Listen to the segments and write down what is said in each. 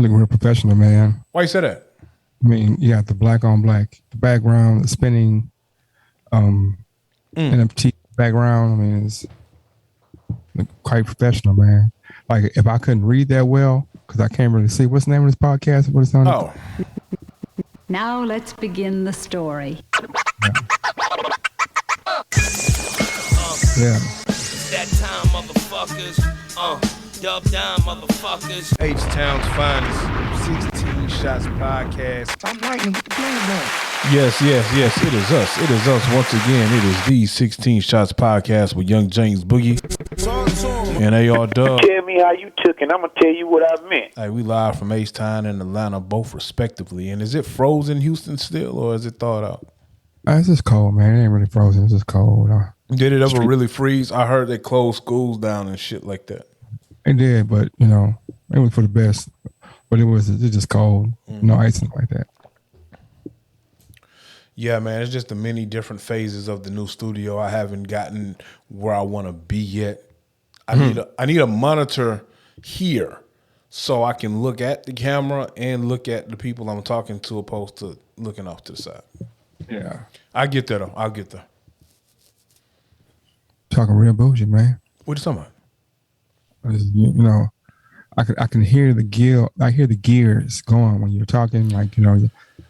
look real professional, man. Why you say that? I mean, you got the black on black, the background, the spinning, NFT background. I mean, it's quite professional, man. Like if I couldn't read that well, because I can't really see what's the name of this podcast, what it's on. Oh. Now let's begin the story. Yeah. That time, motherfuckers. Dub down, motherfuckers. H-Town's finest 16 Shots podcast. Stop writing with the plans on. Yes, it is us. It is us once again. It is the 16 Shots podcast with Young James Boogie and AR Dub. Tell me how you took it. I'm going to tell you what I meant. Hey, we live from H-Town and Atlanta, both respectively. And is it frozen in Houston still, or is it thawed out? It's just cold, man. It ain't really frozen. It's just cold. Did it ever really freeze? I heard they closed schools down and shit like that. It did, but it was for the best. But it's just cold. No icing like that. Yeah, man, it's just the many different phases of the new studio. I haven't gotten where I want to be yet. I need a monitor here so I can look at the camera and look at the people I'm talking to, opposed to looking off to the side. Yeah, I get there though. I'll get there. Talking real bullshit, man. What are you talking about? I can hear the gear. I hear the gears going when you're talking. Like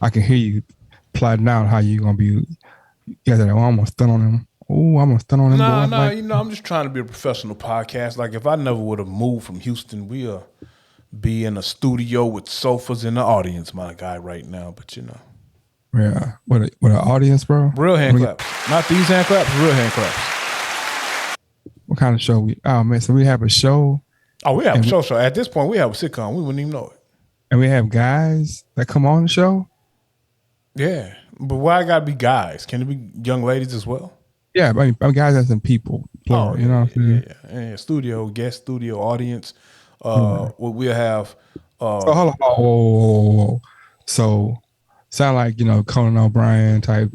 I can hear you plotting out how you gonna be. Yeah, I'm almost stun on him. Oh, I'm gonna stun on him. No. I'm just trying to be a professional podcast. Like if I never would have moved from Houston, we'll be in a studio with sofas in the audience, my guy, right now. But yeah, with an audience, bro. Real hand claps, not these hand claps. Real hand claps. What kind of show we? Oh man, so we have a show. Oh, we have a show. At this point, we have a sitcom. We wouldn't even know it. And we have guys that come on the show. Yeah, but why gotta be guys? Can it be young ladies as well? Yeah, I mean guys as in people. Plural, you know what I'm saying? Yeah. Studio, guest studio, audience. We'll have. So hold on. Whoa. So sound like Conan O'Brien type.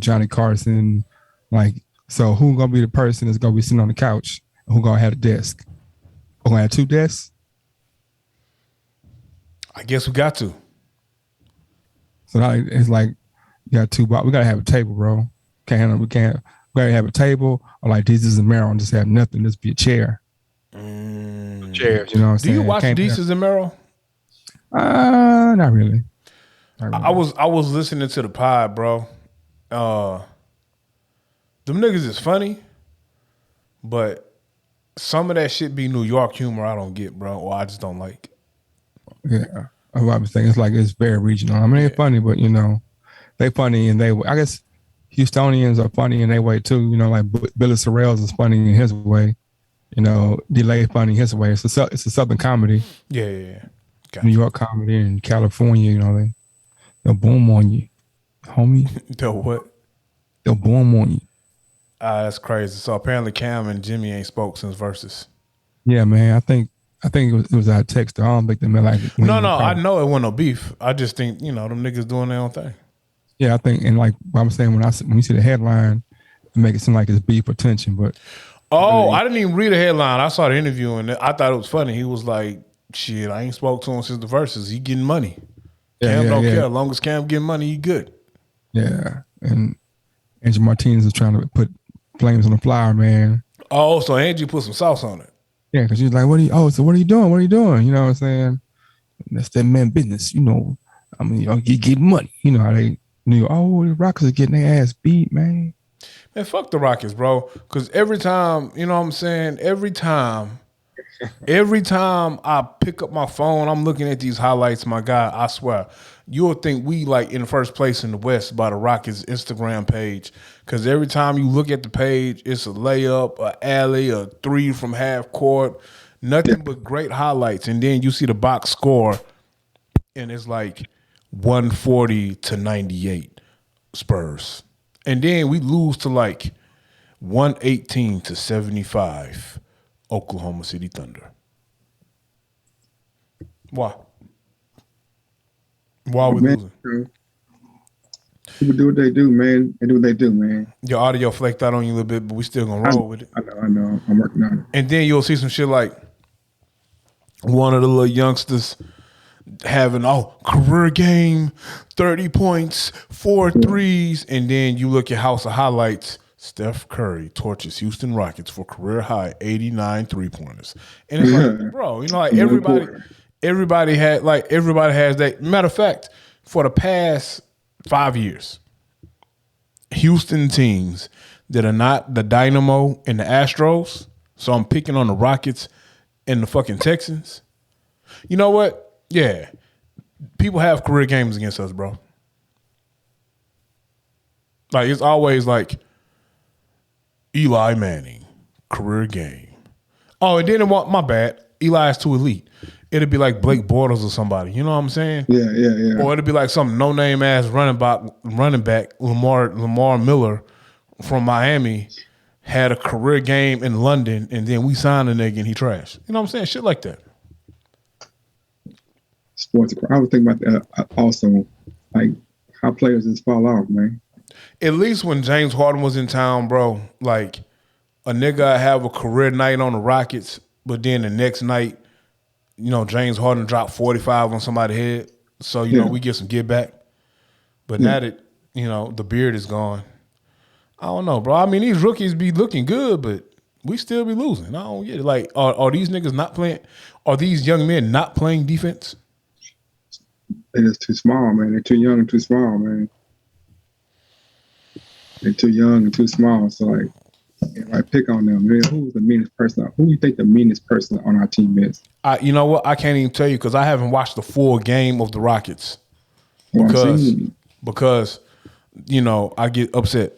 Johnny Carson. Like, so who gonna be the person that's gonna be sitting on the couch? Who gonna have a desk? We're gonna have two desks. I guess we got to. So now it's like you got two. We gotta have a table, bro. We gotta have a table, or like Deezus and Merrill and just have nothing. Just be a chair. Chairs, you know what I'm saying? Do you watch Deezus and Merrill? Not really. I was listening to the pod, bro. Them niggas is funny, but some of that shit be New York humor I don't get, bro, or I just don't like. Yeah, I was thinking it's very regional. I mean, they're funny, but they funny and I guess Houstonians are funny in their way too. Like Billy Sorrells is funny in his way. Delay funny in his way. It's a Southern comedy. Yeah. Gotcha. New York comedy and California. They'll boom on you, homie. They'll what? They'll boom on you. That's crazy. So apparently Cam and Jimmy ain't spoke since Versus. Yeah, man. I think it was our text. I don't think they meant like. No. I know it wasn't no beef. I just think them niggas doing their own thing. Yeah, I think, and like I'm saying, when you see the headline, it make it seem like it's beef or tension. But I didn't even read the headline. I saw the interview and I thought it was funny. He was like, "Shit, I ain't spoke to him since the Versus. He getting money. Cam don't care. As long as Cam getting money, he good." Yeah, and Angie Martinez is trying to put flames on the flower, man. Oh, so Angie put some sauce on it. Yeah, because she's like, what are you doing? What are you doing? You know what I'm saying? That's that man business, I mean, you get money. You know how they knew, the Rockets are getting their ass beat, man. Man, fuck the Rockets, bro. Because every time, you know what I'm saying? Every time I pick up my phone, I'm looking at these highlights, my guy, I swear. You'll think we like in first place in the West by the Rockets Instagram page. Because every time you look at the page, it's a layup, a alley, a three from half court, nothing but great highlights. And then you see the box score, and it's like 140-98 Spurs. And then we lose to like 118-75 Oklahoma City Thunder. Why? Why are we losing? People do what they do, man. They do what they do, man. Your audio flaked out on you a little bit, but we still gonna roll with it. I know. I'm working on it. And then you'll see some shit like one of the little youngsters having career game, 30 points, 4 threes, and then you look at House of Highlights. Steph Curry torches Houston Rockets for career high 89 3-pointers, and it's like, bro, like everybody has that. Matter of fact, for the past 5 years, Houston teams that are not the Dynamo and the Astros. So I'm picking on the Rockets and the fucking Texans. You know what? Yeah. People have career games against us, bro. Like, it's always like Eli Manning, career game. Oh, and then my bad. Eli is too elite. It'd be like Blake Bortles or somebody. You know what I'm saying? Yeah. Or it'd be like some no-name ass running back Lamar Miller from Miami had a career game in London, and then we signed a nigga and he trashed. You know what I'm saying? Shit like that. Sports. I was thinking about that also, like how players just fall off, man. At least when James Harden was in town, bro, like a nigga have a career night on the Rockets, but then the next night, James Harden dropped 45 on somebody's head. So, we get some get back. But now that, the beard is gone, I don't know, bro. I mean, these rookies be looking good, but we still be losing. I don't get it. Like, are these niggas not playing? Are these young men not playing defense? They're just too small, man. They're too young and too small, man. They're too young and too small. So, like, if I pick on them, man, who's the meanest person? Who do you think the meanest person on our team is? You know what? I can't even tell you because I haven't watched the full game of the Rockets. Because I get upset.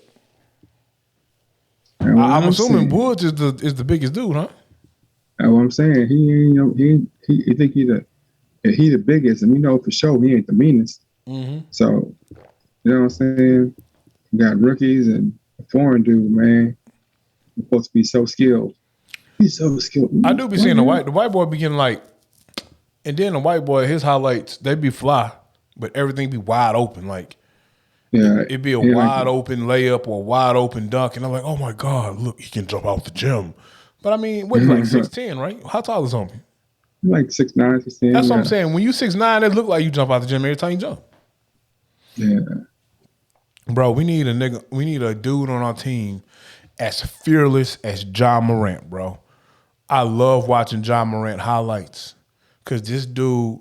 I'm assuming Woods is the biggest dude, huh? That's what I'm saying. He think he's the biggest, and we know for sure he ain't the meanest. Mm-hmm. So, you know what I'm saying? You got rookies and a foreign dude, man. He's supposed to be so skilled. He's so skilled. I do be seeing the white boy be getting like, and then the white boy, his highlights, they be fly, but everything be wide open. Like, it'd be a wide open layup or a wide open dunk, and I'm like, oh my God, look, he can jump out the gym. But I mean, what, like 6'10", right? How tall is homie? Like 6'9", 6'10". That's what I'm saying. When you 6'9", it look like you jump out the gym every time you jump. Yeah. Bro, we need a dude on our team as fearless as John Morant, bro. I love watching John Morant highlights because this dude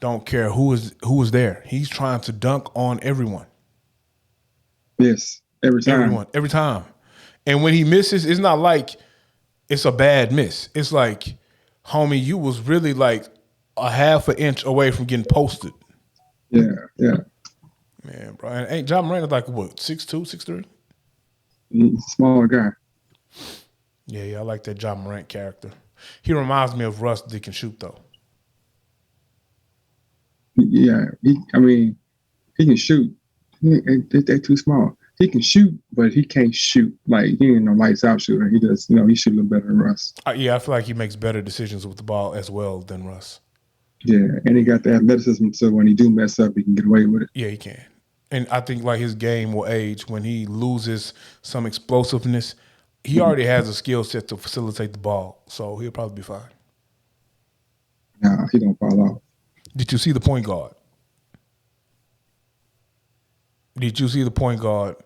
don't care who is there. He's trying to dunk on everyone. Yes, every time. And when he misses, it's not like it's a bad miss. It's like, homie, you was really like a half an inch away from getting posted. Yeah. Man, bro. And ain't John Morant like, what, 6'2", 6'3"? He's a smaller guy. Yeah, I like that John Morant character. He reminds me of Russ that can shoot, though. Yeah, he can shoot. They're too small. He can shoot, but he can't shoot. Like, he ain't no lights out shooter. He does, he shoot a little better than Russ. Yeah, I feel like he makes better decisions with the ball as well than Russ. Yeah, and he got the athleticism, so when he do mess up, he can get away with it. Yeah, he can. And I think like his game will age when he loses some explosiveness. He already has a skill set to facilitate the ball, so he'll probably be fine. Nah, he don't fall off. Did you see the point guard? Did you see the point guard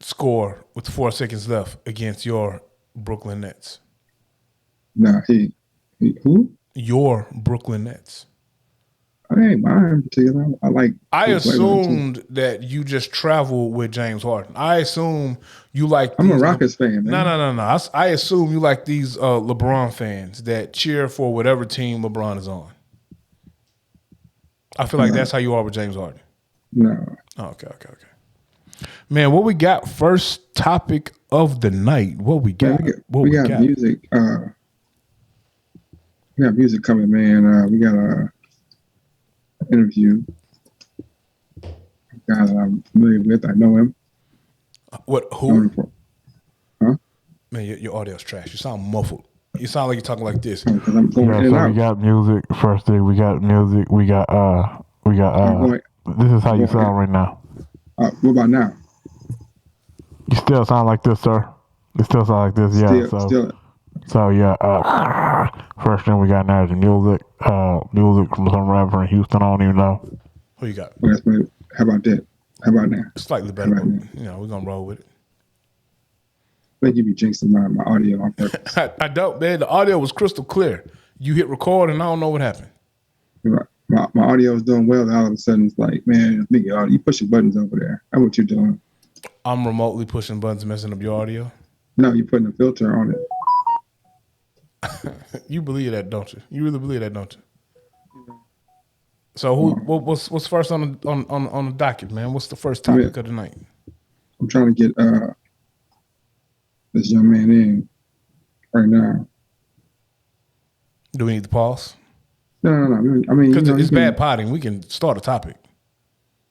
score with 4 seconds left against your Brooklyn Nets? Nah, he who? Your Brooklyn Nets. I ain't mind particular. I assumed that you just travel with James Harden. I assume you like. I'm a Rockets fan, man. No. I assume you like these LeBron fans that cheer for whatever team LeBron is on. I feel like that's how you are with James Harden. No. Oh, okay. Man, what we got? First topic of the night. What we got? We got music. We got music coming, man. We got a interview. A guy that I'm familiar with. I know him. What? Who? Huh? Man, your audio's trash. You sound muffled. You sound like you're talking like this. Because I'm going in and out. We got music. First thing, we got music. We got. This is how you sound right now. What about now? You still sound like this, sir. You still sound like this, yeah. So yeah, first thing we got now is the music. Music from some rapper in Houston. I don't even know. Who you got? Well, how about that? How about now? Slightly How better, about but now? you know we're gonna roll with it. I think you be jinxing my audio on purpose. I don't, man. The audio was crystal clear. You hit record, and I don't know what happened. My audio is doing well. All of a sudden, it's like, man, I think you pushing buttons over there. That's what you're doing. I'm remotely pushing buttons, messing up your audio. No, you're putting a filter on it. You believe that, don't you? You really believe that, don't you? So what's first on the docket, man? What's the first topic of the night? I'm trying to get this young man in right now. Do we need to pause? No. I mean, because it's bad potting. We can start a topic,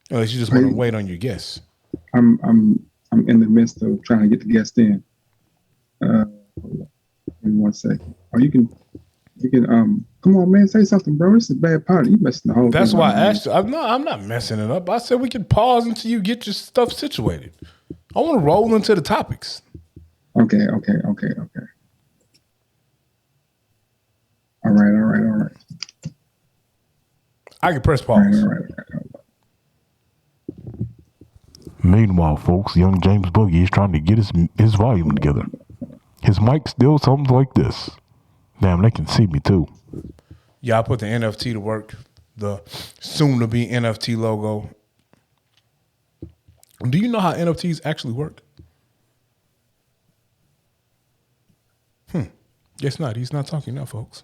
unless you just want to wait on your guests. I'm in the midst of trying to get the guest in. Hold on. Give me 1 second. Or you can come on, man, say something, bro. This is bad potting. You messing the whole thing. That's why I asked you. I'm not messing it up. I said we can pause until you get your stuff situated. I want to roll into the topics. Okay. All right. I can press pause. All right. Meanwhile, folks, young James Boogie is trying to get his volume together. His mic still sounds like this. Damn, they can see me too. Yeah, I put the NFT to work. The soon-to-be NFT logo. Do you know how NFTs actually work? Guess not. He's not talking now, folks.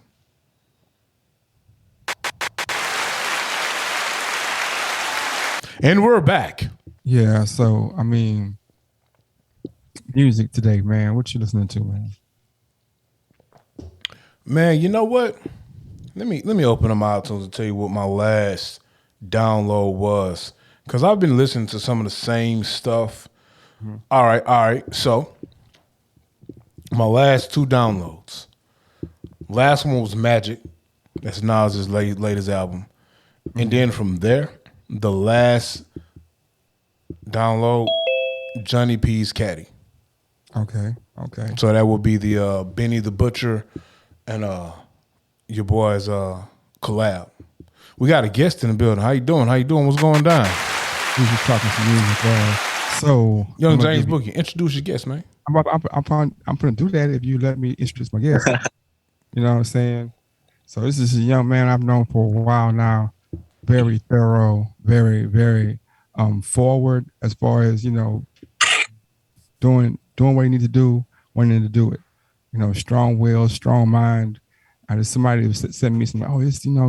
And we're back. Yeah, so I mean, music today, man. What you listening to, man? Man, you know what? Let me open up my iTunes and tell you what my last download was, because I've been listening to some of the same stuff. Mm-hmm. All right. So my last 2 downloads. Last one was Magic. That's Nas's latest album. Mm-hmm. And then from there, the last download, Johnny P's Caddy. Okay. So that would be the Benny the Butcher and your boys collab. We got a guest in the building. How you doing? What's going down? We just talking some music. So young James Boogie, introduce your guest, man. I'm gonna do that if you let me introduce my guest. You know what I'm saying? So this is a young man I've known for a while now. Very thorough, very, very forward as far as, you know, doing what you need to do, wanting to do it. You know, strong will, strong mind. And there's somebody who sent me some,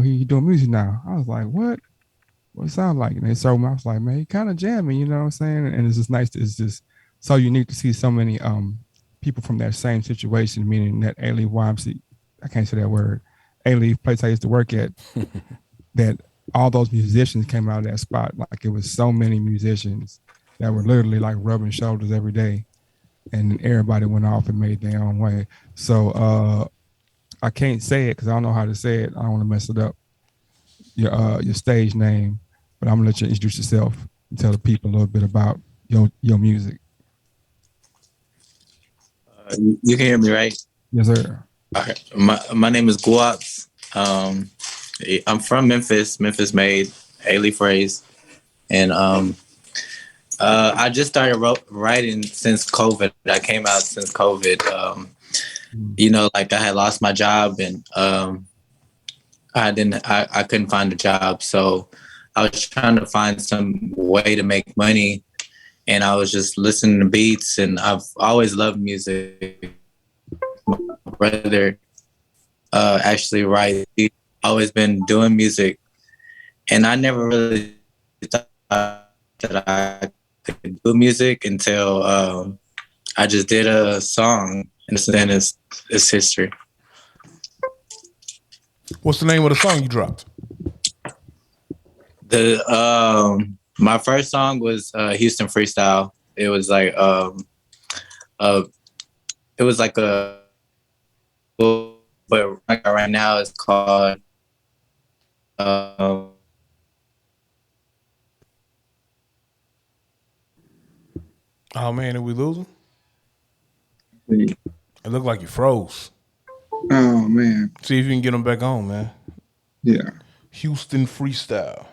he doing music now. I was like, what? What it sound like? And they told me, I was like, man, he kind of jamming, you know what I'm saying? And it's just nice. It's just so unique to see so many people from that same situation, meaning that A-Leaf YMC, I can't say that word, A-Leaf place I used to work at, that all those musicians came out of that spot. Like it was so many musicians that were literally like rubbing shoulders every day. And everybody went off and made their own way. So I can't say it because I don't know how to say it. I don't want to mess it up. Your stage name, but I'm gonna let you introduce yourself and tell the people a little bit about your music. You can hear me, right? Yes, sir. Okay. My name is Gwaups. I'm from Memphis made, A-Leaf raised, and I just started writing since COVID. I came out since COVID. You know, like I had lost my job and I couldn't find a job. So I was trying to find some way to make money, and I was just listening to beats, and I've always loved music. My brother actually writes. He's always been doing music, and I never really thought that I could do music until I just did a song, and then it's history. What's the name of the song you dropped? My first song was Houston Freestyle. It was like but right now it's called Oh man, did we lose him? It looked like you froze. Oh man. See if you can get them back on, man. Yeah. Houston freestyle.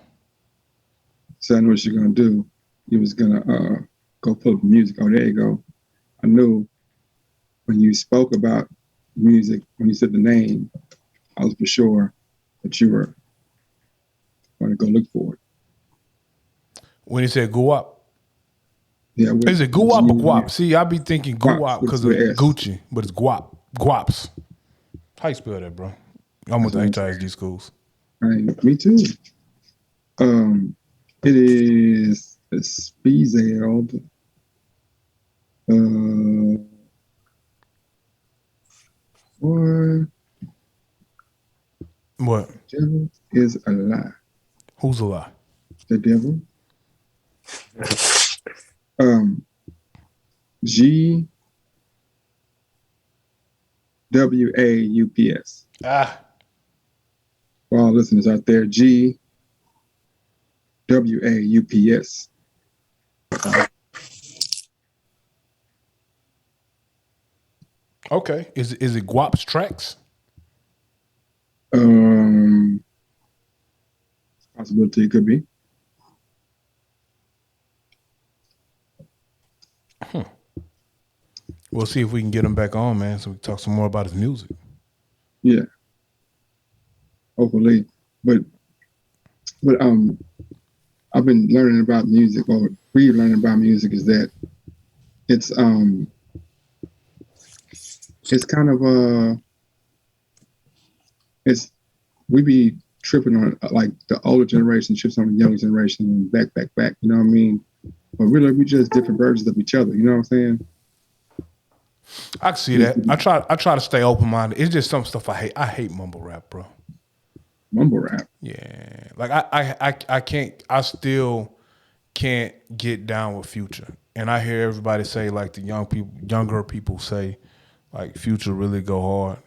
So I knew what you're gonna do. You was gonna go pull up the music. Oh, there you go. I knew when you spoke about music, when you said the name, I was for sure that you were going to go look for it. When he said Gwaup. Yeah. Is it Gwaup or Gwaup? See, I be thinking Gwaup Gwaups because of with S. Gucci, but it's Gwaup. Gwaups. How you spell that, bro? I went to HISD schools. Me too. It is spelled What? Devil is a lie. Who's a lie? The devil. Gwaups. Ah. For all listeners out there, Gwaups. Okay. Is it Gwaups Tracks? Possibility it could be. We'll see if we can get him back on, man, so we can talk some more about his music. Yeah. Hopefully. But I've been learning about music, or we've learning about music, is that it's kind of we be tripping on like the older generation trips on the younger generation and back, you know what I mean? But really we just different versions of each other, you know what I'm saying? I can see that. I try to stay open minded. It's just some stuff I hate. I hate mumble rap, bro. Mumble rap? Yeah. Like I can't, I still can't get down with Future. And I hear everybody say, like the younger people say, like Future really go hard.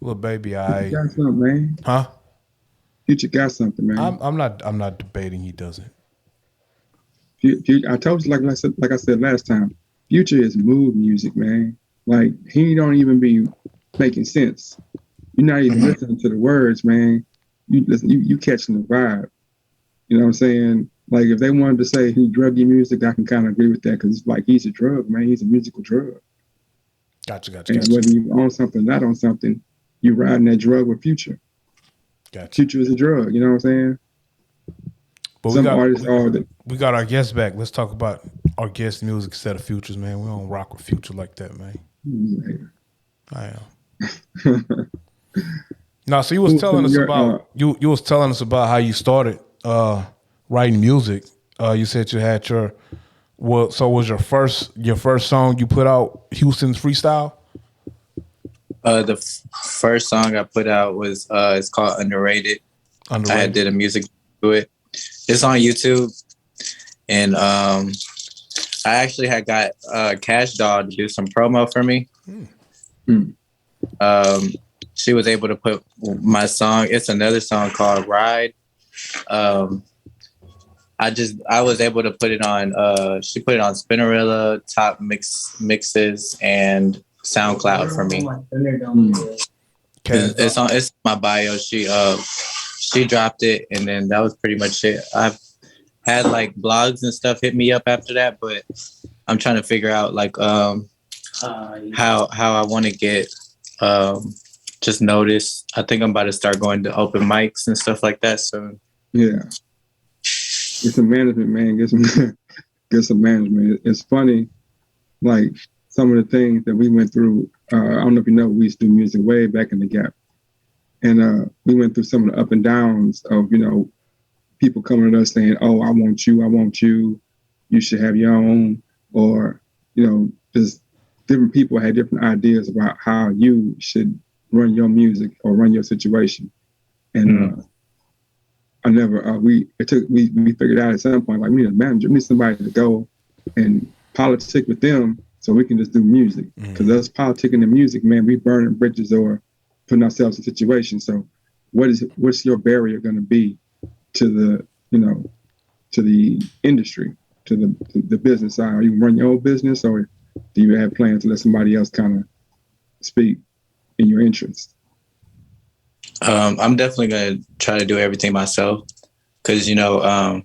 Little baby, Future got something, man. Huh? Future got something, man. I'm not debating he doesn't. I told you, like I said last time, Future is mood music, man. Like he don't even be making sense. You're not even listening to the words, man. You catching the vibe. You know what I'm saying? Like if they wanted to say he druggy music, I can kind of agree with that because it's like he's a drug, man. He's a musical drug. Gotcha. And whether you own something or not on something, you riding that drug with Future. Gotcha. Future is a drug, you know what I'm saying? But some artists are that. We got our guests back. Let's talk about our guest music instead of Futures, man. We don't rock with Future like that, man. I am. No, so you was telling us about you was telling us about how you started writing music. You said you had so was your first song you put out Houston's Freestyle? The first song I put out was it's called Underrated. I did a music to it. It's on YouTube, and I actually had got Cash Doll to do some promo for me. She was able to put my song. It's another song called Ride. I was able to put it on. She put it on Spinnerella, Top Mixes, and SoundCloud for me. It's my bio. She dropped it, and then that was pretty much it. I've had like blogs and stuff hit me up after that, but I'm trying to figure out like how I want to get just noticed. I think I'm about to start going to open mics and stuff like that soon. Yeah, get some management, man. Get some management. It's funny, like some of the things that we went through. I don't know if you know, we used to do music way back in the Gap. And we went through some of the up and downs of, people coming to us saying, oh, I want you, you should have your own. Or, just different people had different ideas about how you should run your music or run your situation. And we figured out at some point, like, we need a manager, we need somebody to go and politic with them so we can just do music. Because us politicking the music, man, we burning bridges or putting ourselves in situations. So what's your barrier going to be to the industry, to the business side? Are you run your own business, or do you have plans to let somebody else kind of speak? in your interest? I'm definitely gonna try to do everything myself because a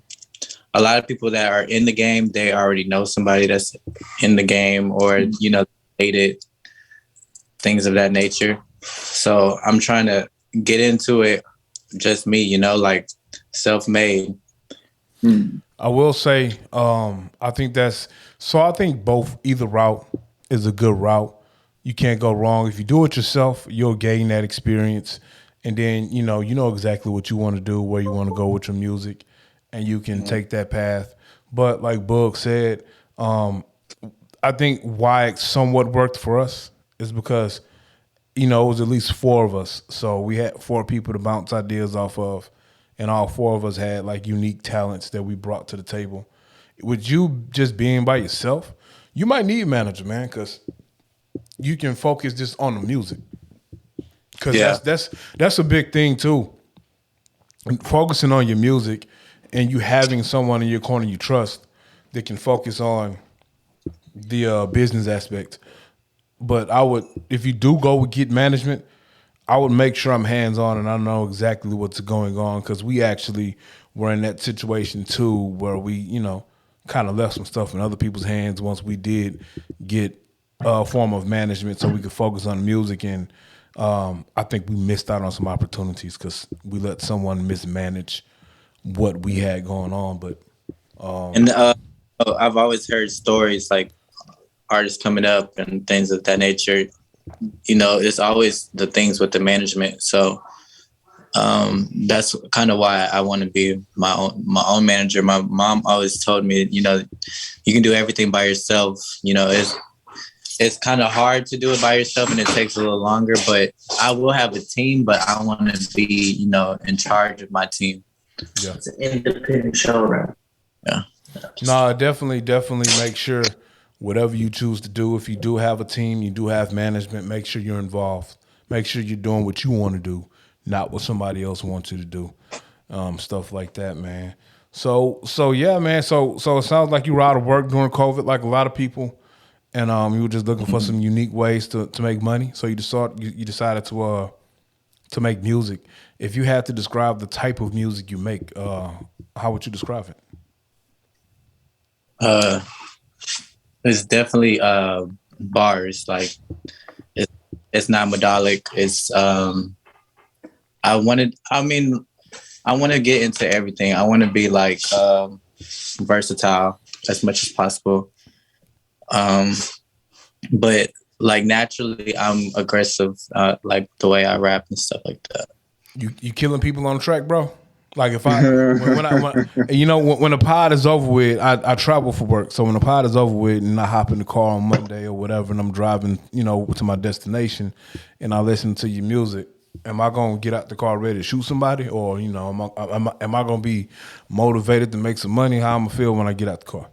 lot of people that are in the game, they already know somebody that's in the game, or dated, things of that nature. So I'm trying to get into it, just me, like self-made. I will say, I think I think either route is a good route. You can't go wrong. If you do it yourself, you'll gain that experience. And then, you know exactly what you want to do, where you want to go with your music, and you can take that path. But like Bug said, I think why it somewhat worked for us is because, it was at least four of us. So we had four people to bounce ideas off of, and all four of us had like unique talents that we brought to the table. With you just being by yourself, you might need a manager, man, because you can focus just on the music. Because that's a big thing too. Focusing on your music and you having someone in your corner you trust that can focus on the business aspect. But if you do go with Get Management, I would make sure I'm hands on and I know exactly what's going on, because we actually were in that situation too, where we, kind of left some stuff in other people's hands once we did get a form of management so we could focus on music. And I think we missed out on some opportunities because we let someone mismanage what we had going on. But I've always heard stories like artists coming up and things of that nature. It's always the things with the management. So that's kind of why I want to be my own manager. My mom always told me, you can do everything by yourself. It's kind of hard to do it by yourself and it takes a little longer, but I will have a team, but I want to be, in charge of my team. Yeah. It's an independent show, right? Yeah. No, definitely make sure whatever you choose to do, if you do have a team, you do have management, make sure you're involved. Make sure you're doing what you want to do, not what somebody else wants you to do. Stuff like that, man. So yeah, man. So it sounds like you were out of work during COVID, like a lot of people, and you were just looking for some unique ways to make money. So you decided to make music. If you had to describe the type of music you make, how would you describe it? It's definitely bars. Like it's not melodic. It's I want to get into everything. I want to be like versatile as much as possible. But like naturally, I'm aggressive, like the way I rap and stuff like that. You killing people on the track, bro? Like if when the pod is over with, I travel for work. So when the pod is over with and I hop in the car on Monday or whatever, and I'm driving, to my destination, and I listen to your music, am I gonna get out the car ready to shoot somebody, or am I gonna be motivated to make some money? How I'm gonna feel when I get out the car?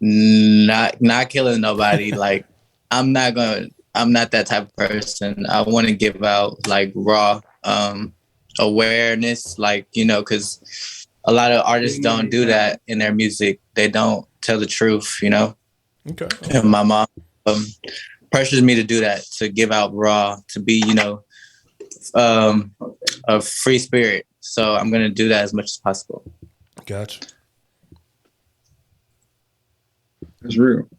Not killing nobody. Like I'm not that type of person. I want to give out like raw awareness, like, because a lot of artists don't do that in their music. They don't tell the truth, Okay. And my mom pressures me to do that, to give out raw, to be, a free spirit. So I'm going to do that as much as possible. Gotcha. That's real.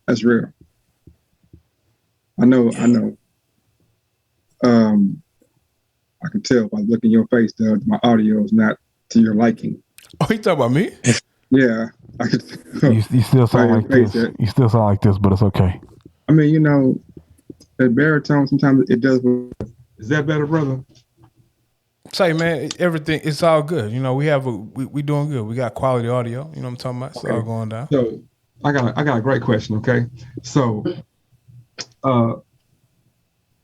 I know. I can tell by looking in your face that my audio is not to your liking. Oh, you talking about me? Yeah, I could tell. You still sound like this. You still sound like this, but it's okay. I mean, that baritone sometimes it does. Is that better, brother? Say, man, everything, it's all good. We doing good. We got quality audio. You know what I'm talking about? It's all going down. So I got a great question. Okay, so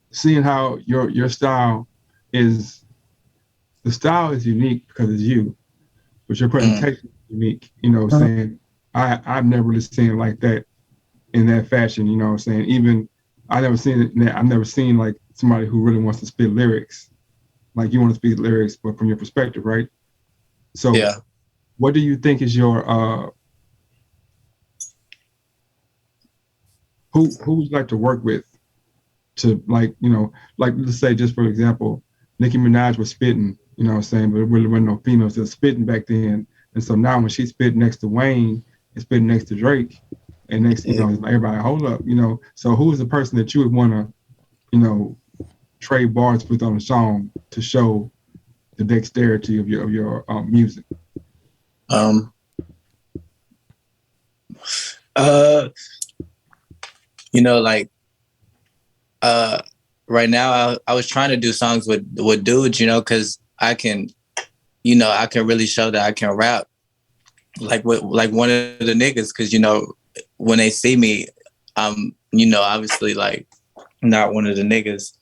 seeing how your style is, the style is unique because it's you, but your presentation is unique. What I'm saying? I've never really seen it like that in that fashion. What I'm saying? Even I've never seen like somebody who really wants to spit lyrics. Like you want to speak lyrics, but from your perspective, right? So yeah. What do you think is your who would you like to work with to like, like let's say just for example, Nicki Minaj was spitting, you know what I'm saying, but it really wasn't no females that was spitting back then. And so now when she's spitting next to Wayne and spitting next to Drake and next, it's like everybody hold up, So who is the person that you would want to, trade bars with on a song to show the dexterity of your music? Right now I was trying to do songs with dudes, because I can really show that I can rap like one of the niggas, because when they see me, I'm obviously like not one of the niggas.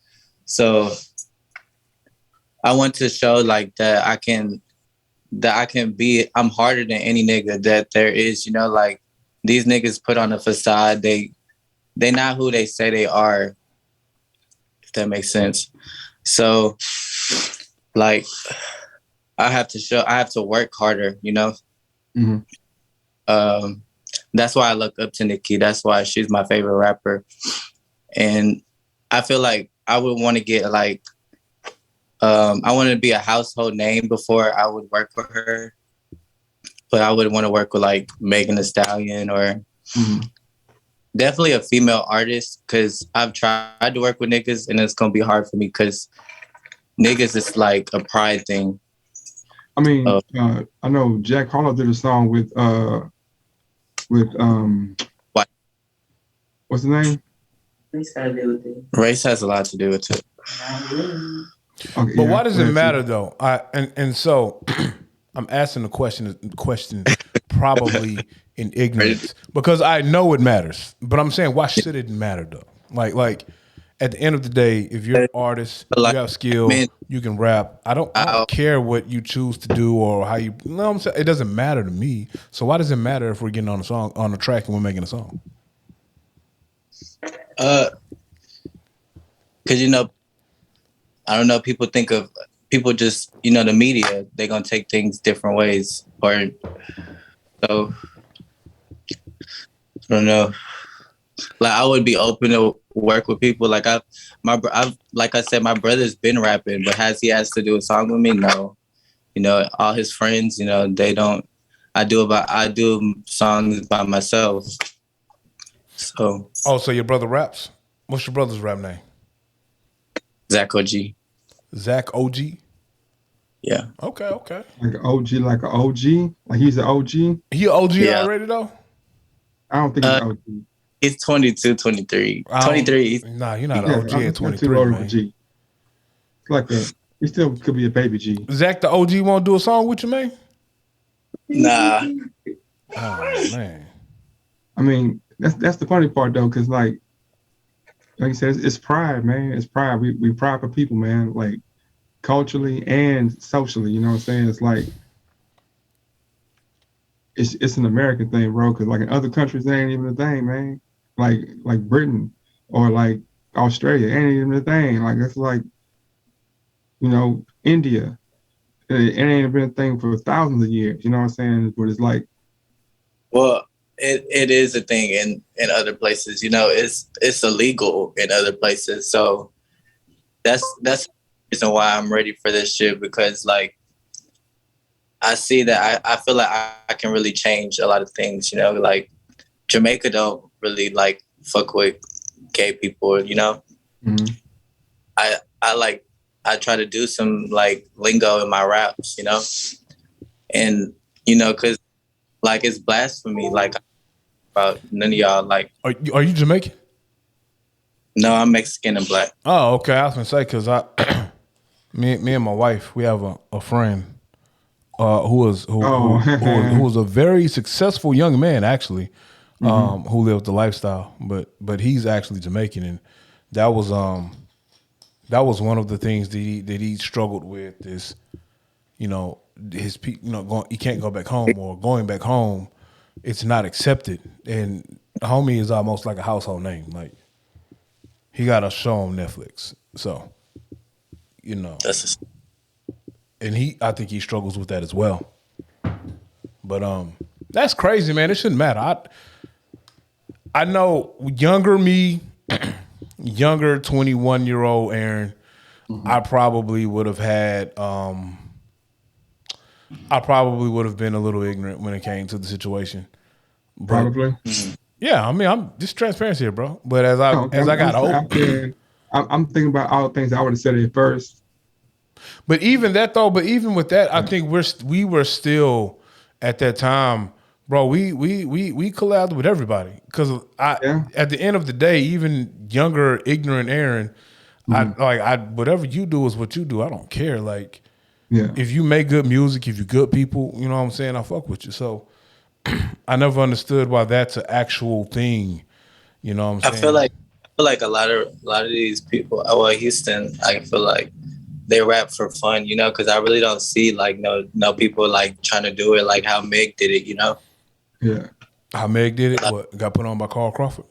So I want to show like that I can be, I'm harder than any nigga that there is, like these niggas put on a facade. They not who they say they are, if that makes sense. So like I have to work harder, Mm-hmm. That's why I look up to Nicki. That's why she's my favorite rapper. And I feel like I would want to get like, I want to be a household name before I would work with her. But I would want to work with like Megan Thee Stallion or definitely a female artist, because I've tried to work with niggas and it's going to be hard for me because niggas is like a pride thing. I mean, I know Jack Harlow did a song with what? What's the name? Race has a lot to do with it. Okay, but why does it matter though? So I'm asking the question probably in ignorance, because I know it matters. But I'm saying, why should it matter though? Like at the end of the day, if you're an artist, you have skill, you can rap. I don't care what you choose to do or how you. No, I'm saying it doesn't matter to me. So why does it matter if we're getting on a track and we're making a song? Because I don't know. People just the media. They're gonna take things different ways, or so. I don't know. Like I would be open to work with people. Like I've like I said, my brother's been rapping, but has he asked to do a song with me? No. All his friends, they don't. I do songs by myself. So. Oh, so your brother raps? What's your brother's rap name? Zach OG. Zach OG? Yeah. Okay. Like an OG, like an OG? Like he's an OG? He an OG already though? I don't think he's OG. He's 22, 23. 23. Nah, you're not an OG at 23, man. G. It's like he still could be a baby G. Zach the OG won't do a song with you, man? Nah. Oh, man. I mean, that's the funny part though, because like you said, it's pride, man. It's pride. We pride for people, man. Like culturally and socially, you know what I'm saying? It's like it's an American thing, bro. Because like in other countries, they ain't even a thing, man. Like Britain or like Australia, ain't even a thing. Like it's like India. It ain't been a thing for thousands of years. You know what I'm saying? But it's like, well, it is a thing in other places. It's illegal in other places. So that's the reason why I'm ready for this shit, because like I see that I feel like I can really change a lot of things. Like Jamaica don't really like fuck with gay people. Mm-hmm. I try to do some like lingo in my raps, and because like it's blasphemy. Like about none of y'all like. Are you Jamaican? No, I'm Mexican and black. Oh, okay. I was gonna say because me and my wife, we have a friend who was a very successful young man actually, who lived the lifestyle, but he's actually Jamaican, and that was one of the things that he struggled with is, his he can't go back home, or going back home, it's not accepted, and homie is almost like a household name. Like he got a show on Netflix, so and I think he struggles with that as well. But that's crazy, man. It shouldn't matter. I know younger me younger 21-year-old Aaron, I probably would have had. I probably would have been a little ignorant when it came to the situation. But, Probably. yeah, I mean, I'm just transparency here, bro. But as I got older, I'm thinking about all the things I would have said at first. but even with that, I think we were still at that time, bro. We collabed with everybody because at the end of the day, even younger, ignorant Aaron, I whatever you do is what you do. I don't care. Like, if you make good music, if you're good people, you know what I'm saying. I fuck with you. So I never understood why that's an actual thing. You know what I'm saying? I feel like a lot of these people, well, Houston, I feel like they rap for fun, you know, because I really don't see like no people like trying to do it like how Meg did it, you know. Yeah. How Meg did it? What got put on by Carl Crawford?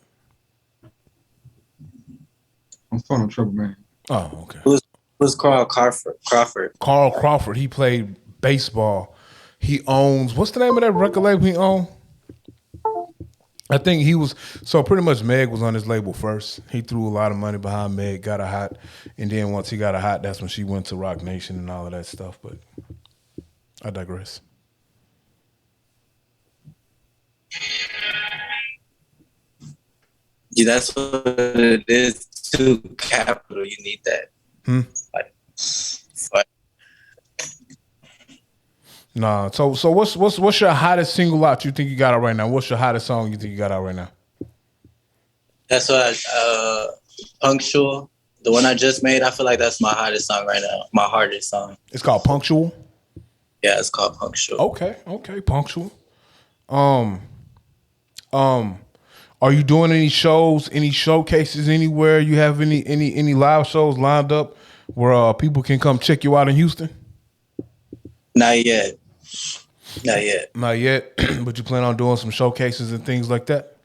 I'm phone on trouble, man. Oh, okay. Who's Carl Crawford? Carl Crawford. He played baseball. He owns, what's the name of that record label he owned? I think he was, so pretty much Meg was on his label first. He threw a lot of money behind Meg, got her hot. And then once he got her hot, that's when she went to Rock Nation and all of that stuff. But I digress. Yeah, that's what it is too. Capital, you need that. Like, Nah. So what's your hottest single out you think you got out right now? What's your hottest song you think you got out right now? That's what Punctual, the one I just made. I feel like that's my hottest song right now. My hardest song. It's called Punctual. Yeah, it's called Punctual. Okay, Punctual. Are you doing any shows, any showcases anywhere? You have any live shows lined up where people can come check you out in Houston? Not yet. Not yet. But you plan on doing some showcases and things like that?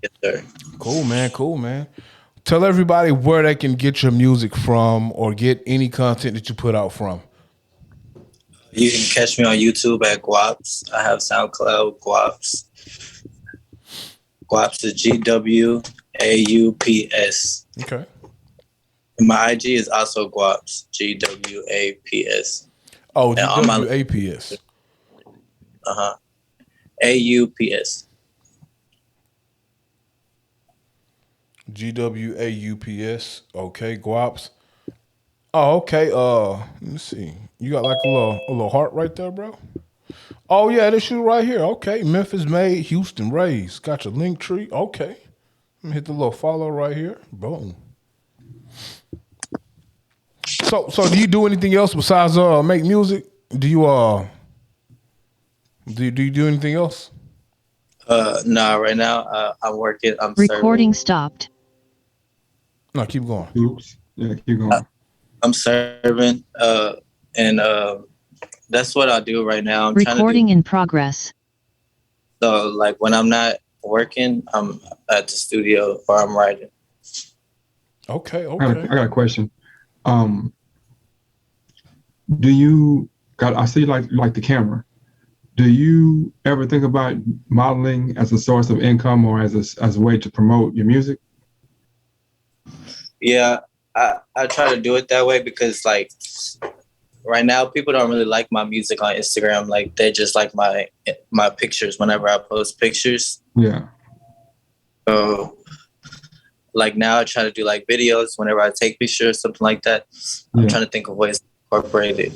Yes, sir. Cool, man. Tell everybody where they can get your music from or get any content that you put out from. You can catch me on YouTube at Gwaups. I have SoundCloud, Gwaups. Gwaups is GWAUPS. Okay. And my IG is also Gwaups, GWAPS. Oh, GWAPS. AUPS. GWAUPS. Okay, Gwaups. Oh, okay. Let me see. You got like a little heart right there, bro. Oh yeah, this you right here. Okay, Memphis made, Houston raised. Got your link tree. Okay, let me hit the little follow right here. Boom. So do you do anything else besides make music? Do you do anything else? Nah, right now I'm working. I'm recording serving. Stopped. No, keep going. Oops. Yeah, keep going. I'm serving, and that's what I do right now. I'm Recording in progress. So, like, when I'm not working, I'm at the studio or I'm writing. Okay. I got a question. Do you I see like the camera. Do you ever think about modeling as a source of income or as a way to promote your music? Yeah, I try to do it that way because, like, right now people don't really like my music on Instagram. Like, they just like my pictures whenever I post pictures. Yeah. So, like, now I try to do like videos whenever I take pictures, something like that. I'm trying to think of ways to incorporate it.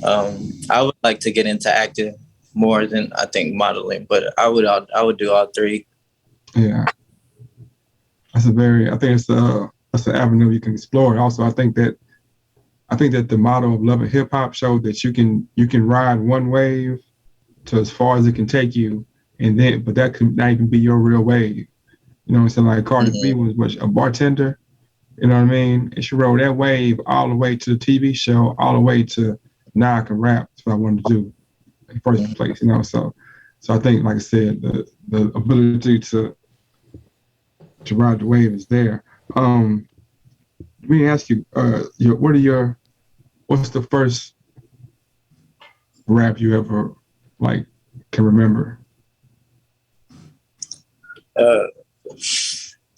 I would like to get into acting more than I think modeling, but I would do all three. Yeah. I think it's an avenue you can explore. Also, I think that the motto of Love and Hip Hop showed that you can ride one wave to as far as it can take you, but that could not even be your real wave. You know what I'm saying? Like Cardi B was a bartender, you know what I mean? And she rode that wave all the way to the TV show, all the way to now I can rap. That's what I wanted to do in the first place, you know? So I think, like I said, the ability to ride the wave is there. Let me ask you, what's the first rap you ever can remember?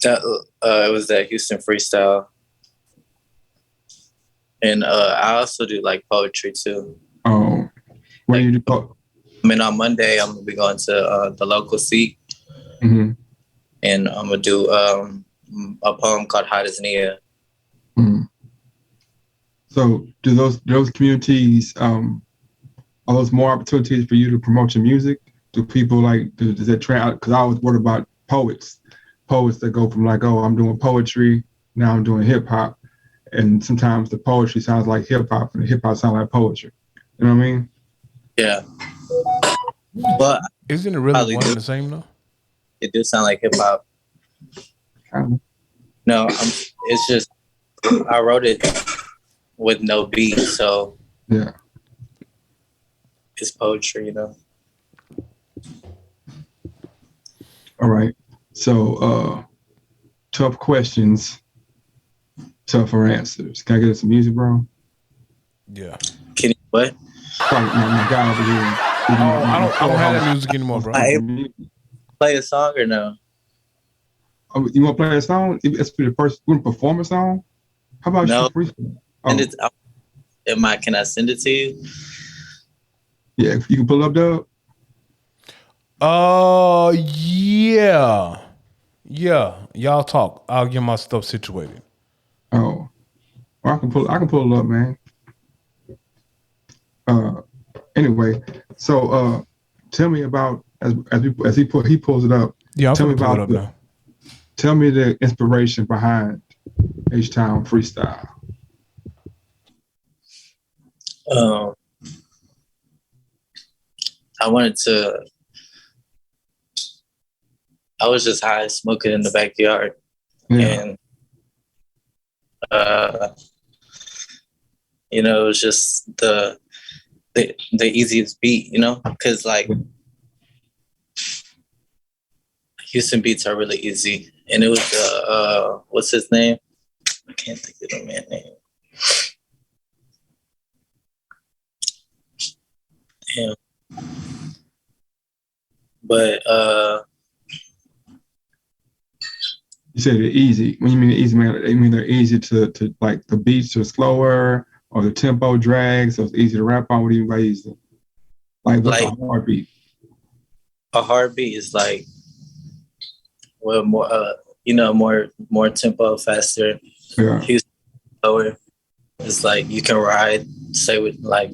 It was that Houston freestyle, and I also do like poetry too. Oh, where you do? I mean, on Monday I'm gonna be going to the local seat, Mm-hmm. and I'm gonna do a poem called "Hot as Nia." Mm. So, do those communities are those more opportunities for you to promote your music? Do people does that trend? Because I always worry about poets that go from like, oh, I'm doing poetry, now I'm doing hip hop, and sometimes the poetry sounds like hip hop, and the hip hop sounds like poetry. You know what I mean? Yeah, but Isn't it really one and the same though? it do sound like hip hop. Kind of. No, it's just I wrote it with no beat, so Yeah. it's poetry, you know. All right. So, tough questions, tougher answers. Can I get some music, bro? Yeah. Can you what? Sorry, my guy over here. I don't have that music anymore, bro. Play a song or no? Oh, you want to play a song? It's for the first. You want to perform a song? How about No. you freestyle? Send it. Can I send it to you? Yeah, you can pull up, Dub. Yeah. Yeah. Y'all talk. I'll get my stuff situated. Oh, well, I can pull it up, man. Anyway, so tell me about as he pulls it up. Yeah, I'll tell me pull it about up now. Tell me the inspiration behind H-Town freestyle. I was just high smoking in the backyard, and it was just the easiest beat, because like Houston beats are really easy, and it was what's his name? I can't think of the man's name. Yeah, but you said they're easy. When you mean easy, man, I mean they're easy to like the beats are slower or the tempo drags, so it's easy to rap on. What do you mean by easy? Like what's a hard beat? A hard beat is like more more tempo, faster. Yeah. Houston slower. It's like you can ride, say with like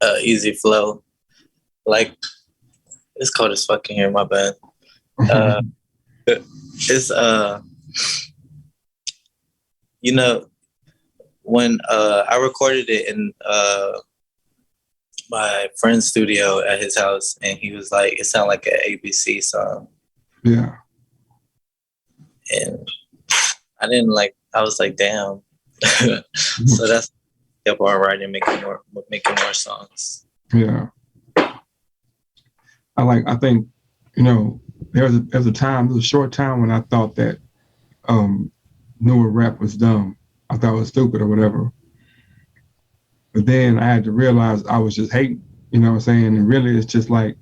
a easy flow. Like it's cold as fucking here, my bad. It's when I recorded it in my friend's studio at his house, and he was like, it sounded like an ABC song. Yeah. And I was like, damn. So that's kept on writing, making more songs. Yeah. I think, there was a short time when I thought that newer rap was dumb. I thought it was stupid or whatever. But then I had to realize I was just hating, you know what I'm saying? And really it's just like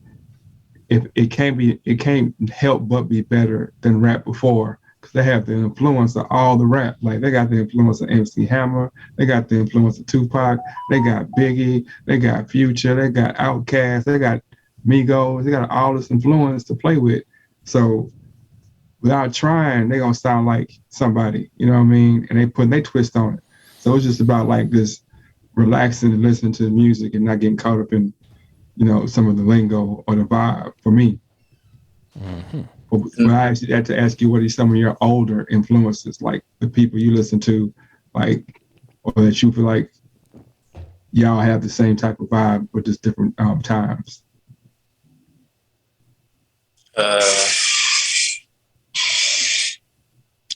if it can't help but be better than rap before, because they have the influence of all the rap. Like they got the influence of MC Hammer, they got the influence of Tupac, they got Biggie, they got Future, they got Outkast, they got Migos, they got all this influence to play with. So without trying, they're gonna sound like somebody, you know what I mean? And they put their twist on it. So it's just about like this relaxing and listening to the music and not getting caught up in, some of the lingo or the vibe for me. Mm-hmm. But I actually had to ask you, what are some of your older influences, like the people you listen to, like, or that you feel like y'all have the same type of vibe but just different times?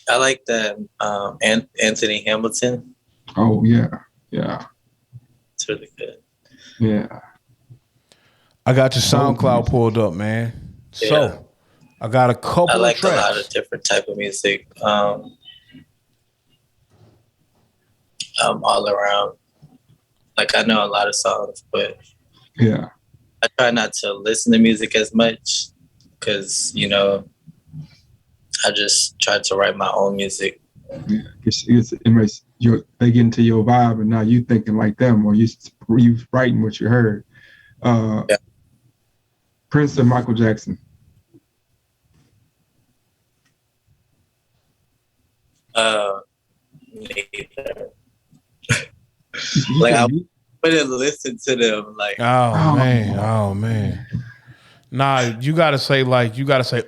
I like that Anthony Hamilton. Oh yeah. It's really good. Yeah. I got your SoundCloud pulled up, man. Yeah. So I got a couple. I like of tracks. A lot of different type of music. All around. Like I know a lot of songs, but yeah, I try not to listen to music as much because I just tried to write my own music. Yeah, they get into your vibe, and now you thinking like them, or you writing what you heard. Yeah. Prince or Michael Jackson? Neither. Like I wouldn't listen to them. Like, oh man. Nah, you gotta say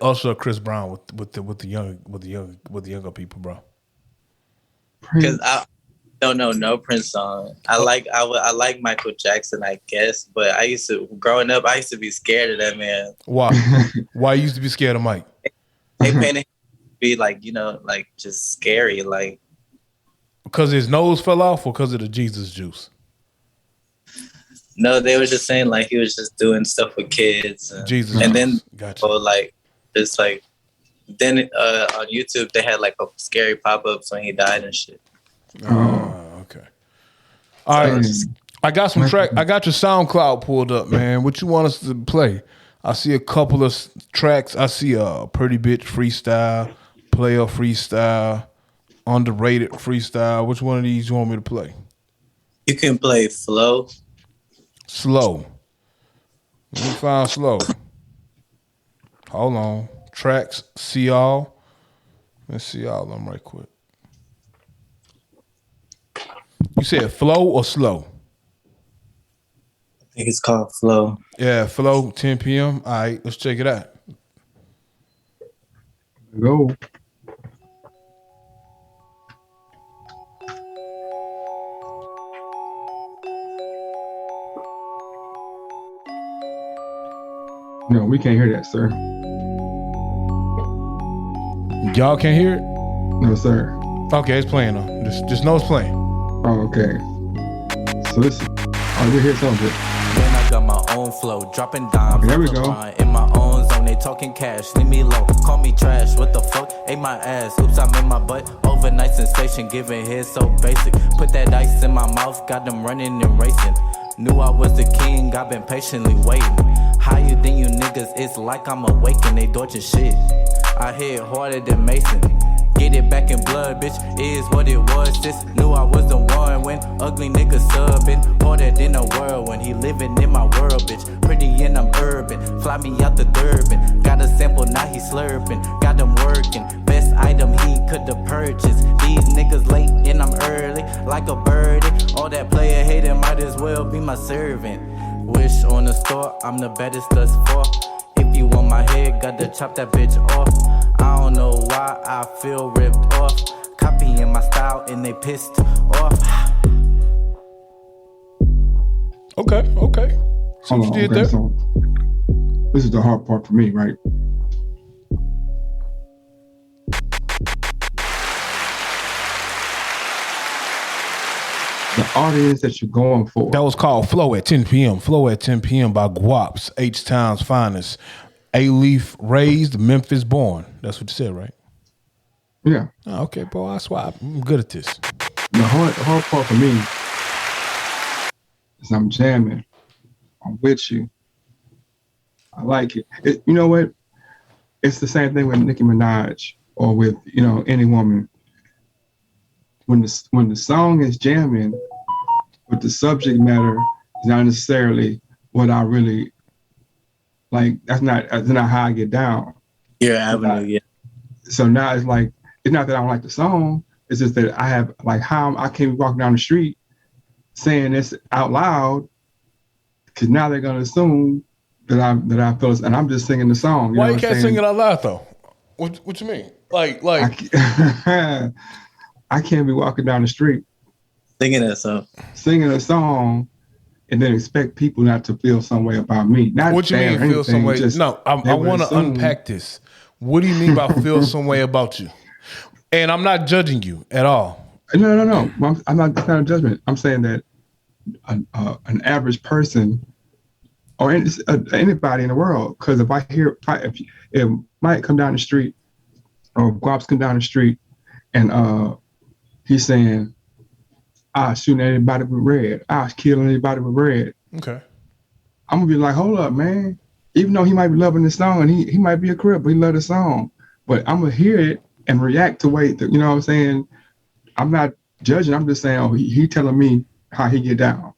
Usher or Chris Brown with the younger people, bro. because I don't know no Prince song. I like Michael Jackson, I guess, but growing up, I used to be scared of that man. Why? Why you used to be scared of Mike? They painted him to be like, like just scary, like because his nose fell off, or because of the Jesus juice. No, they were just saying like he was just doing stuff with kids, and then gotcha. Like just like then on YouTube they had like a scary pop-ups when he died and shit. Oh, okay. All right, I got some track. I got your SoundCloud pulled up, man. What you want us to play? I see a couple of tracks. I see a Pretty Bitch freestyle, Player freestyle, Underrated freestyle. Which one of these you want me to play? You can play Flow. Slow. Let me find Slow. Hold on. Tracks, see all. Let's see all of them right quick. You said Flow or Slow? I think it's called Flow. Yeah, Flow, 10 p.m. All right, let's check it out. Go. No, we can't hear that, sir. Y'all can't hear it? No, sir. Okay, it's playing though. Just know it's playing. Oh, okay. So listen. Oh, we hear something. Then I got my own flow, dropping dimes. There we go. In my own zone, they talking cash. Leave me low, call me trash. What the fuck? Ate my ass. Oops, I'm in my butt. Overnight sensation, giving head so basic. Put that ice in my mouth, got them running and racing. Knew I was the king, I've been patiently waiting. Higher than you niggas, it's like I'm awakened. They dodging shit. I hit harder than Mason. Get it back in blood, bitch, is what it was. Just knew I was the one when ugly niggas subbing. Harder than a world when he living in my world, bitch. Pretty and I'm urban, fly me out the Durban. Got a sample, now he slurping. Got him working, best item he could've purchased. These niggas late and I'm early, like a birdie. All that player hating might as well be my servant. Wish on the store, I'm the baddest thus far. If you want my head, gotta chop that bitch off. I don't know why I feel ripped off. Copying my style and they pissed off. Okay. So what you did there? So this is the hard part for me, right? The audience that you're going for. That was called Flow at 10 p.m. Flow at 10 p.m. by Gwaups, H-Town's finest. A-Leaf raised, Memphis born. That's what you said, right? Yeah. Oh, okay, bro. That's why I'm good at this. The hard part for me is I'm jamming. I'm with you. I like it. You know what? It's the same thing with Nicki Minaj or with, any woman. When the song is jamming, but the subject matter is not necessarily what I really like. That's not how I get down. Your avenue, yeah. So now it's like, it's not that I don't like the song. It's just that I have like how I can't be walking down the street saying this out loud because now they're gonna assume that I feel it, and I'm just singing the song. Why you can't sing it out loud though? What you mean? Like I can't be walking down the street singing a song and then expect people not to feel some way about me. Not what you mean feel some way? No, I want to unpack this. What do you mean by feel some way about you? And I'm not judging you at all. No. I'm not. It's not a judgment. I'm saying that an average person or anybody in the world, because if I hear if Mike come down the street or Gwaups come down the street and he's saying, I'll shoot anybody with red. I'll kill anybody with red. Okay. I'm going to be like, hold up, man. Even though he might be loving the song and he might be a crip, but he love the song. but I'm gonna hear it and react to wait. You know what I'm saying? I'm not judging. I'm just saying, oh, he telling me how he get down.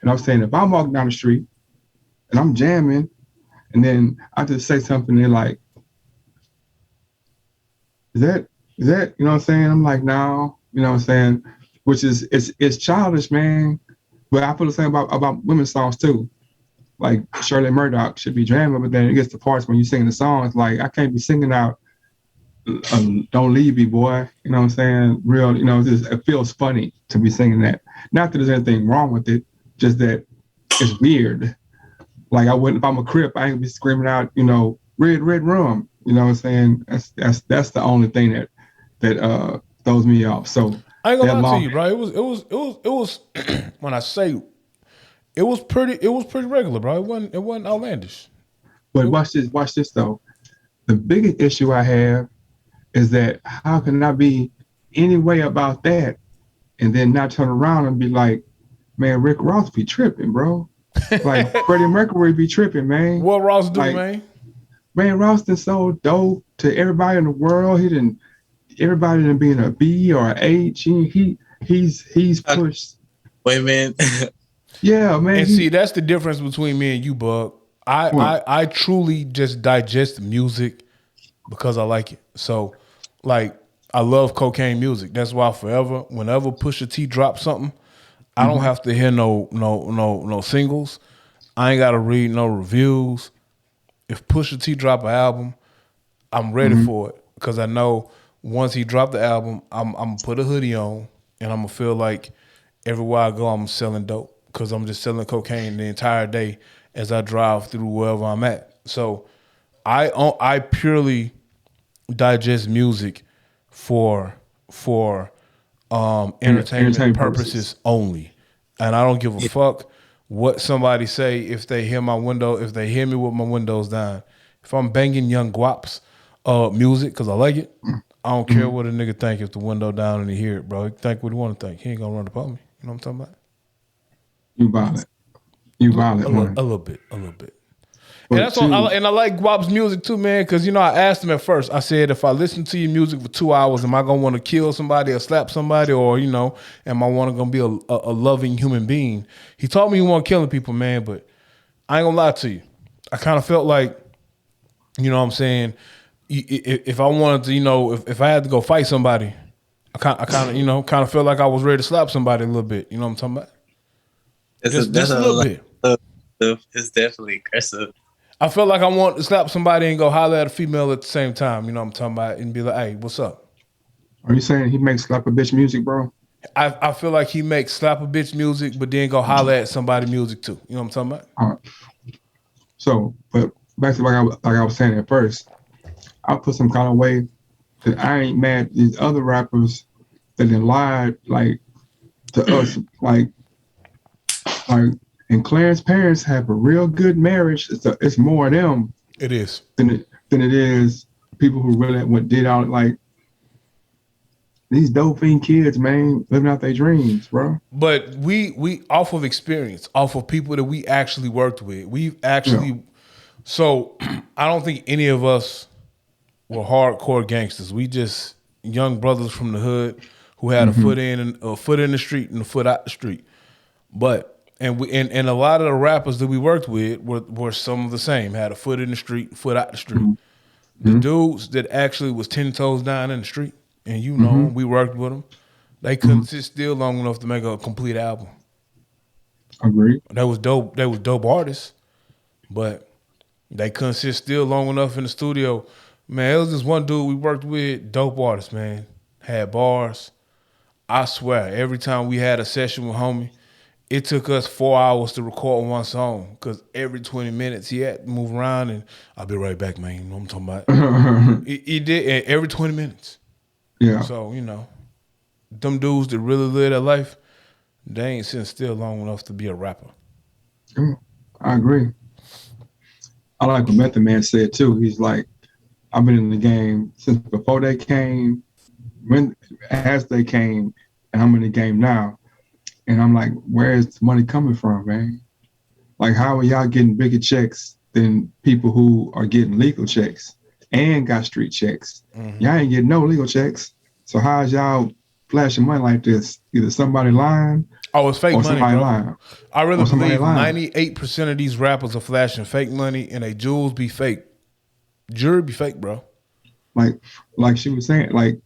And I'm saying, if I'm walking down the street and I'm jamming, and then I just say something, they're like, is that, you know what I'm saying? I'm like, no, you know what I'm saying? Which is, it's childish, man. But I feel the same about women's songs too. Like Shirley Murdoch should be jamming, but then it gets to parts when you sing the songs, like I can't be singing out, don't leave me, boy. You know what I'm saying? Real, you know, it feels funny to be singing that. Not that there's anything wrong with it, just that it's weird. Like I wouldn't, if I'm a Crip, I ain't be screaming out, you know, red, red rum. You know what I'm saying? That's the only thing that throws me off. So I ain't gonna lie to you, bro. It was when I say it was pretty regular, bro. It wasn't outlandish. But watch this though. The biggest issue I have is that how can I be any way about that and then not turn around and be like, man, Rick Ross be tripping, bro. Like Freddie Mercury be tripping, man. What Ross do, like, man? Man, Ross is so dope to everybody in the world. Everybody didn't be in a B or an H. He's pushed. Wait, man. Yeah, man. And see, that's the difference between me and you, Bug. I truly just digest music because I like it. So, like, I love cocaine music. That's why forever, whenever Pusha T drops something, I don't have to hear no singles. I ain't got to read no reviews. If Pusha T drop an album, I'm ready for it because I know once he dropped the album, I'm gonna put a hoodie on and I'm gonna feel like everywhere I go, I'm selling dope because I'm just selling cocaine the entire day as I drive through wherever I'm at. So I purely digest music for entertainment purposes only, and I don't give a fuck what somebody say if they hear me with my windows down. If I'm banging Young Gwaups music because I like it, I don't care what a nigga think if the window down and he hear it, bro. He think what he want to think. He ain't gonna run up on me. You know what I'm talking about? You violent, man. A little bit. And that's what I like Gwaups music too, man, because you know I asked him at first. I said, if I listen to your music for 2 hours, am I gonna want to kill somebody or slap somebody, or you know, am I gonna be a loving human being? He told me he wasn't killing people, man, but I ain't gonna lie to you. I kind of felt like, you know what I'm saying, if I wanted to, you know, if I had to go fight somebody, I kind of felt like I was ready to slap somebody a little bit. You know what I'm talking about? Just a little bit. It's definitely aggressive. I felt like I want to slap somebody and go holler at a female at the same time. You know what I'm talking about? And be like, hey, what's up? Are you saying he makes slap a bitch music, bro? I feel like he makes slap a bitch music, but then go holler at somebody music too. You know what I'm talking about? All right. So, but back to like I was saying at first, I put some kind of way that I ain't mad at these other rappers that then lied like to us, like. And Clarence's parents have a real good marriage. It's more of them. It is than it is people who really did out like these dope fiend kids, man, living out their dreams, bro. But we off of experience, off of people that we actually worked with. We've actually So I don't think any of us were hardcore gangsters. We just young brothers from the hood who had a foot in the street and a foot out the street. But and a lot of the rappers that we worked with were some of the same. Had a foot in the street, foot out the street. The dudes that actually was 10 toes down in the street, and you know we worked with them. They couldn't sit still long enough to make a complete album. Agreed. That was dope. They was dope artists, but they couldn't sit still long enough in the studio. Man, it was this one dude we worked with, dope artist, man. Had bars. I swear, every time we had a session with homie, it took us 4 hours to record one song because every 20 minutes he had to move around and I'll be right back, man. You know what I'm talking about? He did every 20 minutes. Yeah. So, you know, them dudes that really live their life, they ain't sitting still long enough to be a rapper. I agree. I like what Method Man said too. He's like, I've been in the game since before they came, as they came, and I'm in the game now. And I'm like, where is the money coming from, man? Like, how are y'all getting bigger checks than people who are getting legal checks? and got street checks. Y'all ain't getting no legal checks. So how's y'all flashing money like this? Either somebody lying. Oh, it's fake or money, somebody bro. lying. I really Or somebody believe lying. 98% of these rappers are flashing fake money, and they jewels be fake. Jewelry be fake, bro. Like she was saying, like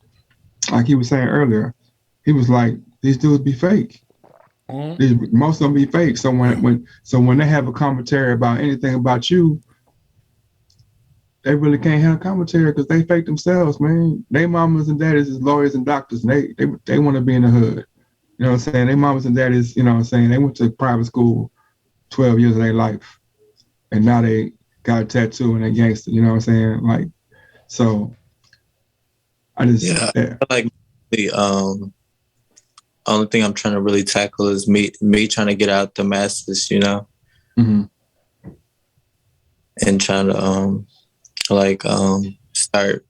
he was saying earlier, he was like, these dudes be fake. Most of them be fake. So when they have a commentary about anything about you, they really can't have a commentary because they fake themselves, man. They mamas and daddies is lawyers and doctors, and they want to be in the hood. You know what I'm saying? They mamas and daddies, you know what I'm saying, they went to private school 12 years of their life, and now they got a tattoo and they gangster, you know what I'm saying? Like, so I just I feel like the only thing I'm trying to really tackle is me trying to get out the masses, you know, and trying to start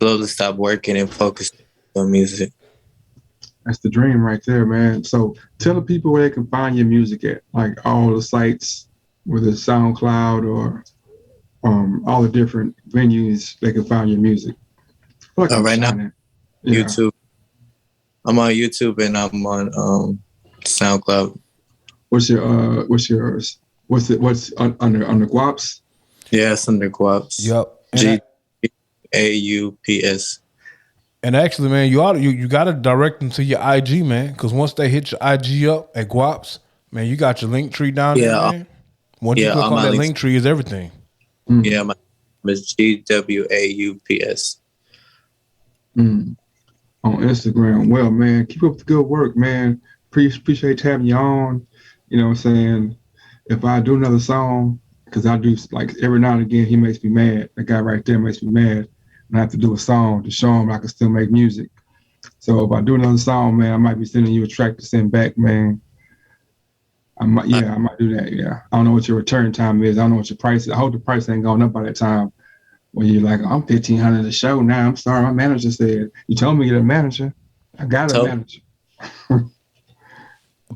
slowly stop working and focus on music. That's the dream right there, man. So tell the people where they can find your music at, like all the sites, whether it's SoundCloud or all the different venues they can find your music. Like right now, YouTube. I'm on YouTube and I'm on SoundCloud. What's under Gwaups? Yeah, it's under Gwaups. Yep. Gwaups. And actually, man, you got to direct them to your IG, man, because once they hit your IG up at Gwaups, man, you got your link tree down there, man. Once you click on that link tree, is everything. Yeah, my name is Gwaups. On Instagram. Well, man, keep up the good work, man. Appreciate having you on. You know what I'm saying? If I do another song, because I do, like, every now and again, he makes me mad. That guy right there makes me mad. And I have to do a song to show him I can still make music. So if I do another song, man, I might be sending you a track to send back, man. I might do that, yeah. I don't know what your return time is. I don't know what your price is. I hope the price ain't going up by that time. When you're like, I'm $1,500 a show now. I'm sorry, my manager said. You told me to get a manager. I got a manager.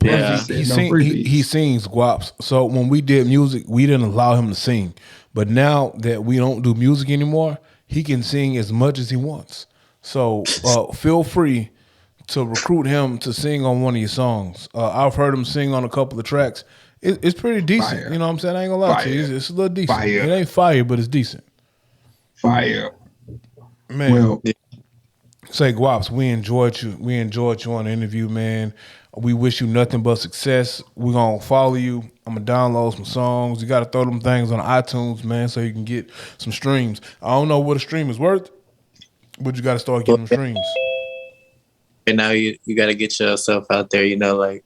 Yeah, he sings Gwaups. So when we did music, we didn't allow him to sing. But now that we don't do music anymore, he can sing as much as he wants. So feel free to recruit him to sing on one of your songs. I've heard him sing on a couple of tracks. It's pretty decent. Fire. You know what I'm saying? I ain't gonna lie to you. It's a little decent. Fire. It ain't fire, but it's decent. Fire. Man. Well, say Gwaups, we enjoyed you. We enjoyed you on the interview, man. We wish you nothing but success. We're gonna follow you. I'm gonna download some songs. You gotta throw them things on iTunes, man, so you can get some streams. I don't know what a stream is worth, but you gotta start getting them streams. And now you gotta get yourself out there, you know, like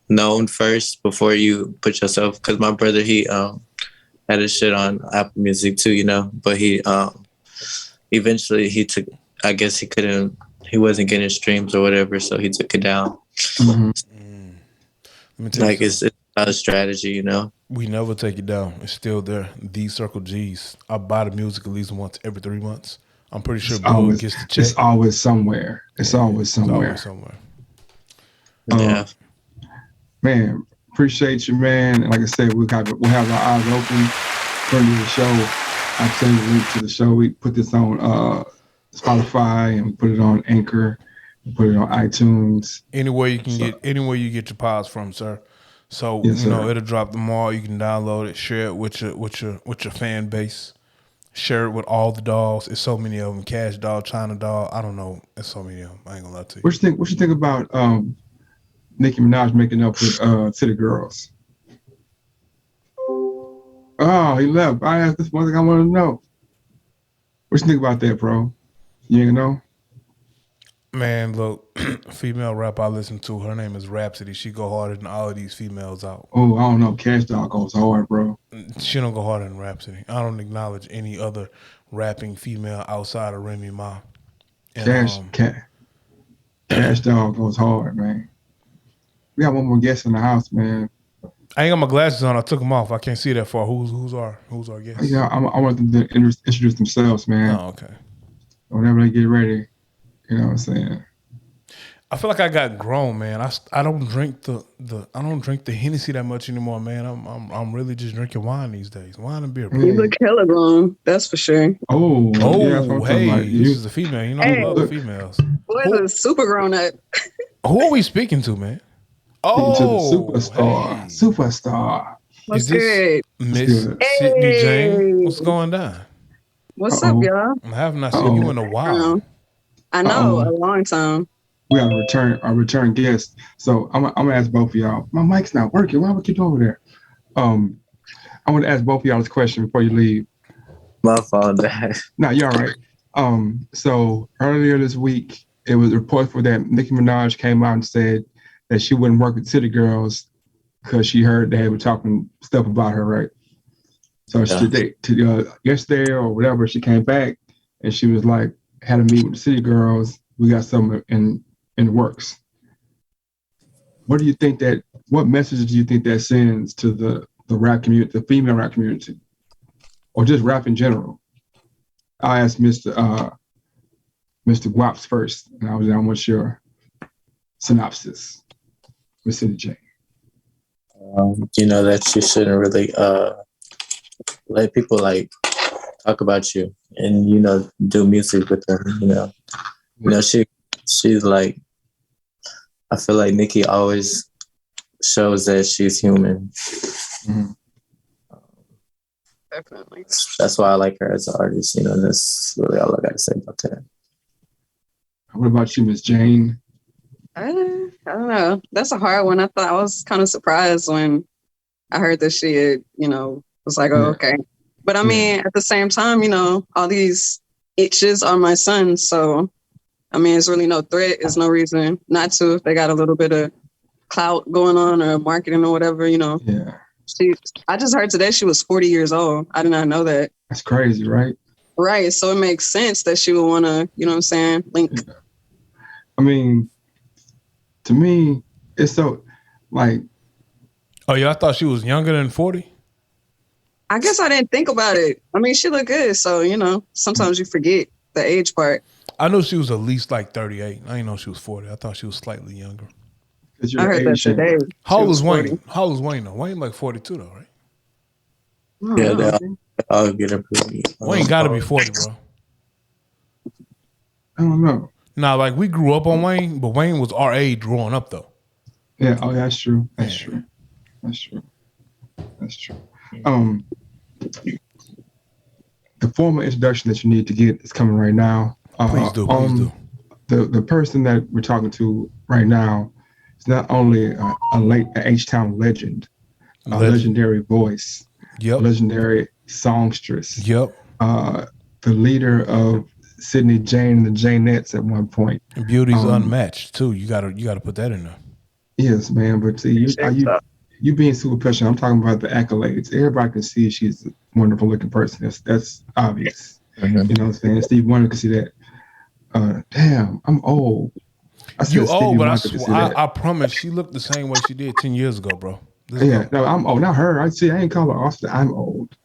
known first before you put yourself. Because my brother, he had his shit on Apple Music too, you know, but he eventually he took. I guess he wasn't getting streams or whatever, so he took it down. Like it's not a strategy, you know. We never take it down. It's still there. These Circle G's. I buy the music at least once every 3 months. I'm pretty sure Bill gets the check. It's always somewhere. It's always somewhere. Yeah. Man, appreciate you, man. And like I said, we'll have our eyes open for the show. I'll send the link to the show. We put this on Spotify and we put it on Anchor. We put it on iTunes. Anywhere you get your pods from, sir. So yes, it'll drop tomorrow. You can download it, share it with your fan base. Share it with all the dogs. It's so many of them. Cash Dog, China Dog. I don't know. It's so many of them. I ain't gonna lie to you. What you think about Nicki Minaj making up with City Girls? Oh, he left. I asked this one thing I want to know. What you think about that, bro? You ain't know? Man, look, female rap I listen to, her name is Rhapsody. She go harder than all of these females out. Oh, I don't know. Cash Dog goes hard, bro. She don't go harder than Rhapsody. I don't acknowledge any other rapping female outside of Remy Ma. And, Cash Dog goes hard, man. We got one more guest in the house, man. I ain't got my glasses on. I took them off. I can't see that far. Who's our guest? Yeah, I want them to introduce themselves, man. Oh, okay. Whenever they get ready, you know what I'm saying. I feel like I got grown, man. I don't drink the Hennessy that much anymore, man. I'm really just drinking wine these days. Wine and beer, bro. You look hella grown, that's for sure. Oh, yeah, that's what I'm talking hey, about. this is a female. You know, I love females. Boy, is super grown up. Who are we speaking to, man? To the superstar. Superstar. What's good? Miss Sydnee Jane. What's going down? What's up, y'all? I have not seen you in a while. I know, a long time. We have a return guest. So I'm gonna ask both of y'all. My mic's not working. Why would you do over there? I want to ask both of y'all this question before you leave. My fault, Dad. No, you're all right. So earlier this week, it was reported that Nicki Minaj came out and said that she wouldn't work with City Girls because she heard they were talking stuff about her, right? So yesterday or whatever, she came back and she was like, had a meet with the City Girls. We got something in the works. What message do you think that sends to the rap community, the female rap community, or just rap in general? I asked Mr. Gwaups first, and I want your synopsis with Sydnee Jane. That you shouldn't really let people like talk about you and do music with them. She's like, I feel like Nicki always shows that she's human. Mm-hmm. Definitely. That's why I like her as an artist. That's really all I got to say about that. What about you, Miss Jane? I don't know. That's a hard one. I was kind of surprised when I heard that she had, was like, oh, okay. But I mean, at the same time, all these itches are my sons. So, I mean, it's really no threat. It's no reason not to if they got a little bit of clout going on or marketing or whatever, Yeah. I just heard today she was 40 years old. I did not know that. That's crazy, right? Right. So it makes sense that she would want to, link. Yeah. I mean, to me, it's so like. Oh, yeah, I thought she was younger than 40. I guess I didn't think about it. I mean, she looked good. So, sometimes you forget the age part. I knew she was at least like 38. I didn't know she was 40. I thought she was slightly younger. I heard that today. How old is Wayne? How old is Wayne though? Wayne like 42 though, right? Yeah, I'll get up. Wayne got to be 40, bro. I don't know. Nah, like we grew up on Wayne, but Wayne was our age growing up though. Yeah. Oh, that's true. That's true. The formal introduction that you need to get is coming right now. Please do. The person that we're talking to right now is not only a H-Town legend, a legendary voice, a legendary songstress, the leader of Sydnee Jane and the Janettes at one point. And beauty's unmatched too. You gotta put that in there. Yes, man. But see, you being super passionate. I'm talking about the accolades. Everybody can see she's a wonderful looking person. That's obvious. Mm-hmm. You know what I'm saying? Steve Wonder can see that. Damn, I'm old. You old, but I promise she looked the same way she did 10 years ago, bro. No, I'm old. Not her. I ain't call her Austin. I'm old.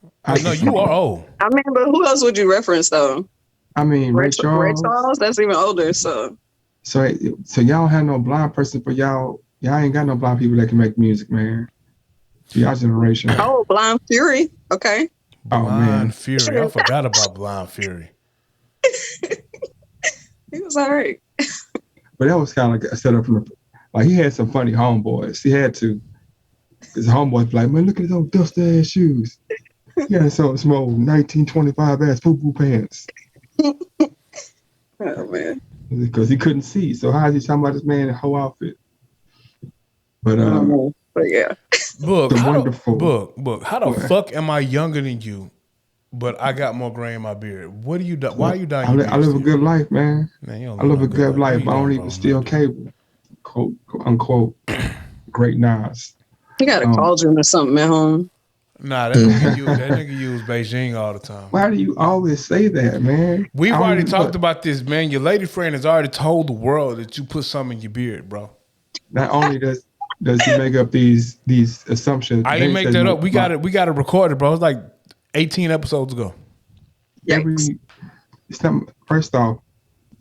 No, you are old. I mean, but who else would you reference though? I mean, Ray Charles. Ray Charles, that's even older. So y'all have no blind person for y'all. Y'all ain't got no blind people that can make music, man. Y'all generation. Oh, Blind Fury. Okay. Blind Fury. I forgot about Blind Fury. He was all right. But that was kind of like a setup from he had some funny homeboys. He had to. His homeboys like, man, look at his old dusty ass shoes. He had some small 1925 ass poo-poo pants. Oh man. Because he couldn't see. So how is he talking about this man in a whole outfit? But yeah. Book, how the fuck am I younger than you, but I got more gray in my beard? What are you do? Why are you dying? I live a good life, man. I live a good life. I don't even steal cable. Quote unquote. Great Nas. He got a cauldron or something at home. Nah, that nigga use Beijing all the time. Why do you always say that, man? We've already talked about this, man. Your lady friend has already told the world that you put something in your beard, bro. Not only does he make up these assumptions. I didn't make that up. We got it recorded, bro. It's like 18 episodes ago. First off,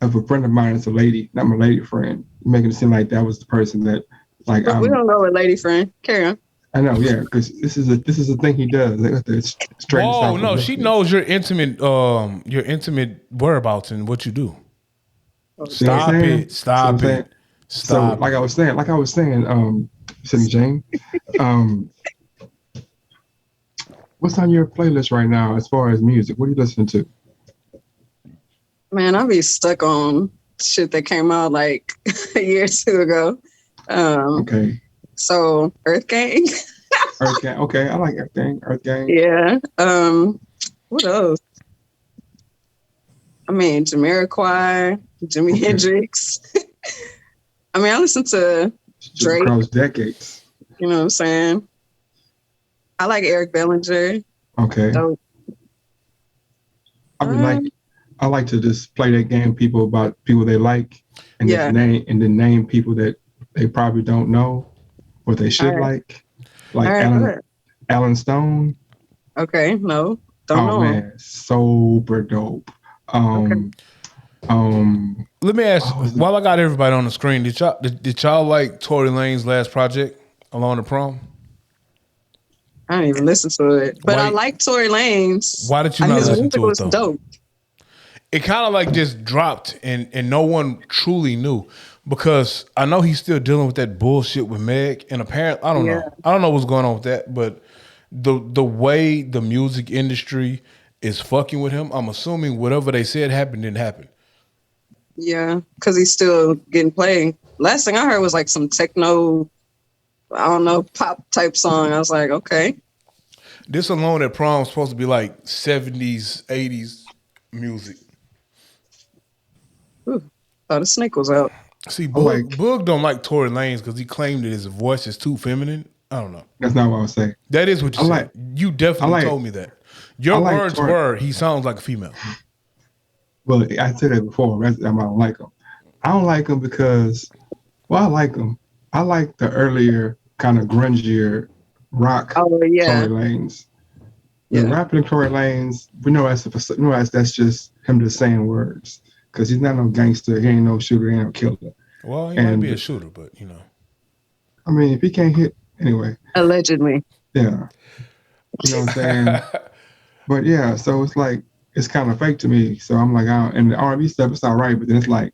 of a friend of mine is a lady, not my lady friend, making it seem like that was the person that, like, But we don't know a lady friend. Carry on. I know, yeah, because this is a thing he does. They have to straighten this Oh out. no, she knows your intimate whereabouts and what you do. Stop it! Stop it! Stop. So, like I was saying, Sydney Jane, what's on your playlist right now as far as music? What are you listening to? Man, I'll be stuck on shit that came out like a year or two ago. Okay. So Earth Gang. Earth Gang. Okay, I like Earth Gang. Earth Gang. Yeah. What else? I mean, Jamiroquai, Jimi Hendrix. I mean, I listen to Drake. Across decades. You know what I'm saying? I like Eric Bellinger. Okay. So, I like to just play that game about people they like and just name people that they probably don't know or they should like. Like Alan Stone. Okay, no. Don't know. Oh man, super dope. Let me ask, while I got everybody on the screen, did y'all like Tory Lane's last project, Alone the Prom? I didn't even listen to it, but I like Tory Lane's. Why did you not listen to it though? Dope. It kind of like just dropped, and no one truly knew, because I know he's still dealing with that bullshit with Meg, and apparently I don't know what's going on with that, but the way the music industry is fucking with him, I'm assuming whatever they said happened didn't happen. Yeah, because he's still getting played. Last thing I heard was like some techno, I don't know, pop type song. I was like, okay. This Alone at Prom is supposed to be like 70s, 80s music. Ooh, thought the snake was out. See, Boog don't like Tory Lanez because he claimed that his voice is too feminine. I don't know. That's not what I was saying. That is what you said. You definitely told me that. Your words were, he sounds like a female. Well, I said that before. I don't like him. I don't like him because, I like him. I like the earlier kind of grungier rock Tory Lanez. The rapping Tory Lanez, we know that's just him just saying words. Because he's not no gangster. He ain't no shooter. He ain't no killer. Well, he might be a shooter, but, you know. I mean, if he can't hit, anyway. Allegedly. Yeah. You know what I'm saying? But yeah, so it's like, it's kind of fake to me. So I'm like, and the R&B stuff, it's all right. But then it's like,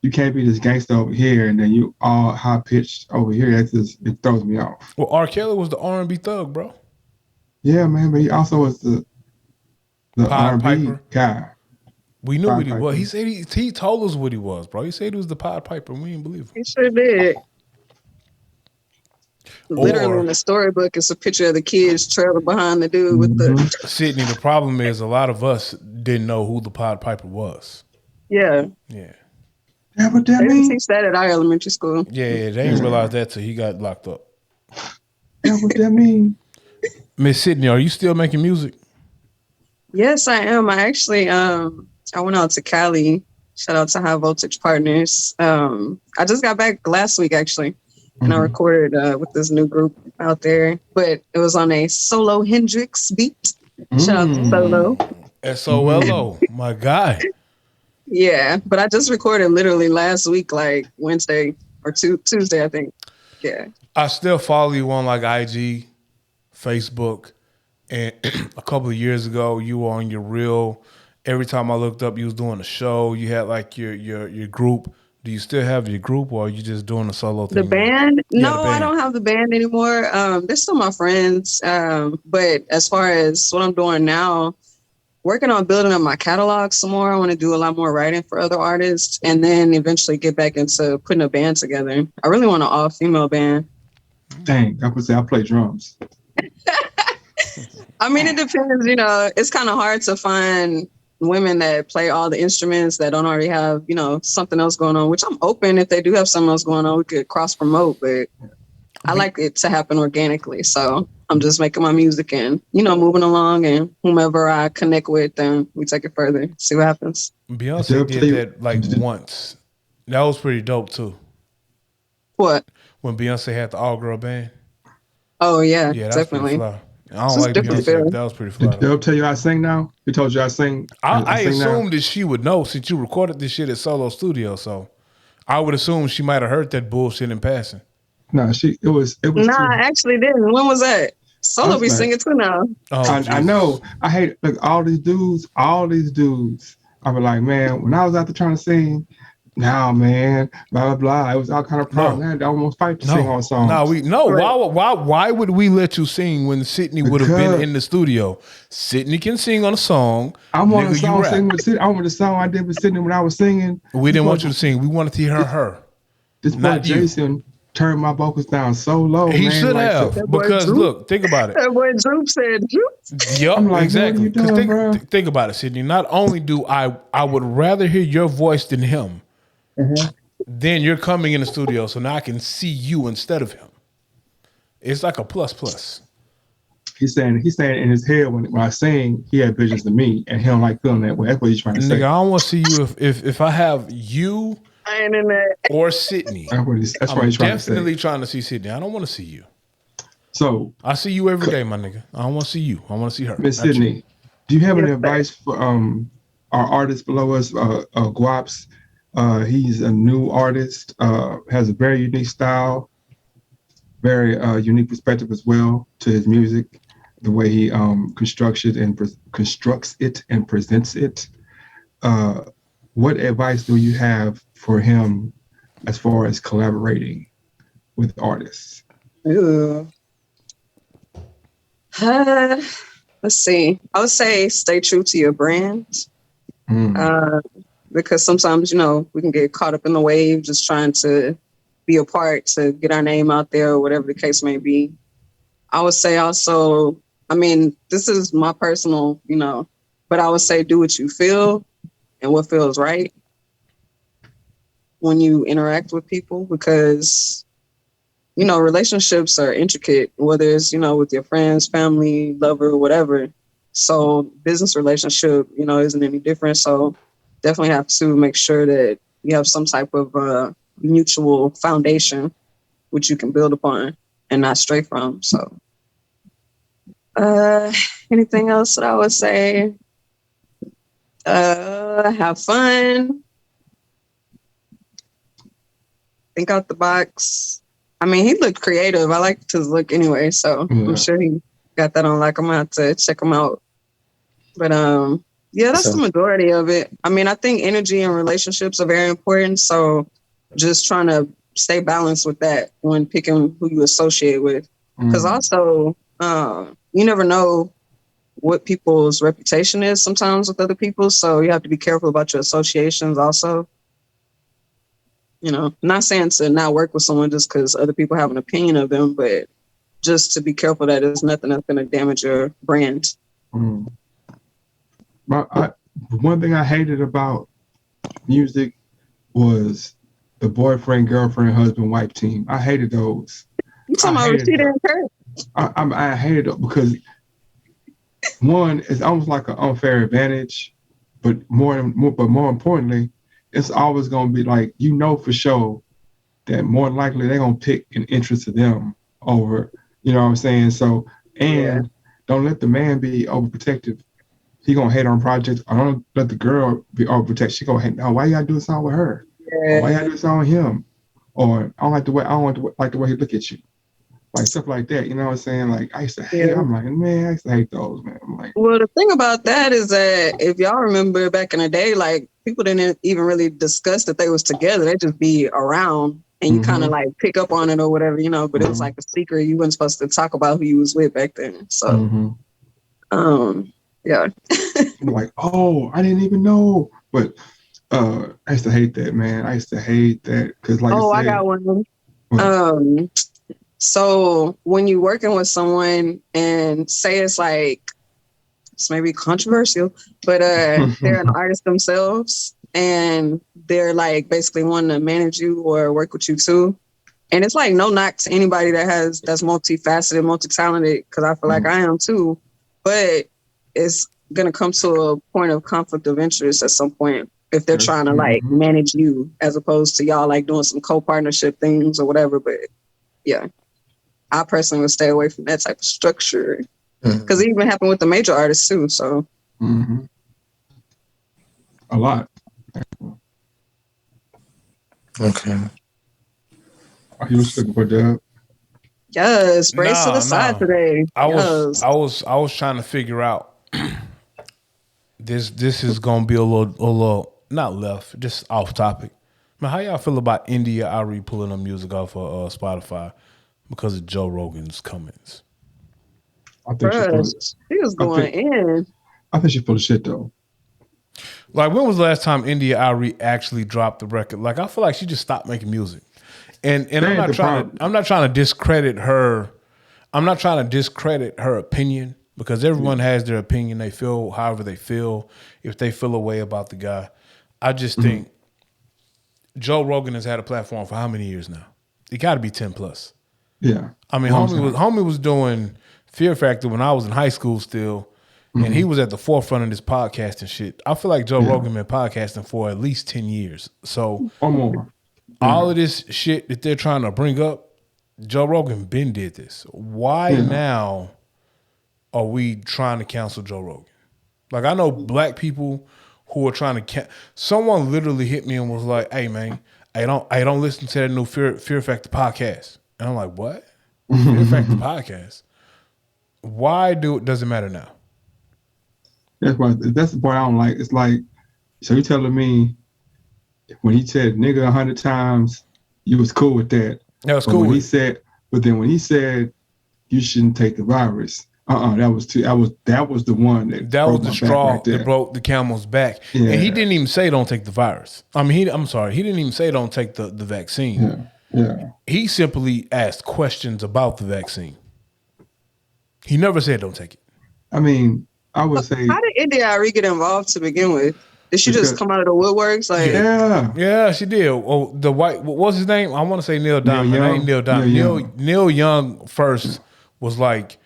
you can't be this gangster over here and then you all high pitched over here. It throws me off. Well, R. Kelly was the R&B thug, bro. Yeah, man. But he also was the Pied R&B Piper guy. We knew what he was. He said he told us what he was, bro. He said he was the Pied Piper, and we didn't believe him. He sure did. Literally in the storybook, it's a picture of the kids trailing behind the dude with the... Sydney, the problem is a lot of us didn't know who the Pied Piper was. Yeah. Yeah. What that they mean? didn't teach that at our elementary school. Yeah, they didn't realize that till he got locked up. What that mean? Miss Sydney, are you still making music? Yes, I am. I actually... I went out to Cali. Shout out to High Voltage Partners. I just got back last week, actually, and I recorded with this new group out there. But it was on a Solo Hendrix beat. Shout out to Solo. SOLO, my guy. Yeah, but I just recorded literally last week, like Wednesday or Tuesday, I think. Yeah. I still follow you on like IG, Facebook, and a couple of years ago, you were on your real. Every time I looked up, you was doing a show. You had like your group. Do you still have your group, or are you just doing a solo thing? The band? Yeah, no, I don't have the band anymore. They're still my friends. But as far as what I'm doing now, working on building up my catalog some more. I want to do a lot more writing for other artists, and then eventually get back into putting a band together. I really want an all-female band. Dang, I would say I play drums. I mean, it depends. You know, it's kind of hard to find women that play all the instruments that don't already have, you know, something else going on, which I'm open. If they do have something else going on, we could cross promote, but I like it to happen organically. So I'm just making my music and, you know, moving along, and whomever I connect with, then we take it further, see what happens. Beyonce did that like once. That was pretty dope too. What? When Beyonce had the all-girl band. Oh yeah, that's definitely. I don't like Beyonce. That was pretty fly. Did Dub tell you I sing now? He told you I sing. I sing assumed now? that she would know since you recorded this shit at Solo Studio. So I would assume she might have heard that bullshit in passing. No, it was. Nah, I actually didn't. When was that? Solo be singing too now. Oh, I know. I hate all these dudes. I was like, man, when I was out there trying to sing, now, man, blah blah blah. It was all kind of problems. I had to almost fight to sing on songs. Why would we let you sing when Sydney would have been in the studio? Sydney can sing on a song. I want a song sing with Sydney. I want the song I did with Sydney when I was singing. We didn't want you to sing. We wanted to hear her. This boy Jason turned my vocals down so low. He man, should have because look, think about it. That boy Droop said Droop. Yup, like, exactly. Doing, think about it, Sydney. Not only do I would rather hear your voice than him. Mm-hmm. Then you're coming in the studio, so now I can see you instead of him. It's like a plus. He's saying in his head when I sing, he had visions of me, and he don't like feeling that way. That's what he's trying to say. Nigga, I don't want to see you if I have you I ain't in that. or Sydney. That's what he's trying to say. Definitely trying to see Sydney. I don't want to see you. So I see you every day, my nigga. I don't want to see you. I want to see her. Miss Sydney, do you have any advice for our artists below us? Gwaups, he's a new artist, has a very unique style, very unique perspective as well to his music, the way he constructs it and presents it. What advice do you have for him as far as collaborating with artists? Let's see. I would say stay true to your brand. Because sometimes, we can get caught up in the wave just trying to be a part to get our name out there or whatever the case may be. I would say also, this is my personal, but I would say do what you feel and what feels right when you interact with people because, relationships are intricate, whether it's, with your friends, family, lover, whatever. So business relationship, isn't any different. So definitely have to make sure that you have some type of mutual foundation which you can build upon and not stray from. So anything else that I would say? Have fun. Think out the box. He looked creative. I like his look anyway, so I'm sure he got that on. Like, I'm gonna have to check him out. But that's the majority of it. I think energy and relationships are very important. So just trying to stay balanced with that when picking who you associate with. Because also, you never know what people's reputation is sometimes with other people. So you have to be careful about your associations also. Not saying to not work with someone just because other people have an opinion of them, but just to be careful that there's nothing that's going to damage your brand. One thing I hated about music was the boyfriend, girlfriend, husband, wife team. I hated those. You talking about Rashida and Kurt? I hated it because one, it's almost like an unfair advantage, but more importantly, it's always going to be like, for sure that more than likely they're going to pick an interest to them over, you know what I'm saying? So, don't let the man be overprotective. He going to hate on projects. I don't let the girl be overprotective. She going to hate, why you got to do a song with her? Or, why you got to do a song with him? Or I don't like the way he look at you. Like stuff like that, you know what I'm saying? Like I used to hate. I'm like, man, I used to hate those, man. I'm like, well, the thing about that is that if y'all remember back in the day, like people didn't even really discuss that they was together. They just be around, and you kind of like pick up on it or whatever, But it was like a secret. You weren't supposed to talk about who you was with back then. So, yeah. like, oh, I didn't even know, but I used to hate that, man. I used to hate that because, like, I got one. So when you're working with someone and say it's like, it's maybe controversial, but they're an artist themselves and they're like basically wanting to manage you or work with you too. And it's like no knock to anybody that's multifaceted, multi-talented, because I feel like I am too. But it's going to come to a point of conflict of interest at some point if they're trying to like manage you as opposed to y'all like doing some co-partnership things or whatever. But yeah. I personally would stay away from that type of structure. Because it even happened with the major artists too. So a lot. Okay. He was looking for Dub. yes, brace to the side today. I was trying to figure out this is gonna be a little not left, just off topic. Man, how y'all feel about India Ari pulling her music off of Spotify because of Joe Rogan's comments? I think she was going in. I think she's full of shit though. Like, when was the last time India Ari actually dropped the record? Like, I feel like she just stopped making music. And I'm not trying to discredit her. I'm not trying to discredit her opinion, because everyone has their opinion. They feel however they feel. If they feel a way about the guy, I just think Joe Rogan has had a platform for how many years now? It got to be 10 plus. Yeah, I mean, homie was doing Fear Factor when I was in high school still, and he was at the forefront of this podcasting shit. I feel like Joe Rogan been podcasting for at least 10 years. So or more. All of this shit that they're trying to bring up, Joe Rogan been did this. Why now are we trying to cancel Joe Rogan? Like, I know black people who are trying to someone literally hit me and was like, "Hey man, I don't listen to that new Fear Factor podcast." And I'm like, "What? Fear Factor podcast? Why does it matter now?" That's the part I don't like. It's like, so you telling me when he said nigga 100 times, you was cool with that. That was cool. But then when he said you shouldn't take the virus, that was the one that was the straw that broke the camel's back. Yeah. And he didn't even say don't take the virus. I mean, he didn't even say don't take the vaccine. Yeah. He simply asked questions about the vaccine. He never said don't take it. I mean, I would say, how did India Ari get involved to begin with? Did she just come out of the woodworks? Like, yeah, she did. Oh, the white, what's his name? I want to say Neil Diamond. It ain't Neil Diamond. Neil Young first was like,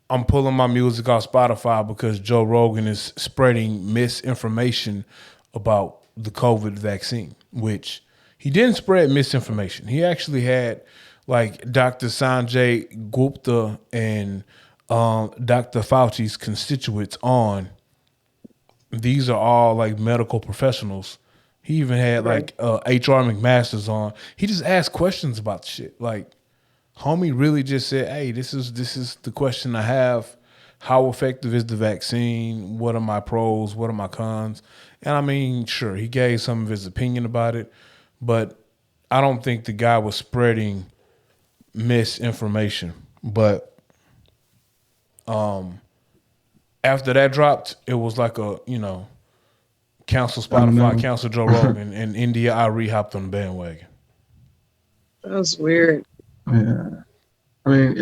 I'm pulling my music off Spotify because Joe Rogan is spreading misinformation about the COVID vaccine, which he didn't spread misinformation. He actually had like Dr. Sanjay Gupta and Dr. Fauci's constituents on. These are all like medical professionals. He even had like HR McMaster's on. He just asked questions about shit. Like, homie really just said, "Hey, this is the question I have. How effective is the vaccine? What are my pros? What are my cons?" And I mean, sure, he gave some of his opinion about it, but I don't think the guy was spreading misinformation. But after that dropped, it was like cancel Spotify, cancel Joe Rogan, and India Ari hopped on the bandwagon. That was weird. Yeah. I mean,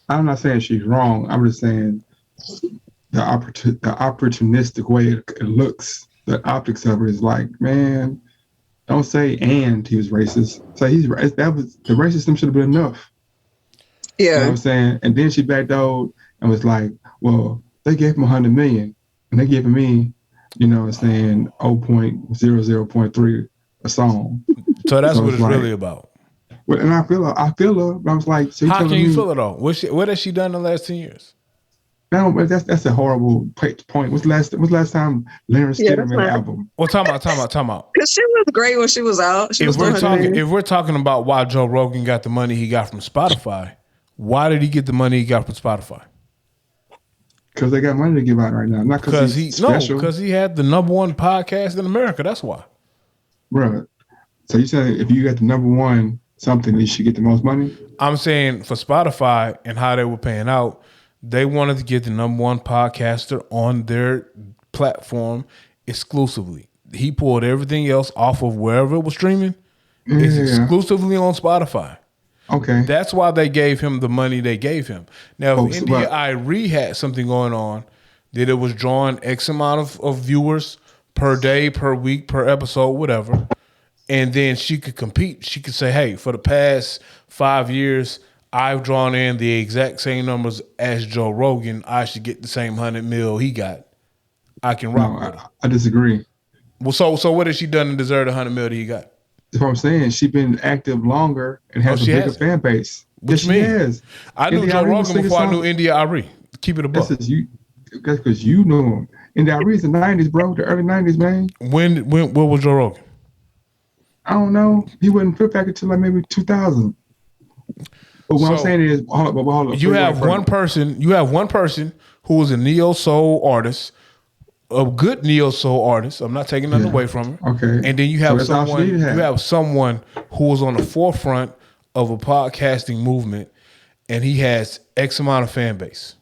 I'm not saying she's wrong. I'm just saying the opportunistic way it looks, the optics of it is like, man, don't say and he was racist. Say he's racist. The racism should have been enough. Yeah. You know what I'm saying? And then she backdoored and was like, well, they gave him 100 million and they giving me, 0.00.3 a song. So that's what it's like, really about. Well, and I feel her, but I was like, so how can you feel it though? What has she done in the last 10 years? No, but that's a horrible point. What's last time Larry Stidham made an album? Well, time out. Because she was great when she was out. If we're talking about why Joe Rogan got the money he got from Spotify, why did he get the money he got from Spotify? Because they got money to give out right now. Not because he's special. Because he had the #1 podcast in America. That's why. Right. So you said if you got the #1 something, you should get the most money? I'm saying for Spotify and how they were paying out, they wanted to get the #1 podcaster on their platform exclusively. He pulled everything else off of wherever it was streaming. Yeah. It's exclusively on Spotify. Okay. That's why they gave him the money they gave him. Now, if India Ari had something going on that it was drawing X amount of viewers per day, per week, per episode, whatever, and then she could compete. She could say, hey, for the past 5 years, I've drawn in the exact same numbers as Joe Rogan. I should get the same 100 mil he got. I can rock with it. I disagree. Well, so what has she done to deserve the 100 mil that he got? That's what I'm saying. She's been active longer and has a bigger fan base. What you mean? I knew Joe Rogan before I knew India Ari. Keep it a buck. That's because you know him. And the reason the 90s, bro, the early 90s, man. When what was Joe Rogan? I don't know. He wasn't Fear Factor until like maybe 2000. But what I'm saying is, hold up. You have one person who is a neo soul artist, a good neo soul artist. I'm not taking nothing away from him. Okay. And then you have someone who was on the forefront of a podcasting movement, and he has X amount of fan base.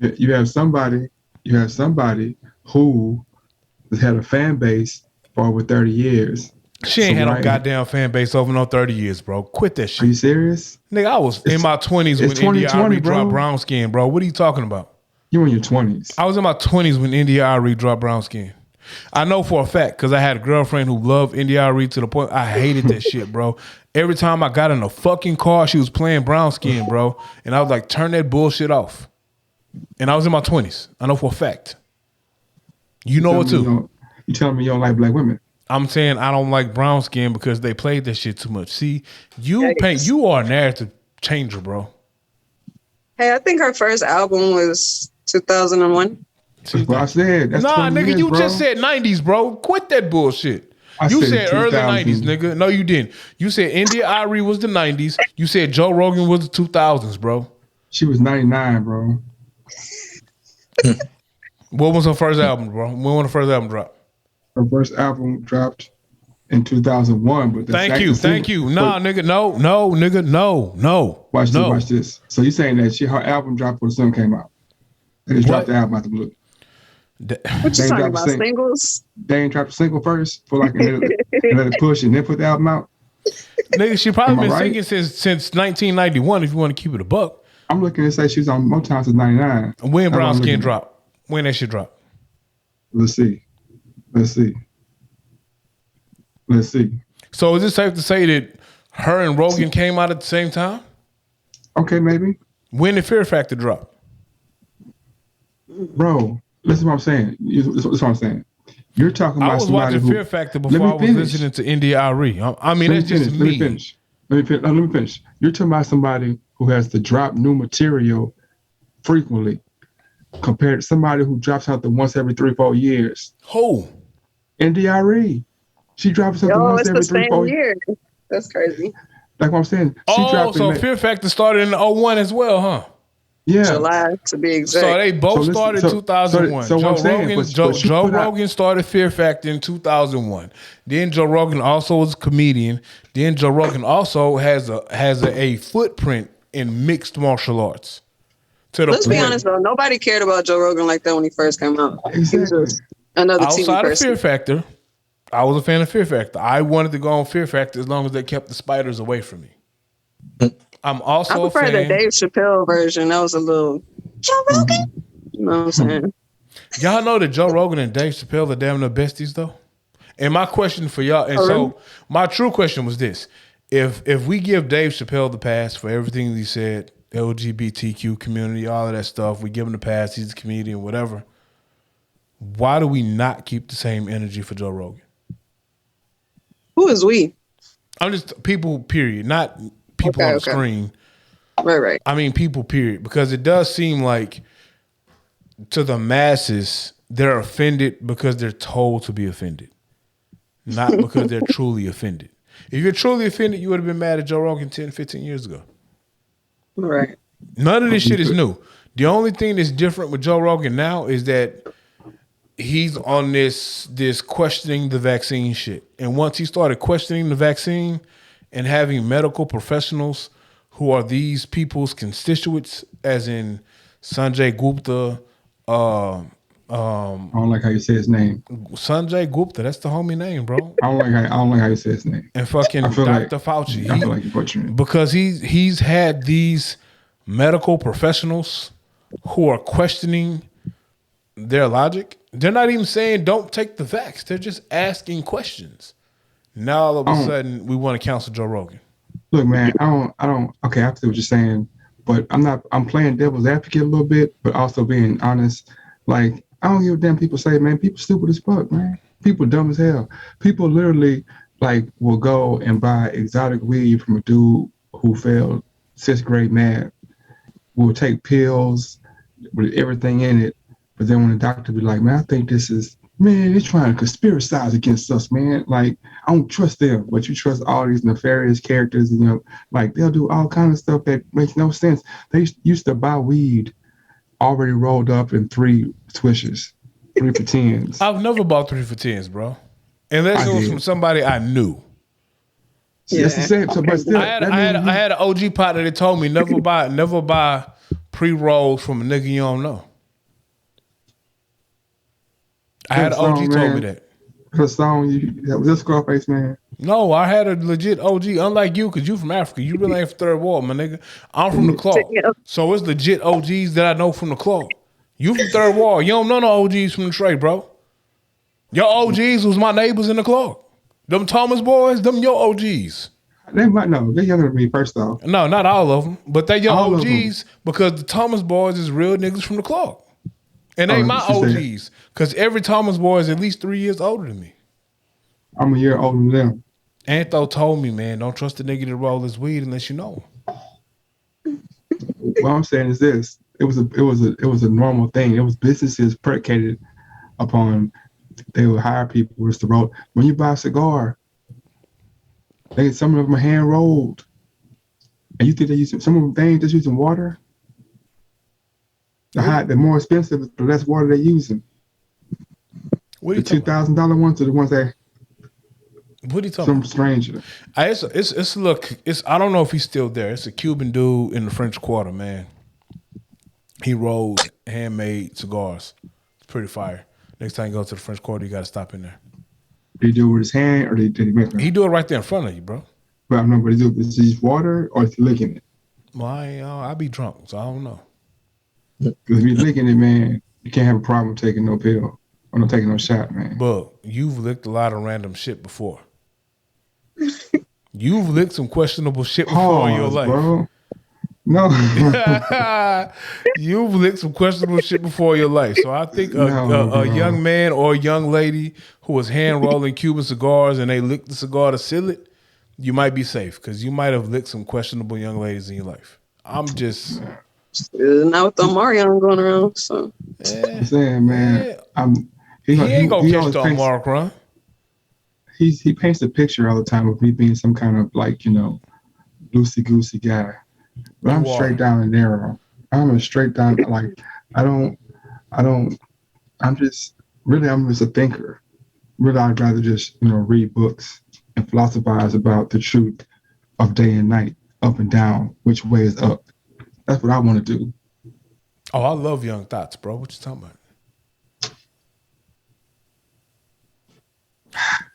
You have somebody who has had a fan base for over 30 years. She ain't had no goddamn fan base over no 30 years, bro. Quit that shit. Are you serious? Nigga, I was in my 20s when India Ari dropped Brown Skin, bro. What are you talking about? You in your 20s. I was in my 20s when India Ari dropped Brown Skin. I know for a fact because I had a girlfriend who loved India Ari to the point I hated that shit, bro. Every time I got in a fucking car, she was playing Brown Skin, bro. And I was like, turn that bullshit off. And I was in my 20s. I know for a fact. You know it too. You telling me you don't like black women? I'm saying I don't like brown skin because they played that shit too much. See, you are a narrative changer, bro. Hey, I think her first album was 2001. That's what I said. That's nigga, years, you bro. just said 90s, bro. Quit that bullshit. You said early 90s, nigga. No, you didn't. You said India Ari was the 90s. You said Joe Rogan was the 2000s, bro. She was 99, bro. What was her first album, bro? When was the first album drop? Her first album dropped in 2001, but thank you. Nah, nigga, no, nigga, no. Watch this. So you saying that her album dropped when the song came out? They just dropped the album out the blue. What you talking about? Singles? They ain't dropped a single first for like and let it push and then put the album out. Nigga, she probably been singing since 1991. If you want to keep it a buck. I'm looking to say she was on Motown since '99. When Brown Skin dropped? When that shit dropped? Let's see. So is it safe to say that her and Rogan came out at the same time? Okay, maybe. When did Fear Factor drop? Bro, listen to what I'm saying. This what I'm saying. You're talking about somebody watching Fear Factor before I was listening to India Ari. I mean, that's just me. Let me finish. You're talking about somebody who has to drop new material frequently compared to somebody who drops out once every 3-4 years. Who? India Ari. She drops something once every 3-4 years. That's crazy. Like what I'm saying. So Fear Factor started in 01 as well, huh? Yeah. July to be exact. So they both started in 2001. Joe Rogan started Fear Factor in 2001. Then Joe Rogan also was a comedian. Then Joe Rogan also has a footprint in mixed martial arts. Let's be honest though, nobody cared about Joe Rogan like that when he first came out. Exactly. Another outside TV person. of Fear Factor, I was a fan of Fear Factor. I wanted to go on Fear Factor as long as they kept the spiders away from me. I'm also I prefer the Dave Chappelle version. That was a little Joe Rogan. You know what I'm saying? Y'all know that Joe Rogan and Dave Chappelle are damn near besties though. And my question for y'all, my true question was this: if we give Dave Chappelle the pass for everything he said, LGBTQ community, all of that stuff, we give him the pass. He's a comedian, whatever. Why do we not keep the same energy for Joe Rogan? Who is we? I'm just people, period. Not people on the screen. Right. I mean people, period. Because it does seem like to the masses, they're offended because they're told to be offended. Not because they're truly offended. If you're truly offended, you would have been mad at Joe Rogan 10, 15 years ago. Right. None of this shit is new. The only thing that's different with Joe Rogan now is that he's on this questioning the vaccine shit. And once he started questioning the vaccine and having medical professionals who are these people's constituents, as in Sanjay Gupta, I don't like how you say his name. Sanjay Gupta, that's the homie name, bro. I don't like how you say his name. And fucking Dr. Fauci. I feel like you're butchering it. Because he's had these medical professionals who are questioning their logic. They're not even saying don't take the vax. They're just asking questions. Now all of a sudden we want to counsel Joe Rogan. Look, man, I don't okay, I see what you're saying, but I'm playing devil's advocate a little bit, but also being honest. Like, I don't give a damn people say, man, people stupid as fuck, man. People dumb as hell. People literally like will go and buy exotic weed from a dude who failed 6th grade math, will take pills with everything in it. But then when the doctor be like, man, I think this is, man, they're trying to conspiracize against us, man. Like, I don't trust them, but you trust all these nefarious characters, and, you know, like they'll do all kind of stuff that makes no sense. They used to buy weed already rolled up in 3 swishers, 3 for 10s. I've never bought 3 for 10s, bro. Unless it was from somebody I knew. Yeah. That's the same. So, but still, I had an OG partner that told me never buy pre-rolls from a nigga you don't know. I had an OG told me that. The song, was this Scarface, man? No, I had a legit OG. Unlike you, because you from Africa. You really ain't from Third Ward, my nigga. I'm from the Clark. So it's legit OGs that I know from the Clark. You from Third Ward. You don't know no OGs from the Trey, bro. Your OGs was my neighbors in the Clark. Them Thomas boys, them your OGs. They might know. They're younger than me, first off. No, not all of them. But they your all OGs because the Thomas boys is real niggas from the Clark. And they my OGs. Because every Thomas boy is at least 3 years older than me. I'm a year older than them. Antho told me, man, don't trust the nigga to roll his weed unless you know him. What I'm saying is this. It was a normal thing. It was businesses predicated upon they would hire people just to roll. When you buy a cigar, some of them are hand rolled. And you think they use some of them, they ain't just using water? They're more expensive, the less water they're using. What are the $2,000 ones are the ones that. What are you talking some about? stranger. It's I don't know if he's still there. It's a Cuban dude in the French Quarter, man. He rolls handmade cigars. It's pretty fire. Next time you go to the French Quarter, you got to stop in there. Did he do it with his hand, or did he make it? He do it right there in front of you, bro. But I don't know what he do. Is he water or is he licking it? Well, I be drunk, so I don't know. Because if you're licking it, man, you can't have a problem taking no pill or not taking no shot, man. But you've licked a lot of random shit before. You've licked some questionable shit before in your life. Bro. No. You've licked some questionable shit before in your life. So I think a young man or a young lady who was hand rolling Cuban cigars and they licked the cigar to seal it, you might be safe because you might have licked some questionable young ladies in your life. I'm just not with the Omarion going around. So I'm saying, man, he ain't gonna catch the Omar run. He paints a picture all the time of me being some kind of like, you know, loosey goosey guy. But I'm straight down and narrow. I'm a straight down, like, I'm just a thinker. Really, I'd rather just, you know, read books and philosophize about the truth of day and night, up and down, which way is up. That's what I want to do. Oh, I love Young Thoughts, bro. What you talking about?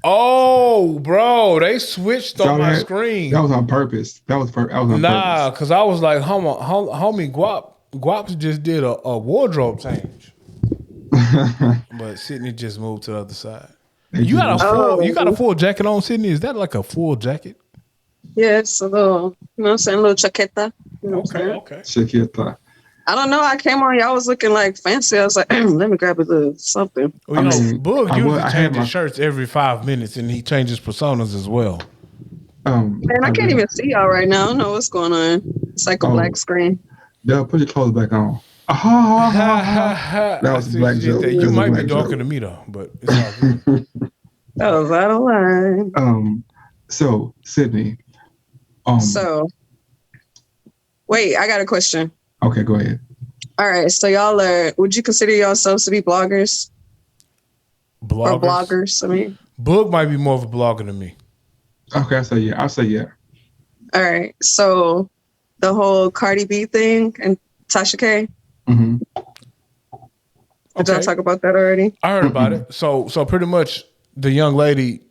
Oh, bro, they switched on my screen. That was on purpose. That was on purpose. Nah, because I was like, homie, Gwaups just did a wardrobe change. But Sydney just moved to the other side. You got a full jacket on, Sydney? Is that like a full jacket? Yeah, it's a little, you know what I'm saying, a little chaqueta. You know okay. Chaqueta. I don't know. I came on, y'all was looking like fancy. I was like, let me grab a little something. Well, you know, Boog usually changes shirts every 5 minutes, and he changes personas as well. Man, I can't even see y'all right now. I don't know what's going on. It's like a black screen. Yeah, put your clothes back on. That was a black joke. You might be darker than me though, but it's all good. That was out of line. So Sydney. So, wait, I got a question. Okay, go ahead. All right, so y'all would you consider yourselves to be bloggers? Or bloggers, I mean. Boog might be more of a blogger than me. Okay, I'll say yeah. All right, so the whole Cardi B thing and Tasha K. Mm-hmm. Did y'all talk about that already? I heard about it. So pretty much the young lady,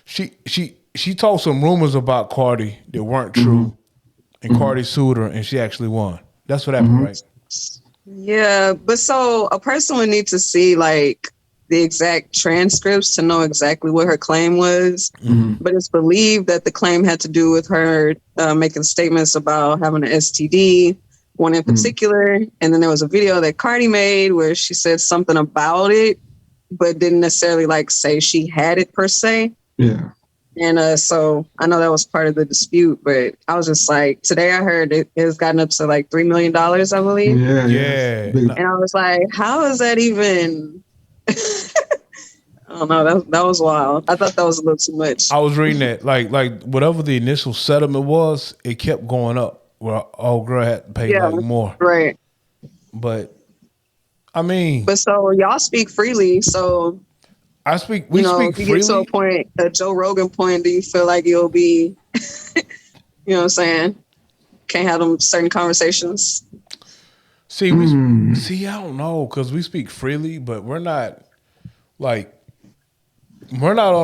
she told some rumors about Cardi that weren't true, and Cardi sued her, and she actually won. That's what happened, right? Yeah, but so a person would need to see like the exact transcripts to know exactly what her claim was. But it's believed that the claim had to do with her making statements about having an STD, one in particular. And then there was a video that Cardi made where she said something about it, but didn't necessarily like say she had it per se. Yeah. And so I know that was part of the dispute, but I was just like, today I heard it has gotten up to like $3 million, I believe. Yeah. And I was like, how is that even? I don't know. That was wild. I thought that was a little too much. I was reading that like whatever the initial settlement was, it kept going up. Where old girl had to pay like more. Right. But I mean, but so y'all speak freely. So we speak freely. If you get to a point, a Joe Rogan point, do you feel like you'll be, you know what I'm saying? Can't have them certain conversations. See, I don't know, because we speak freely, but we're not on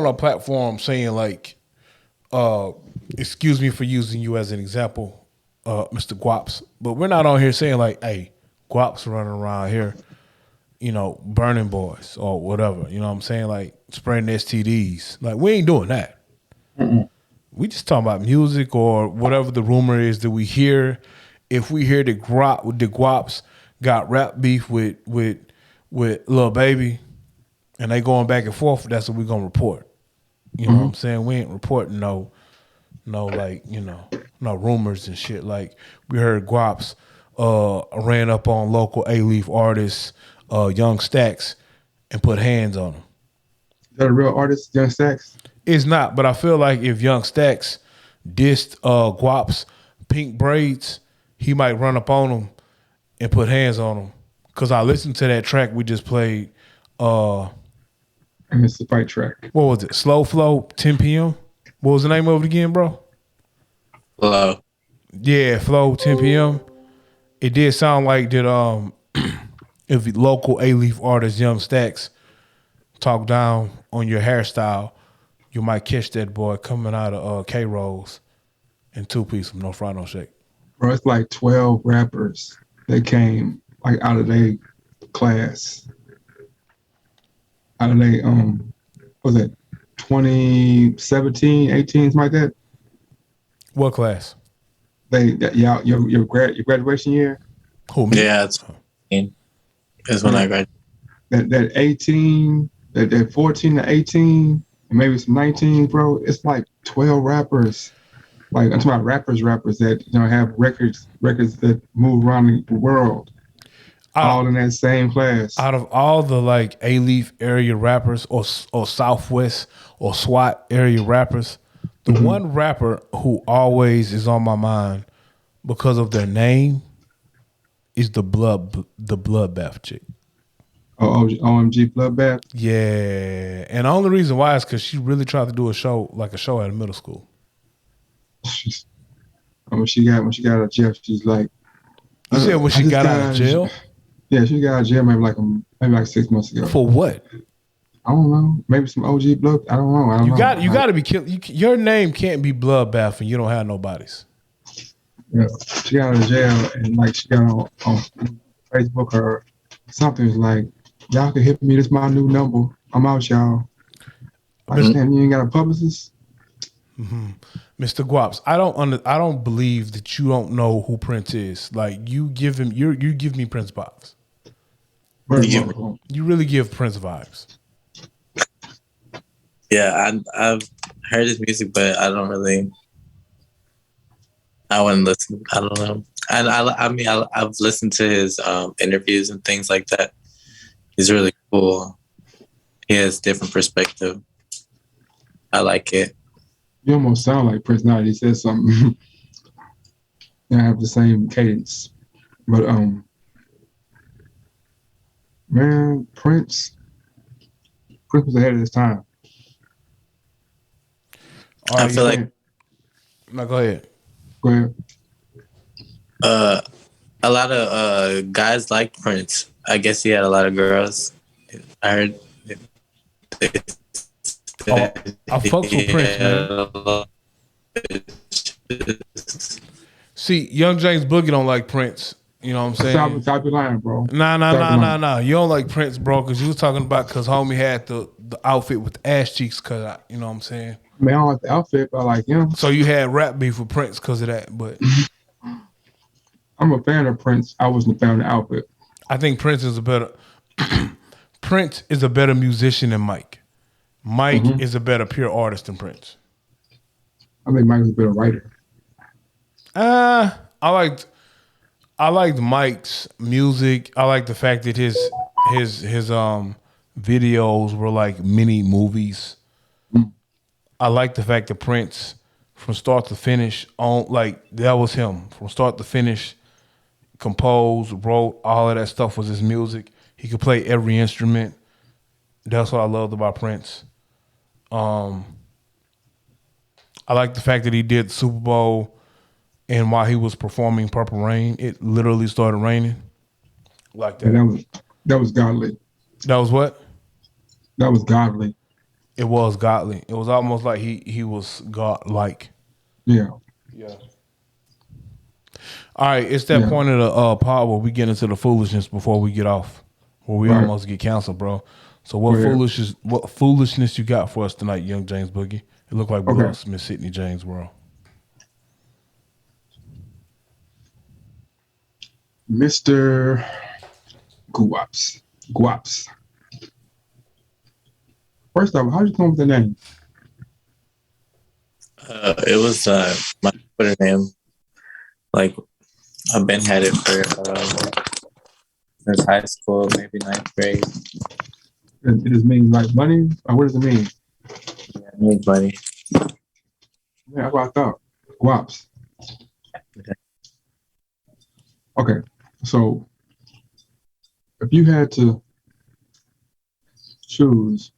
a platform saying like, excuse me for using you as an example, Mr. Gwaups, but we're not on here saying like, hey, Gwaups running around here, burning boys or whatever. You know what I'm saying? Like spreading STDs. Like we ain't doing that. We just talking about music or whatever the rumor is that we hear. If we hear the Gwaups got rap beef with Lil Baby and they going back and forth, that's what we gonna report. You know what I'm saying? We ain't reporting no rumors and shit. Like we heard Gwaups ran up on local A-Leaf artists, Young Stacks, and put hands on them. Is that a real artist, Young Stacks? It's not, but I feel like if Young Stacks dissed Gwaups pink braids, he might run up on him and put hands on him. Cause I listened to that track we just played. And it's the fight track. What was it? Slow Flow, 10 p.m. What was the name of it again, bro? Flow. Yeah, Flow, 10 p.m. It did sound like that. If local A-Leaf artist Young Stacks talk down on your hairstyle, you might catch that boy coming out of K-Rolls in two-piece with no fry, no shake. Bro, it's like 12 rappers that came like out of their class. Out of their, what was it, 2017, 18, something like that? What class? Your graduation year? Who, me? Yeah, it's when I graduated. That 18, that 14 to 18, and maybe some 19, bro. It's like 12 rappers. Like I'm talking about rappers that have records that move around the world, all in that same class. Out of all the like A-Leaf area rappers or Southwest or SWAT area rappers, the one rapper who always is on my mind because of their name is the Bloodbath chick. Oh, OMG Bloodbath? Yeah. And the only reason why is because she really tried to do a show at a middle school. When she got out of jail, she's like. You said when she got out of jail? Yeah, she got out of jail maybe like 6 months ago. For what? I don't know. Maybe some OG blood. I don't know. You got to be killed. Your name can't be Bloodbath and you don't have no bodies. Yeah, she got out of jail and like she got on Facebook or something. Was like, y'all can hit me. This is my new number. I'm out, y'all. I understand you ain't got a publicist. Mr. Gwaups, I don't believe that you don't know who Prince is. Like you give me Prince vibes. You really give Prince vibes. Yeah, I've heard his music, but I wouldn't listen. I don't know. I've listened to his interviews and things like that. He's really cool. He has different perspective. I like it. You almost sound like Prince now. He says something. I have the same cadence, but man, Prince was ahead of his time. I feel like. No, go ahead. Go ahead. A lot of guys liked Prince. I guess he had a lot of girls. I heard. I fucks with Prince, man. See, Young James Boogie don't like Prince. You know what I'm saying? Stop your lying, bro. Nah. You don't like Prince, bro, because you was talking about because homie had the outfit with the ass cheeks cut out. You know what I'm saying? I mean, I don't like the outfit, but I like him. So you had rap beef with Prince because of that, but I'm a fan of Prince. I wasn't a fan of the outfit. I think Prince is a better musician than Mike. Mike is a better pure artist than Prince. I think Mike was a better writer. I liked Mike's music. I like the fact that his videos were like mini movies. I like the fact that Prince, from start to finish, that was him from start to finish. Composed, wrote, all of that stuff was his music. He could play every instrument. That's what I loved about Prince. I like the fact that he did Super Bowl, and while he was performing Purple Rain, it literally started raining. Like that. And that was godly. That was what? That was godly. It was godly. It was almost like he was God-like. Yeah. Yeah. All right, it's that point of the pod where we get into the foolishness before we get off, where we almost get canceled, bro. So what foolishness you got for us tonight, young James Boogie? It looked like we lost Miss Sydnee James World. Mr. Gwaups. First off, how'd you come up with the name? It was my Twitter name. Like, I've been had it for since high school, maybe 9th grade. It just means like money? Or what does it mean? Yeah, it means money. Yeah, that's what I thought. Gwaups. Okay, so if you had to choose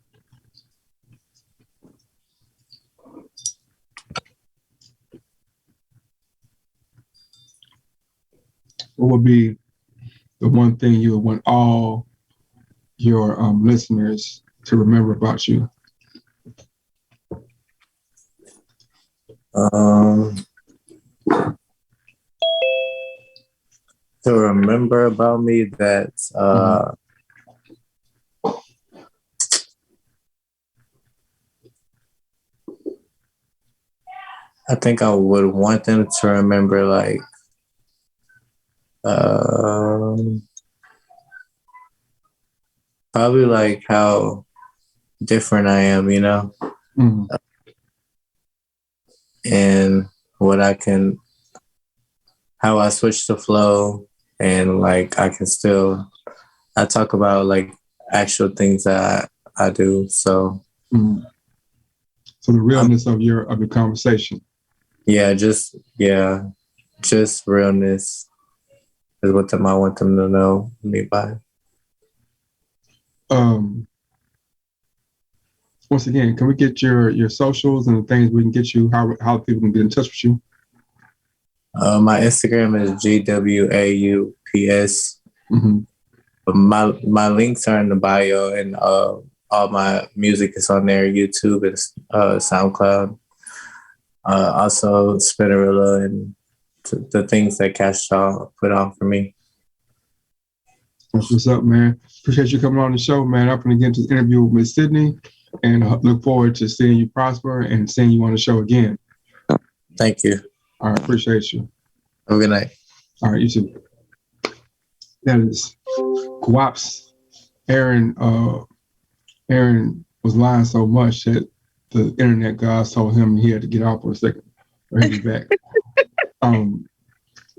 what would be the one thing you would want all your listeners to remember about you? To remember about me that I think I would want them to remember like probably like how different I am, you know? Mm-hmm. And what how I switch the flow, and like I talk about like actual things that I do. So, mm-hmm. So the realness of your conversation. Just realness is what I want them to know me by. Once again, can we get your socials and the things we can get you, how people can get in touch with you? My Instagram is GWAUPS. Mm-hmm. My links are in the bio, and all my music is on there, YouTube and SoundCloud. Also Spinnerilla and the things that Cash Shaw put on for me. That's what's up, man. Appreciate you coming on the show, man. I'm going to get into the interview with Miss Sydnee, and look forward to seeing you prosper and seeing you on the show again. Thank you. All right, appreciate you. Have a good night. All right, you too. That is Gwaups. Aaron was lying so much that the internet gods told him he had to get off for a second, or he'll be back. Mine,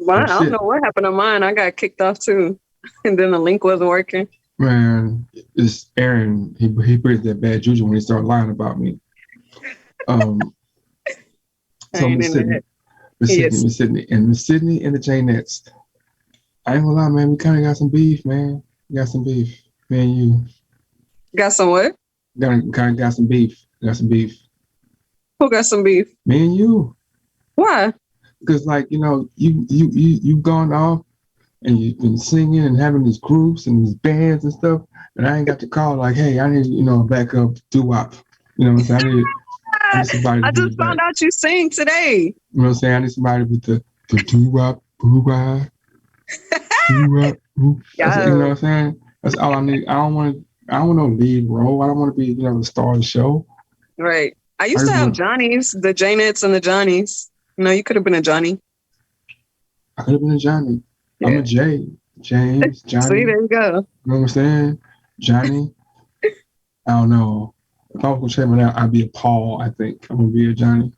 I don't know what happened to mine. I got kicked off too, and then the link wasn't working. Man, it's Aaron. He brings that bad juju when he started lying about me. So Miss Sydnee, and the Janettes. I ain't gonna lie, man. We kind of got some beef, man. We got some beef, me and you. Got some what? Kind of got some beef. Got some beef. Who got some beef? Me and you. Why? Because like you've gone off and you've been singing and having these groups and these bands and stuff, and I ain't got to call like, hey, I need a backup doo-wop. You know what I'm saying? I need somebody. I just found out you sing today. You know what I'm saying? I need somebody with the doo-wop, boo-wop, doo-wop, boo. You know what I'm saying? That's all I need. I don't want no lead role. I don't want to be the star of the show. Right. I used to have Johnnies, the Janettes and the Johnnies. No, you could have been a Johnny. I could have been a Johnny. Yeah. I'm a J. James, Johnny. See, there you go. You know what I'm saying? Johnny. I don't know. If I was going to change my name, I'd be a Paul, I think. I'm going to be a Johnny.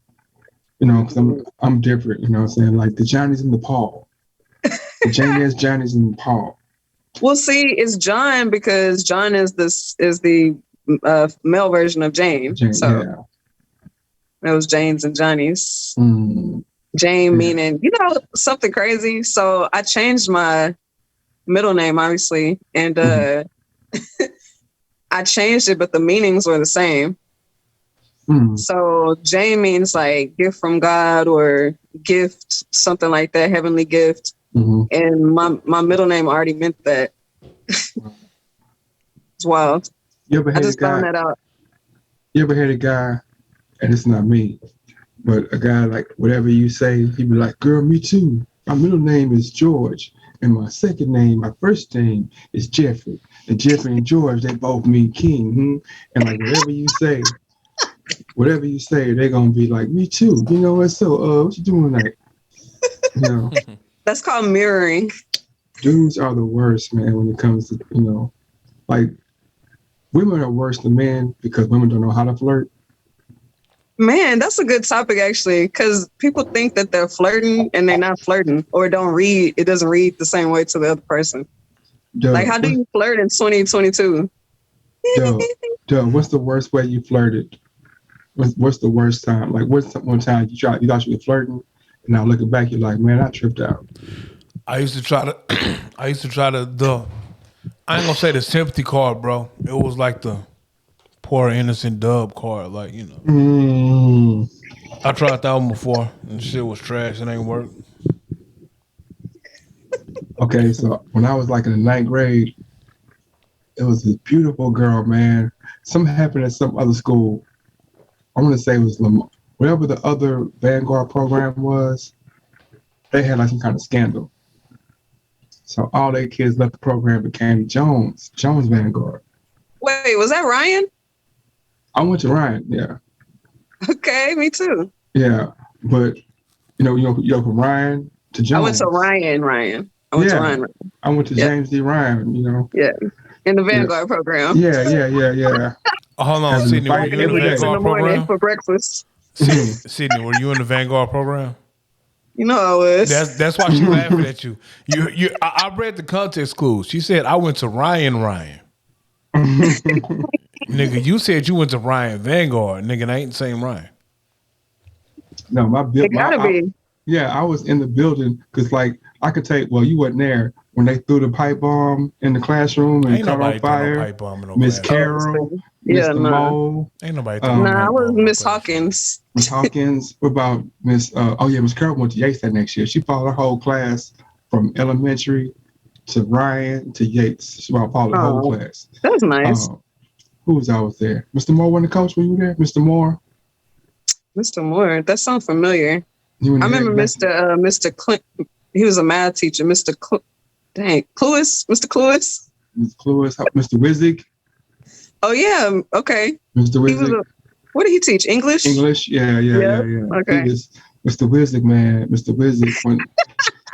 You know, because I'm different. You know what I'm saying? Like the Johnny's and the Paul. The Jane Johnny's and Paul. Well, see, it's John because John is the male version of Jane. So it was Jane's and Johnny's. Jane meaning, something crazy. So I changed my middle name, obviously, and I changed it, but the meanings were the same. So Jane means like gift from God or gift, something like that, heavenly gift. And my middle name already meant that. It's wild. I just found that out. You ever had a guy, and it's not me, but a guy like whatever you say, he'd be like, girl, me too. My middle name is George. And my second name, my first name is Jeffrey. And Jeffrey and George, they both mean king. And like whatever you say, they're gonna be like, me too. You know what? So what you doing tonight? You know. That's called mirroring. Dudes are the worst, man, when it comes to, like women are worse than men because women don't know how to flirt. Man, that's a good topic actually, because people think that they're flirting and they're not flirting, or it doesn't read the same way to the other person. Like, how do you flirt in 2022? What's the worst way you flirted? What's the worst time? Like, what's one time you thought you were flirting, and now looking back, you're like, man, I tripped out. I used to try to I ain't gonna say the sympathy card, bro. It was like the poor innocent dub card, like, I tried that one before and shit was trash. It ain't work. Okay, so when I was like in the 9th grade, it was this beautiful girl, man. Something happened at some other school. I want to say it was whatever the other Vanguard program was. They had like some kind of scandal. So all their kids left the program, became Jones Vanguard. Wait, was that Ryan? I went to Ryan, yeah. Okay, me too. Yeah, but you know from Ryan to Jones. I went to Ryan. I went to Ryan. I went to James D. Ryan, Yeah, in the Vanguard program. Yeah. Hold on, Sydney, were you in the Vanguard program? For breakfast. Sydney, were you in the Vanguard program? You know I was. That's why she's laughing at you. I read the context clues. She said I went to Ryan. Nigga, you said you went to Ryan Vanguard. Nigga, that ain't the same Ryan. No, my building. It gotta be. Yeah, I was in the building because, like, I could take. Well, you wasn't there when they threw the pipe bomb in the classroom and caught on fire. Miss Carol, Mr. Mo. Ain't nobody. I was Miss Hawkins. Miss Hawkins. What about Miss? Miss Carol went to Yates that next year. She followed her whole class from elementary to Ryan to Yates. She followed the whole class. That's nice. Who was always there? Mr. Moore wasn't the coach when you were there? Mr. Moore? Mr. Moore. That sounds familiar. I remember Mr. Clint. He was a math teacher. Mr. Cluess. Mr. Cluess. Mr. Cluess. Mr. Wizig. Oh, yeah. Okay. Mr. Wizig. What did he teach? English? English? Yeah. Okay. Mr. Wizig, man. Mr. Wizig.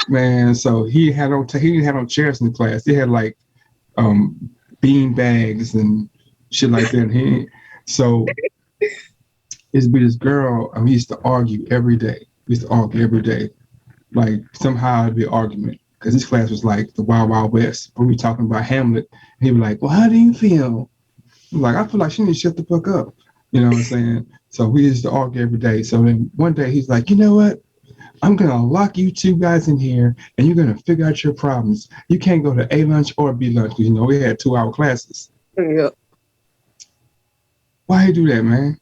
Man, so he didn't have no chairs in the class. He had like bean bags and shit like that. So it'd be this girl, we used to argue every day. Like somehow it'd be an argument. Because this class was like the Wild Wild West. But we talking about Hamlet. And he'd be like, well, how do you feel? I'm like, I feel like she need to shut the fuck up. You know what I'm saying? So we used to argue every day. So then one day he's like, you know what? I'm going to lock you two guys in here and you're going to figure out your problems. You can't go to A lunch or B lunch because, we had 2-hour classes. Yeah. Why you do that, man?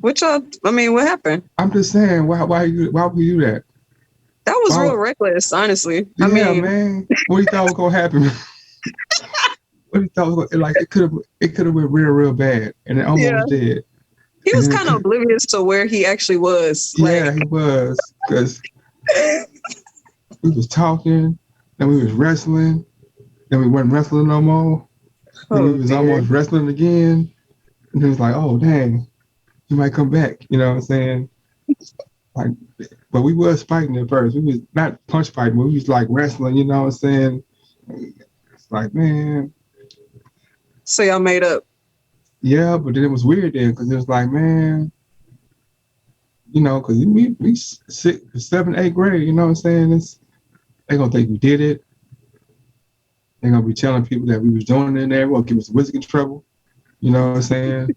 What happened? I'm just saying, why would you do that? That was real reckless, honestly. Yeah, man. What do you thought was going to happen? What do you thought was like it could have went real bad, and it almost did. He was kind of oblivious to where he actually was. Yeah, he was, because we was talking, then we was wrestling, then we weren't wrestling no more, then we was almost wrestling again, and it was like, oh dang, he might come back. You know what I'm saying? Like, but we was fighting at first. We was not punch fighting, but we was like wrestling. You know what I'm saying? It's like, man. So y'all made up. Yeah, but then it was weird then because it was like, man, you know, because we 6th, 7th, 8th grade. You know what I'm saying? They gonna think we did it. They gonna be telling people that we was doing it in there. Will give us whiskey trouble. You know what I'm saying?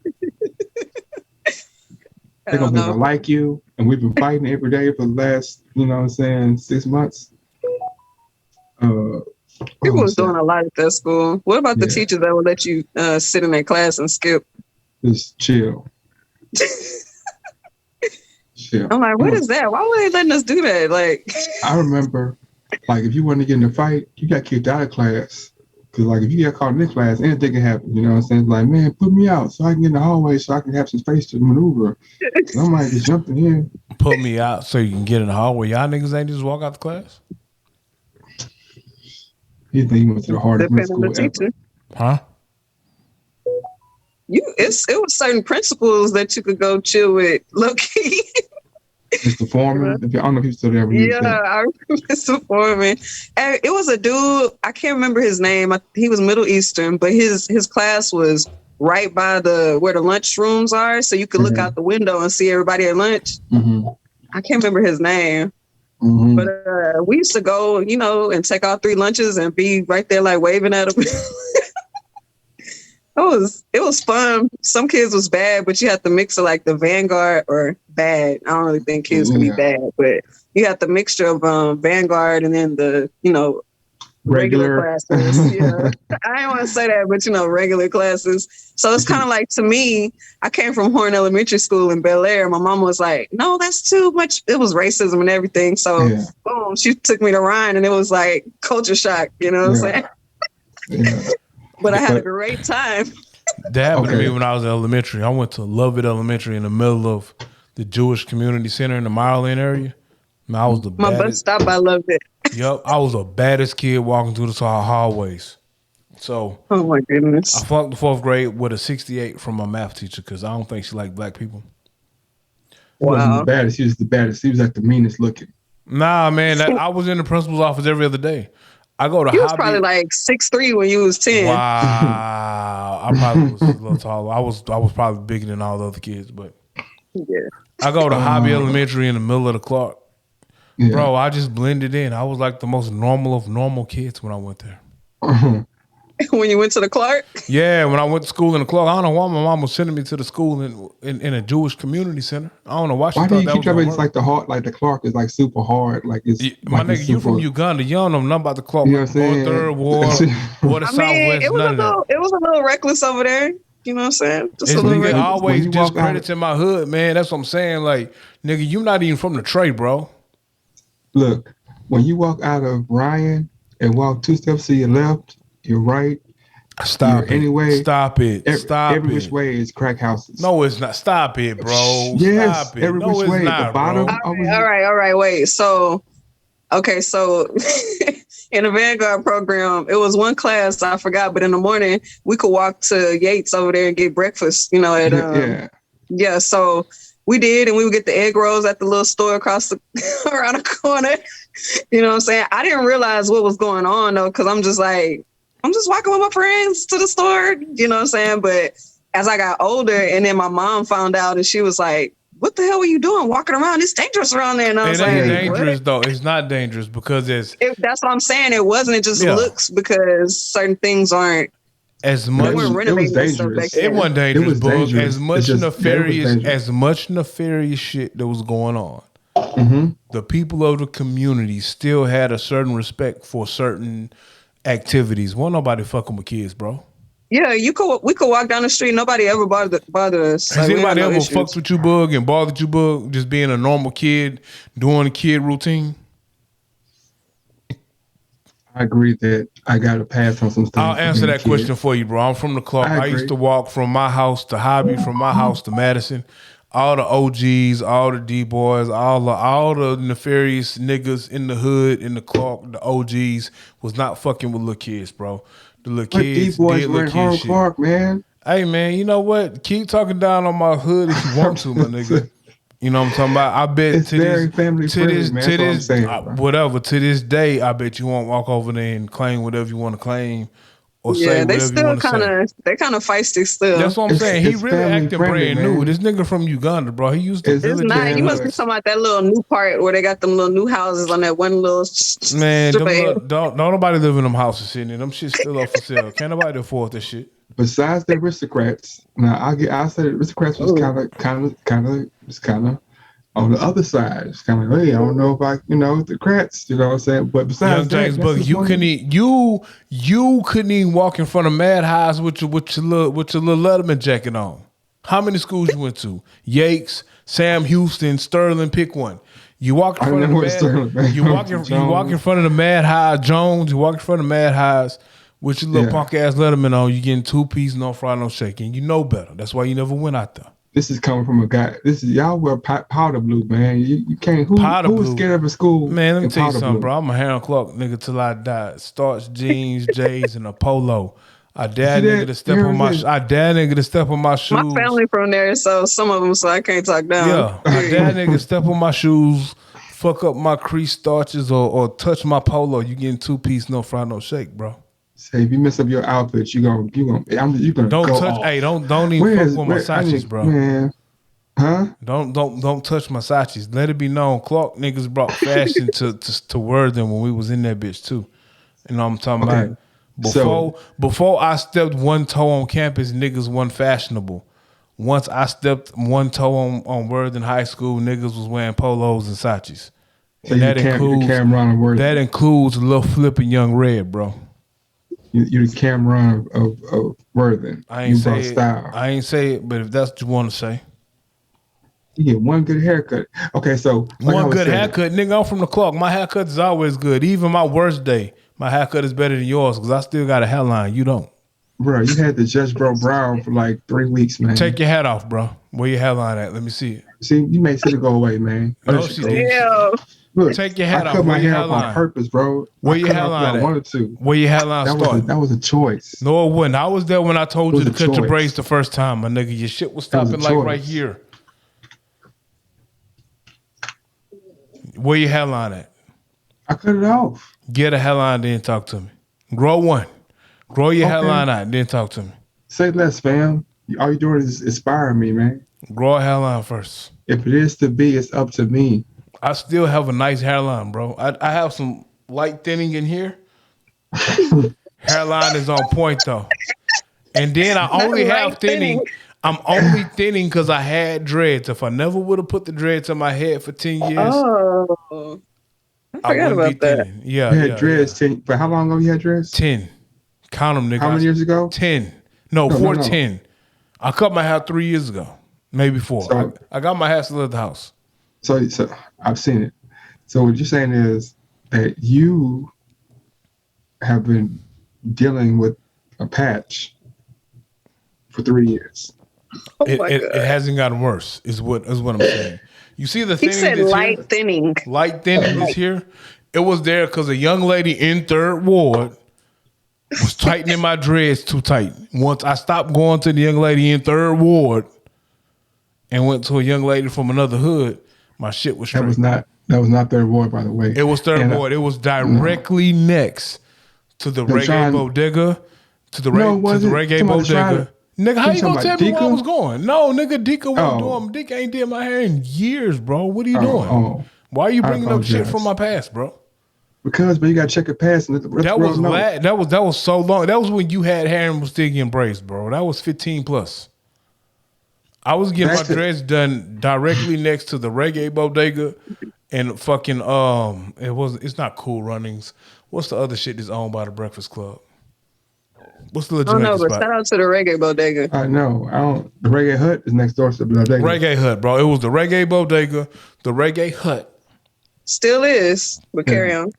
They're gonna be able to like you, and we've been fighting every day for the last, you know what I'm saying, 6 months. People was doing a lot at that school. What about the teachers that would let you sit in their class and skip? Just chill. Chill. I'm like, what is that? Why were they letting us do that? Like, I remember, like, if you wanted to get in a fight, you got kicked out of class. Because, like, if you get caught in this class, anything can happen. You know what I'm saying? Like, man, put me out so I can get in the hallway so I can have some space to maneuver. And I'm like, just jumping in. Put me out so you can get in the hallway. Y'all niggas ain't just walk out the class? You think you went to the hardest middle school ever. Huh? It was certain principals that you could go chill with, low key. Mr. Foreman, I don't know if he's still there. I remember Mr. Foreman. And it was a dude, I can't remember his name. He was Middle Eastern, but his class was right by where the lunch rooms are, so you could look out the window and see everybody at lunch. I can't remember his name. But we used to go, you know, and take our 3 lunches and be right there like waving at them. It was fun. Some kids was bad, but you had to mix of like the Vanguard or bad. I don't really think kids can be bad, but you had the mixture of Vanguard and then the, you know, regular classes. Yeah. I didn't want to say that, but you know, regular classes. So it's kind of like, to me, I came from Horn Elementary School in Bel Air. My mom was like, no, that's too much. It was racism and everything. So boom, she took me to Ryan and it was like culture shock, you know what I'm saying? But I had a great time. That happened to me when I was in elementary. I went to Lovett Elementary in the middle of the Jewish Community Center in the Maryland area. And I was the baddest. My bus stop, I loved it. Yep, I was the baddest kid walking through the hallways. So, oh my goodness, I flunked the 4th grade with a 68 from my math teacher because I don't think she liked black people. Wow, he wasn't the baddest. He was the baddest. He was like the meanest looking. Nah, man, I was in the principal's office every other day. I go to You was probably like 6'3" when you was 10. Wow, I probably was a little taller. I was probably bigger than all the other kids, but I go to Hobby Elementary in the middle of the Clark. Bro, I just blended in. I was like the most normal of normal kids when I went there. When you went to the Clark? Yeah, when I went to school in the Clark. I don't know why my mom was sending me to the school in a Jewish community center. I don't know why she thought that was. Why do you keep telling me it's like the hard, like the Clark is like super hard, like it's. My nigga, you from Uganda? You don't know nothing about the Clark. You know what I'm saying? Third Ward, or the Southwest. It was a little reckless over there. You know what I'm saying? Just a little reckless. Always discrediting my hood, man. That's what I'm saying. Like, nigga, you not even from the tray, bro. Look, when you walk out of Ryan and walk 2 steps to your left, your right. Stop it. Anyway, stop it. Stop every it. Which way is crack houses. No, it's not. Stop it, bro. Yes, stop it. Every which way. Not, the bottom. All right. Wait. So, okay. So, in the Vanguard program, it was one class I forgot, but in the morning we could walk to Yates over there and get breakfast. You know, at So we did, and we would get the egg rolls at the little store across around the corner. You know what I'm saying? I didn't realize what was going on though, because I'm just walking with my friends to the store, you know what I'm saying? But as I got older and then my mom found out and she was like, what the hell were you doing walking around? It's dangerous around there. And I was like, it ain't dangerous what? Though. It's not dangerous because that's what I'm saying. It wasn't. It just looks because certain things aren't. As much it was dangerous. It wasn't dangerous. It was dangerous. As much nefarious shit that was going on. The people of the community still had a certain respect for certain activities. Won't nobody fucking with kids, bro. Yeah, we could walk down the street. Nobody ever bothered us. Has anybody ever fucked with you, Bug, and bothered you, Bug, just being a normal kid, doing a kid routine? I agree that I got to pass on some things. I'll answer that question for you, bro. I'm from the Clark. I used to walk from my house to Hobby, from my house to Madison. All the OGs, all the D-boys, all the nefarious niggas in the hood, in the Clark, the OGs was not fucking with little kids, bro. The little kids did little kid shit. Clark, man. Hey, man, you know what? Keep talking down on my hood if you want to, my nigga. You know what I'm talking about? I bet it's very family friendly, man. Whatever, to this day, I bet you won't walk over there and claim whatever you want to claim or Yeah, say they whatever you want to say. they're kind of feisty still. That's what I'm saying. He it's really family acting friendly, brand new. man. This nigga from Uganda, bro. He used to It's It's not. man, You must be look, talking about that little new part where they got them little new houses on that one little man. strip Them of area. don't nobody live in them houses, Sydney. Them shit's still up for sale. Can't nobody afford this shit. besides the aristocrats, now I said aristocrats was kind of on the other side. It's kind of like, hey, I don't know if the crats, you know what I'm saying? But besides Young James that, Boogie, you couldn't even walk in front of Mad Highs with your little Letterman jacket on. How many schools you went to? Yates, Sam Houston, Sterling, pick one. You walk in front of the Mad. You walk in front of the Mad High Jones. You walk in front of Mad Highs with your little punk ass Letterman on. You getting 2-piece, no fry, no shaking. You know better. That's why you never went out there. This is coming from a guy. Y'all wear powder blue, man. You can't. Who was scared of a school? Man, let me tell you something, blue? bro. I'm a Harold Clark nigga till I die. Starch jeans, J's, and a polo. I dare nigga to step on my shoes. My family from there, so some of them, so I can't talk down. Yeah, I dare nigga step on my shoes, fuck up my crease starches, or touch my polo. You getting 2-piece, no fry, no shake, bro. Say if you mess up your outfit, you gonna don't go touch. off. Hey, don't even fuck with my Sachis, bro. Man, huh? Don't touch my Sachis. Let it be known, Clark niggas brought fashion to Worthing when we was in that bitch too. You know what I'm talking about? Before I stepped one toe on campus, niggas wasn't fashionable. Once I stepped one toe on Worthing High School, niggas was wearing polos and Sachis. So and that includes Lil Flippin' Young Red, bro. You the Cameron of Worthing. I ain't say it. Style. I ain't say it, but if that's what you want to say. You get one good haircut. Okay, so one good haircut, nigga. I'm from the Clark. My haircut is always good. Even my worst day, my haircut is better than yours because I still got a hairline. You don't. Bro, you had the Judge Bro Brown for like 3 weeks, man. Take your hat off, bro. Where your hairline at? Let me see it. See, you made it go away, man. No, she didn't. Look, take your hat off. I cut my hair off on purpose, bro. Where your hairline at? I wanted to. Where your hairline started? That was a choice. No, it wasn't. I was there when I told you to cut your braids the first time, my nigga. Your shit was stopping like right here. Where your hairline at? I cut it off. Get a hairline, then talk to me. Grow one. Grow your hairline out, then talk to me. Say less, fam. All you doing is inspiring me, man. Grow a hairline first. If it is to be, it's up to me. I still have a nice hairline, bro. I have some light thinning in here. Hairline is on point, though. And then I only have thinning. I'm only thinning because I had dreads. If I never would have put the dreads on my head for 10 years. Oh, I forgot about that. Yeah, you had dreads 10. For how long ago you had dreads? 10. Count them, nigga. How many years ago? 10. No, 10. I cut my hair 3 years ago. Maybe 4. So, I got my hair still at the house. So I've seen it. So what you're saying is that you have been dealing with a patch for 3 years. It hasn't gotten worse, is what I'm saying. You see the thinning. He said light thinning. Light thinning is here. It was there because a young lady in 3rd Ward was tightening my dreads too tight. Once I stopped going to the young lady in 3rd Ward and went to a young lady from another hood, my shit was straight. That was not 3rd Ward, by the way. It was 3rd Ward. It was directly next to the Reggae Bodega. To the Reggae Bodega. Nigga, how you gonna tell me where I was going? No, nigga, Dika wasn't doing. Dika ain't did my hair in years, bro. What are you doing? Why are you bringing up shit from my past, bro? Because, but you gotta check your past and let the rest of the world know. That was so long. That was when you had hair and was still getting braids, bro. That was 15 plus. I was getting my dreads done directly next to the Reggae Bodega and fucking it's not Cool Runnings. What's the other shit that's owned by the Breakfast Club? What's the legit spot? But shout out to the Reggae Bodega. I know. I don't. The Reggae Hut is next door to the Bodega. Reggae Hut, bro. It was the Reggae Bodega, the Reggae Hut. Still is, but carry on.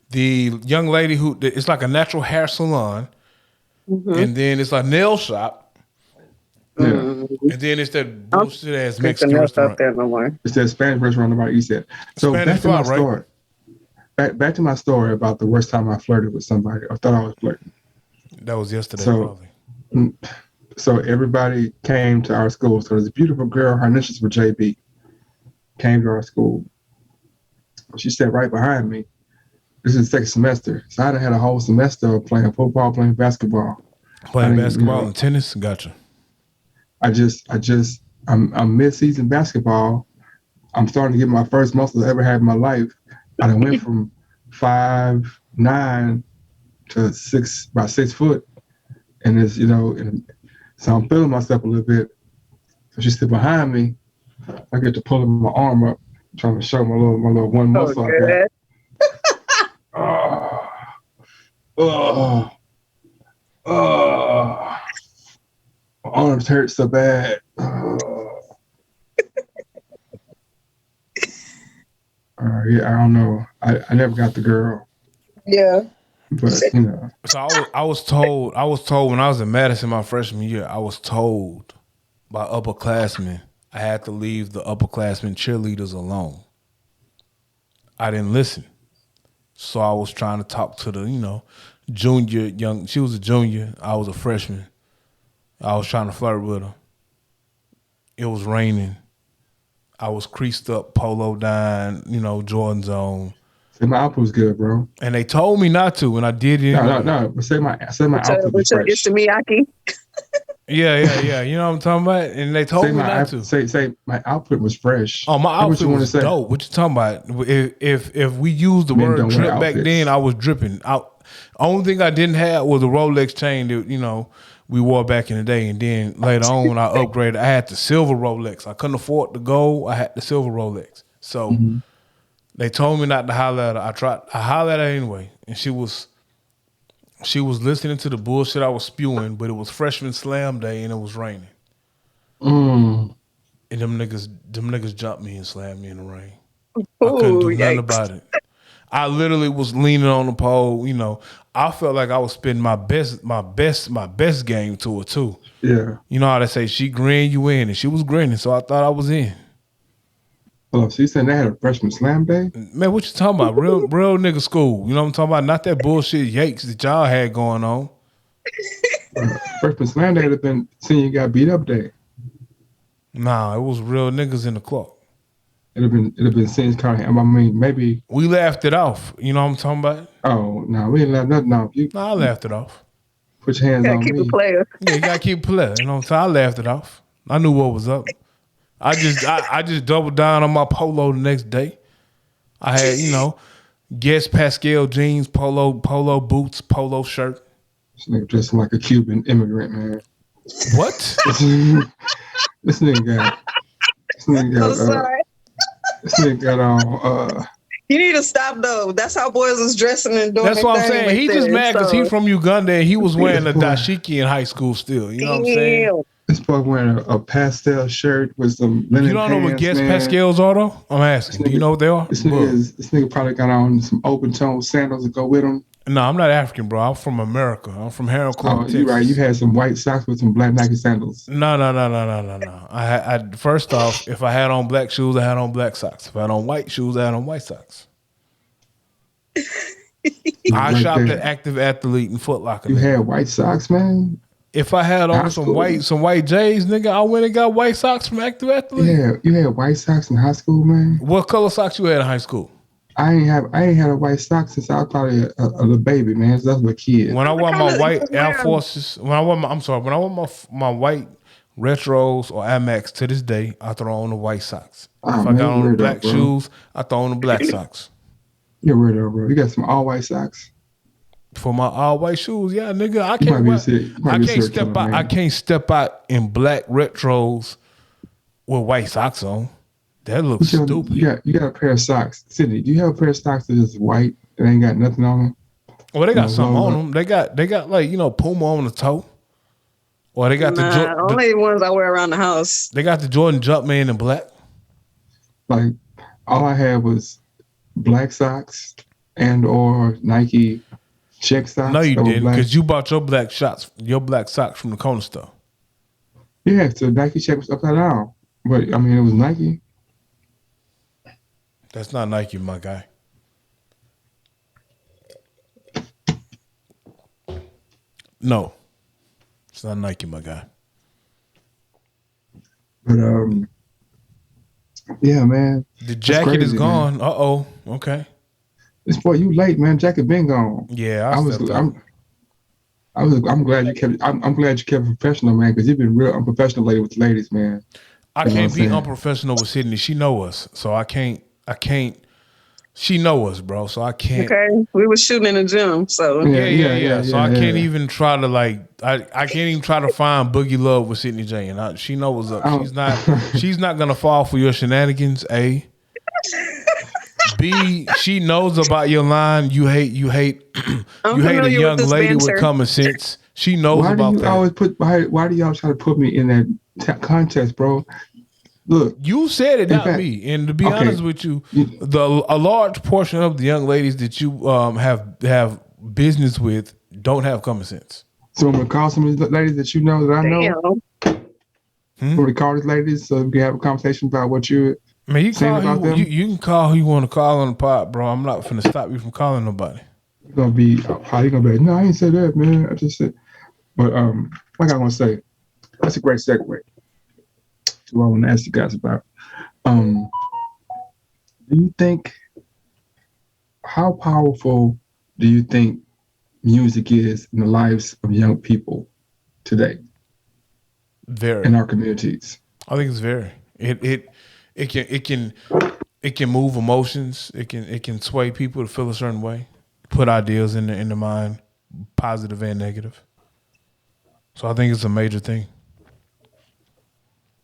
The young lady it's like a natural hair salon, and then it's a nail shop. Yeah. And then it's that bullshit ass Mexican restaurant. It's that Spanish restaurant about East End. So Spanish back to my story. Back to my story about the worst time I flirted with somebody or thought I was flirting. That was yesterday, probably. So everybody came to our school. So this beautiful girl, her initials were JB, came to our school. She sat right behind me. This is the second semester. So I had a whole semester of playing football, playing basketball. Playing basketball and tennis? Gotcha. I'm mid-season basketball. I'm starting to get my first muscles I ever had in my life. I done went from 5'9" to about 6 foot. And it's, and so I'm feeling myself a little bit. So she's still behind me. I get to pulling my arm up, trying to show my little one muscle I got. My arms hurt so bad. Yeah, I don't know. I never got the girl. Yeah. But So I was told when I was in Madison my freshman year, I was told by upperclassmen I had to leave the upperclassmen cheerleaders alone. I didn't listen. So I was trying to talk to the, junior, she was a junior, I was a freshman. I was trying to flirt with her. It was raining. I was creased up, polo down, Jordan's on. Say my outfit was good, bro. And they told me not to, and I did it. No. But say my outfit was fresh. It's the Miyake. Yeah. You know what I'm talking about? And they told me not to. Say my outfit was fresh. Oh, my outfit was dope. What you talking about? If we used the word drip back then, I was dripping. Only thing I didn't have was a Rolex chain that, we wore back in the day. And then later on, I upgraded. I had the silver Rolex. I couldn't afford the gold. I had the silver Rolex. So they told me not to holler at her. I hollered at her anyway. And she was listening to the bullshit I was spewing, but it was freshman slam day and it was raining. And them niggas jumped me and slammed me in the rain. I couldn't do nothing about it. I literally was leaning on the pole. I felt like I was spending my best game to her too. Yeah. You know how they say she grinned you in, and she was grinning, so I thought I was in. Oh, so you saying they had a freshman slam day? Man, what you talking about? Real nigga school. You know what I'm talking about? Not that bullshit yakes that y'all had going on. Freshman slam day would have been senior got beat up day. Nah, it was real niggas in the club. It'd have been seniors kind of. I mean, maybe we laughed it off. You know what I'm talking about? Oh no, we didn't laugh nothing off. I laughed it off. Put your hands on me. Keep it player. Yeah, you gotta keep it player. You know what I'm saying? I laughed it off. I knew what was up. I just doubled down on my polo the next day. I had, Guess Pascal jeans, polo boots, polo shirt. This nigga dressing like a Cuban immigrant, man. What? This nigga got. I'm sorry. This nigga got on. You need to stop though. That's how boys was dressing and doing. That's what I'm saying. He just mad because he from Uganda and he was wearing a dashiki in high school still. You know what I'm saying? This boy wearing a pastel shirt with some linen. You don't know what Guess man. Pascals are though? I'm asking. Do you know what they are? This nigga probably got on some open toe sandals to go with him. No, I'm not African, bro. I'm from America. I'm from Harold Clark, Texas. You're right. You had some white socks with some black Nike sandals. No. I first off, if I had on black shoes, I had on black socks. If I had on white shoes, I had on white socks. I shopped at Active Athlete and Foot Locker. You had white socks, man? If I had on some white J's, nigga, I went and got white socks from Active Athlete. Yeah, you had white socks in high school, man? What color socks you had in high school? I ain't had a white sock since I was probably a little baby, man. So that's a kid. When I wore my white Air Forces, when I wore my white retros or Amex to this day, I throw on the white socks. If I got on the black shoes, I throw on the black socks. You're weirdo, bro. You got some all white socks. For my all white shoes, yeah, nigga. I can't step out in black retros with white socks on. That looks stupid. You got a pair of socks. Sydnee, do you have a pair of socks that is white that ain't got nothing on them? Well, they got something on them. They got like, Puma on the toe. Or they got the only ones I wear around the house. They got the Jordan Jumpman in black. Like all I had was black socks and or Nike check socks. No, you didn't, because you bought your black socks from the corner store. Yeah, so Nike check was upside down. But I mean, it was Nike. That's not Nike, my guy. No, it's not Nike, my guy. But yeah, man. The jacket is gone. Man. Okay. This boy, you late, man. Jackie been gone. Yeah, I'm glad you kept. I'm glad you kept professional, man, because you've been real unprofessional lately with the ladies, man. I can't be unprofessional with Sydney. She know us, so I can't. She know us, bro. So I can't. Okay, we were shooting in the gym, so yeah. So I can't even try to I can't even try to find Boogie Love with Sydney J. And she knows what's up. She's not gonna fall for your shenanigans. A. B. She knows about your line. You hate a young lady with common sense. She knows about that. Why do y'all try to put me in that context, bro? Look, you said it, not me. And to be honest with you, a large portion of the young ladies that you have business with don't have common sense. So I'm gonna call some of these ladies that you know that I know. I'm gonna call these ladies so we can have a conversation about what you. Man, you can call who you want to call on the pod, bro. I'm not finna stop you from calling nobody. You're gonna be how you gonna be? No, I ain't say that, man. I just said, but like I want to say, that's a great segue to what I want to ask you guys about. Do you think how powerful do you think music is in the lives of young people today? Very in our communities. I think it's very. It can move emotions. It can sway people to feel a certain way, put ideas in the mind, positive and negative. So I think it's a major thing.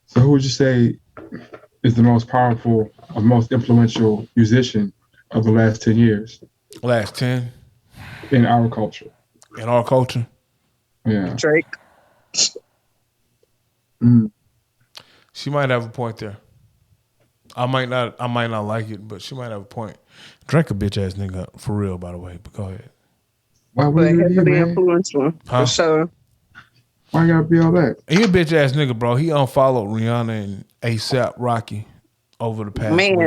So who would you say is the most powerful or most influential musician of the last 10 years? Last 10? In our culture. In our culture? Yeah. Drake. She might have a point there. I might not like it, but she might have a point. Drake a bitch ass nigga for real, by the way. But go ahead. Why would you heavily influential for sure. Why you gotta be all that? He a bitch ass nigga, bro. He unfollowed Rihanna and ASAP Rocky over the past week.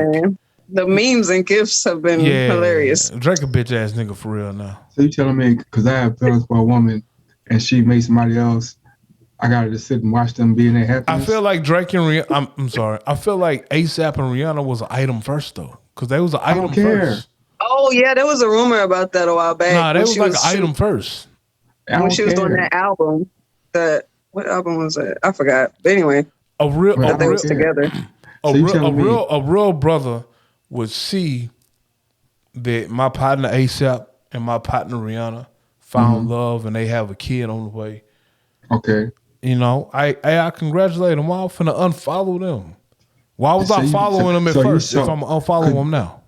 The memes and gifs have been hilarious. Drake a bitch ass nigga for real now. So you telling me because I have feelings for a woman and she makes somebody else, I gotta just sit and watch them be in their happiness? I feel like Drake and Rihanna. I'm sorry. I feel like ASAP and Rihanna was an item first though, because they was an item first. Oh yeah, there was a rumor about that a while back. Nah, they was like an item first. When she was doing that album, what album was that? I forgot. But anyway, they was together. A real brother would see that my partner ASAP and my partner Rihanna found love and they have a kid on the way. Okay. You know, I congratulate them. Why I'm finna unfollow them? Why was I following them at first if I'm unfollowing them now?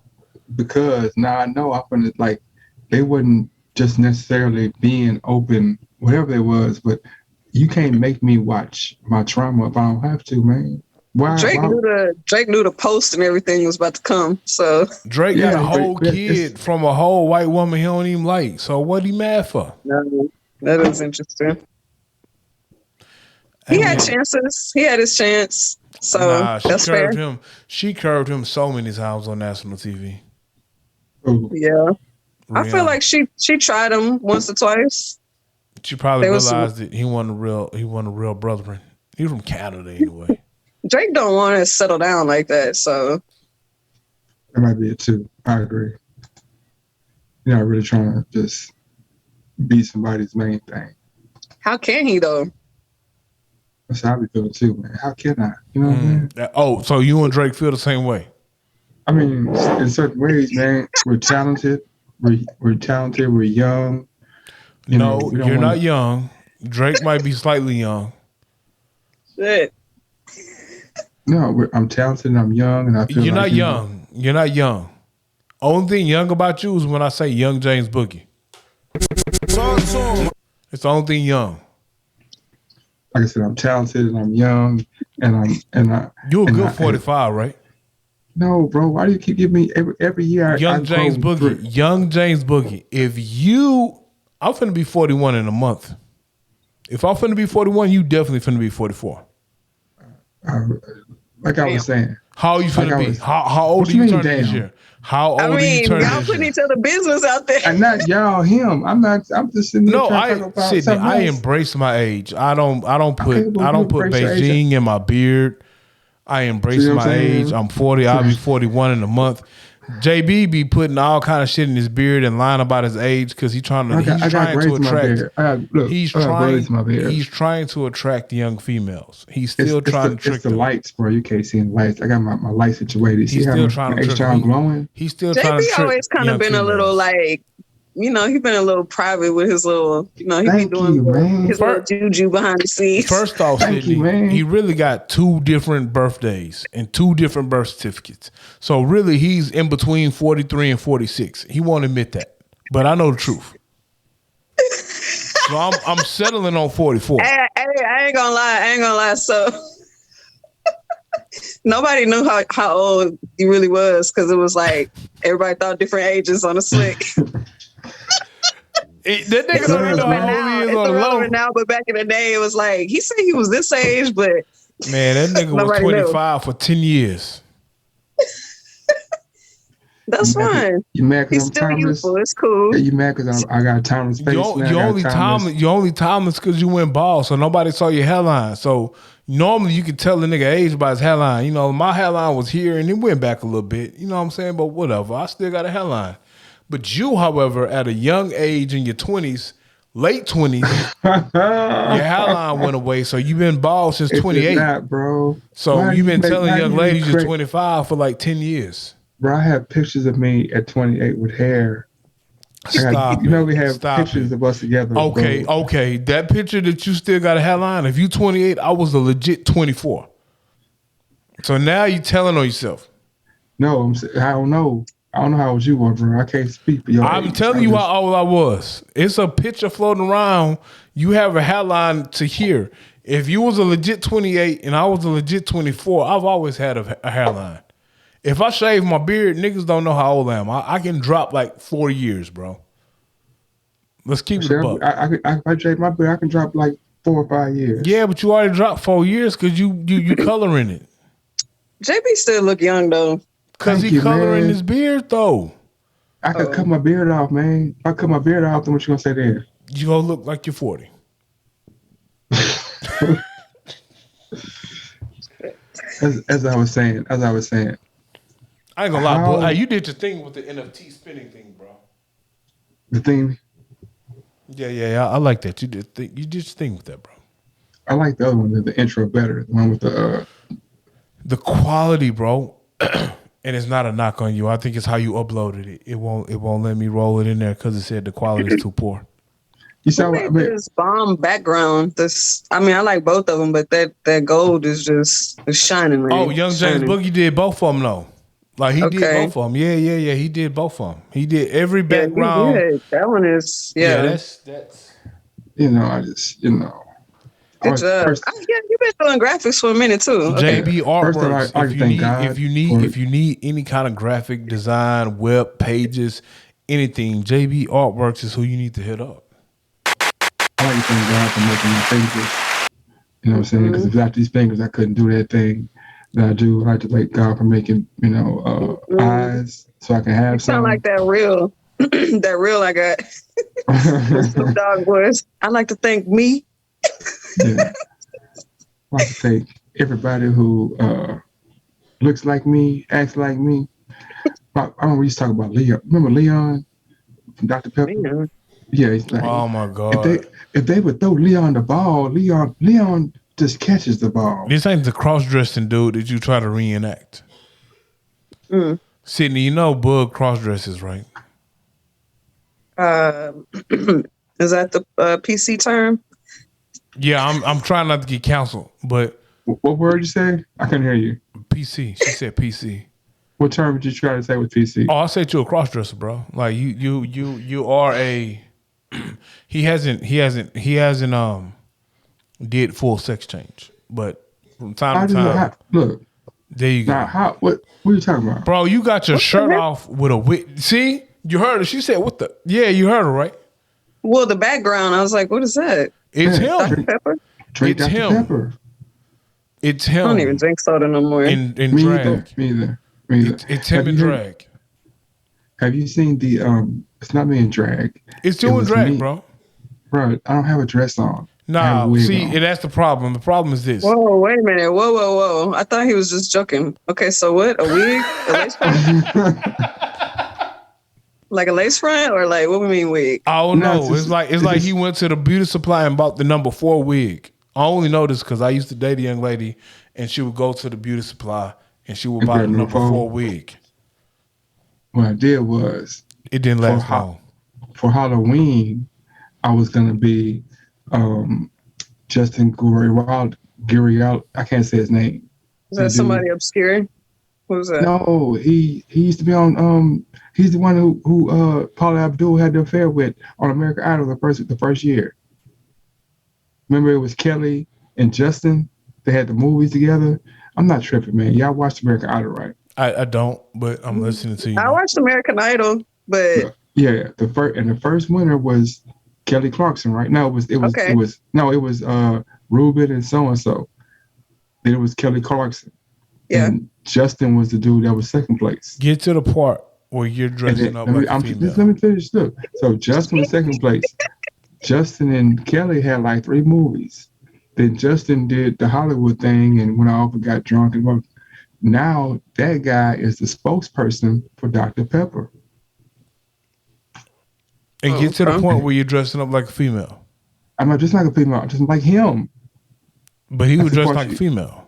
Because now I know I'm finna, like, they wasn't just necessarily being open, whatever it was, but you can't make me watch my trauma if I don't have to, man. Why? Drake knew the post and everything was about to come. So Drake got a whole kid from a whole white woman he don't even like. So what he mad for? No, that is interesting. He had chances. He had his chance. So that's fair. She curved him so many times on national TV. Yeah. Rihanna. I feel like she tried him once or twice. She probably realized that he wasn't a real brother. He was from Canada anyway. Drake don't want to settle down like that, so that might be it too. I agree. You're not really trying to just be somebody's main thing. How can he though? That's how I be feeling too, man. How can I? You know what I mean? Oh, so you and Drake feel the same way? I mean, in certain ways, man. We're talented. We're talented. We're young. You're not young. Drake might be slightly young. Shit. No, I'm talented and I'm young, and I feel you're not young. You're not young. Only thing young about you is when I say young James Boogie. It's the only thing young. Like I said, I'm talented and I'm young, You're a good 45, right? No, bro. Why do you keep giving me every year? Young James Boogie. Young James Boogie. I'm finna be 41 in a month. If I'm finna be 41, you definitely finna be 44. Like I was saying. How are you finna be? How old are you turning this year? How old are you turning y'all putting each other business out there. And not y'all, him. I'm just sitting there trying to talk about Sydney, something I else. Embrace my age. I don't put Beijing in my beard. I embrace my age. I'm 40. I'll be 41 in a month. JB be putting all kind of shit in his beard and lying about his age because he's trying to attract. He's trying to attract young females. He's still trying to trick them. It's the lights, bro. You can't see in the lights. I got my light situated. He's still trying to trick glowing. He's still trying to trick. JB always kind of been a little like, you know, he's been a little private with his little, you know, he be doing his little juju behind the scenes. First off, Sydnee, he really got 2 different birthdays and 2 different birth certificates. So really, he's in between 43 and 46. He won't admit that, but I know the truth. So I'm settling on 44. I ain't gonna lie. So nobody knew how old he really was because it was like everybody thought different ages on the slick. That nigga don't even know how old he is on the low. Now, but back in the day, it was like he said he was this age, but man, that nigga was 25 for 10 years. That's fine. You mad because he's still youthful? It's cool. Yeah, you mad because I got time and space. You only timeless because you went bald, so nobody saw your hairline. So normally you could tell the nigga age by his hairline. You know, my hairline was here and it went back a little bit. You know what I'm saying? But whatever, I still got a hairline. But you, however, at a young age in your 20s, late 20s, your hairline went away. So you've been bald since 28. Not, bro. So you've been telling young ladies you're 25 for like 10 years. Bro, I have pictures of me at 28 with hair. Stop you know we have pictures of us together. Okay. That picture that you still got a hairline, if you 28, I was a legit 24. So now you telling on yourself. No, I don't know. I don't know how old you were, bro. I can't speak for your I'm age. telling you how old I was. It's a picture floating around. You have a hairline to here. If you was a legit 28 and I was a legit 24, I've always had a hairline. If I shave my beard, niggas don't know how old I am. I can drop like 4 years, bro. Let's keep it a buck. If I shave my beard, I can drop like 4 or 5 years. Yeah, but you already dropped 4 years because you coloring it. JB still look young though. Because he coloring his beard, though. I could cut my beard off, man. If I cut my beard off, then what you going to say there? You going to look like you're 40. as I was saying. I ain't going to lie, boy. Hey, you did your thing with the NFT spinning thing, bro. The thing? Yeah. I like that. You did your thing with that, bro. I like the other one, the intro better. The one with the quality, bro. And it's not a knock on you. I think it's how you uploaded it. It won't let me roll it in there because it said the quality is too poor. You sound like this bomb background. I like both of them, but that gold is just shining. Man. Oh, Young James Boogie did both of them though. Like he did both of them. Yeah. He did both of them. He did every background. Yeah, that one is that's. Good job. You've been doing graphics for a minute too. Okay. JB Artworks. If you need any kind of graphic design, web pages, anything, JB Artworks is who you need to hit up. I like to thank God for making my fingers. You know what I'm saying? Because without these fingers, I couldn't do that thing that I do. I like to thank God for making, eyes so I can have something. Sound like that reel. That reel I got. Some dog voice. I like to thank me. Yeah. I like to thank everybody who looks like me, acts like me. I don't really talk about Leon. Remember Leon from Dr. Pepper? Leon. Yeah, he's like, oh my God. If they would throw Leon the ball, Leon just catches the ball. This ain't the cross-dressing dude that you try to reenact. Sydnee, you know Bug cross-dresses, right? Is that the PC term? Yeah, I'm trying not to get canceled, but what word you say? I couldn't hear you. PC. She said PC. What term did you try to say with PC? Oh, I said you're a crossdresser, bro. Like you are a. He hasn't did full sex change, but from time to time, look. There you go. Now, what are you talking about, bro? You got your shirt off with a wig. See, you heard her. She said, "What the?" Yeah, you heard her, right? Well, the background, I was like, "What is that?" It's him. Dr. Pepper? It's him. Pepper. It's him. I don't even drink soda no more. In drag. Me either. It's him in drag. Have you seen the? It's not me in drag. It's doing drag, bro. bro, I don't have a dress on. Nah, see, and that's the problem. The problem is this. Whoa, wait a minute. Whoa. I thought he was just joking. Okay, so what? A wig? A lace front? Like a lace front, or like what we mean wig? I don't know. It's like he went to the beauty supply and bought the number 4 wig. I only know this because I used to date a young lady, and she would go to the beauty supply and she would buy the number 4 wig. What I did was it didn't last long. For Halloween, I was gonna be Justin Gurial. I can't say his name. Is that somebody obscure? Who's that? No, he used to be on. He's the one who Paula Abdul had the affair with on American Idol the first year. Remember, it was Kelly and Justin. They had the movies together. I'm not tripping, man. Y'all watched American Idol, right? I don't, but I'm listening to you. I watched American Idol, but yeah, the first winner was Kelly Clarkson, right? No, it was Ruben and so and so. Then it was Kelly Clarkson. Yeah. And Justin was the dude that was second place. Get to the part where you're dressing up like a female. Let me finish. Look, so Justin was second place. Justin and Kelly had like 3 movies. Then Justin did the Hollywood thing and went off and got drunk and worked. Now that guy is the spokesperson for Dr. Pepper. And get to the point where you're dressing up like a female. I'm not just like a female. I'm just like him. But he was dressed like a female.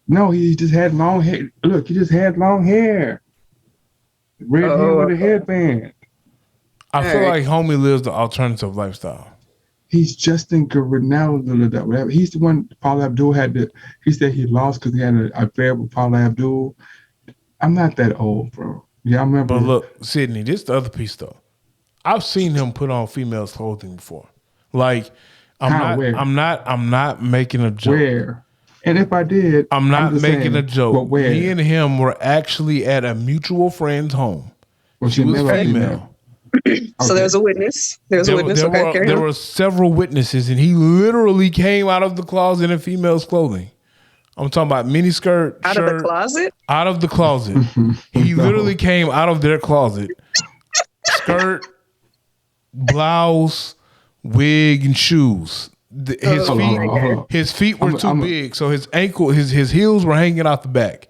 No, he just had long hair. Look, he just had long hair. Red hair with a headband. I feel like homie lives the alternative lifestyle. He's Justin Grinaldo, whatever. He's the one Paula Abdul he said he lost because he had an affair with Paula Abdul. I'm not that old, bro. Yeah, I remember. But look, Sydney, this is the other piece though. I've seen him put on females' clothing before. Like, I'm not making a joke. Where? And if I did, I'm not making a joke. Where? Me and him were actually at a mutual friend's home. Well, she was female. So there's a witness. There were several witnesses, and he literally came out of the closet in female's clothing. I'm talking about miniskirt, out shirt, of the closet. Out of the closet. He literally came out of their closet. Skirt, blouse, wig, and shoes. His feet were too big, so his heels were hanging out the back.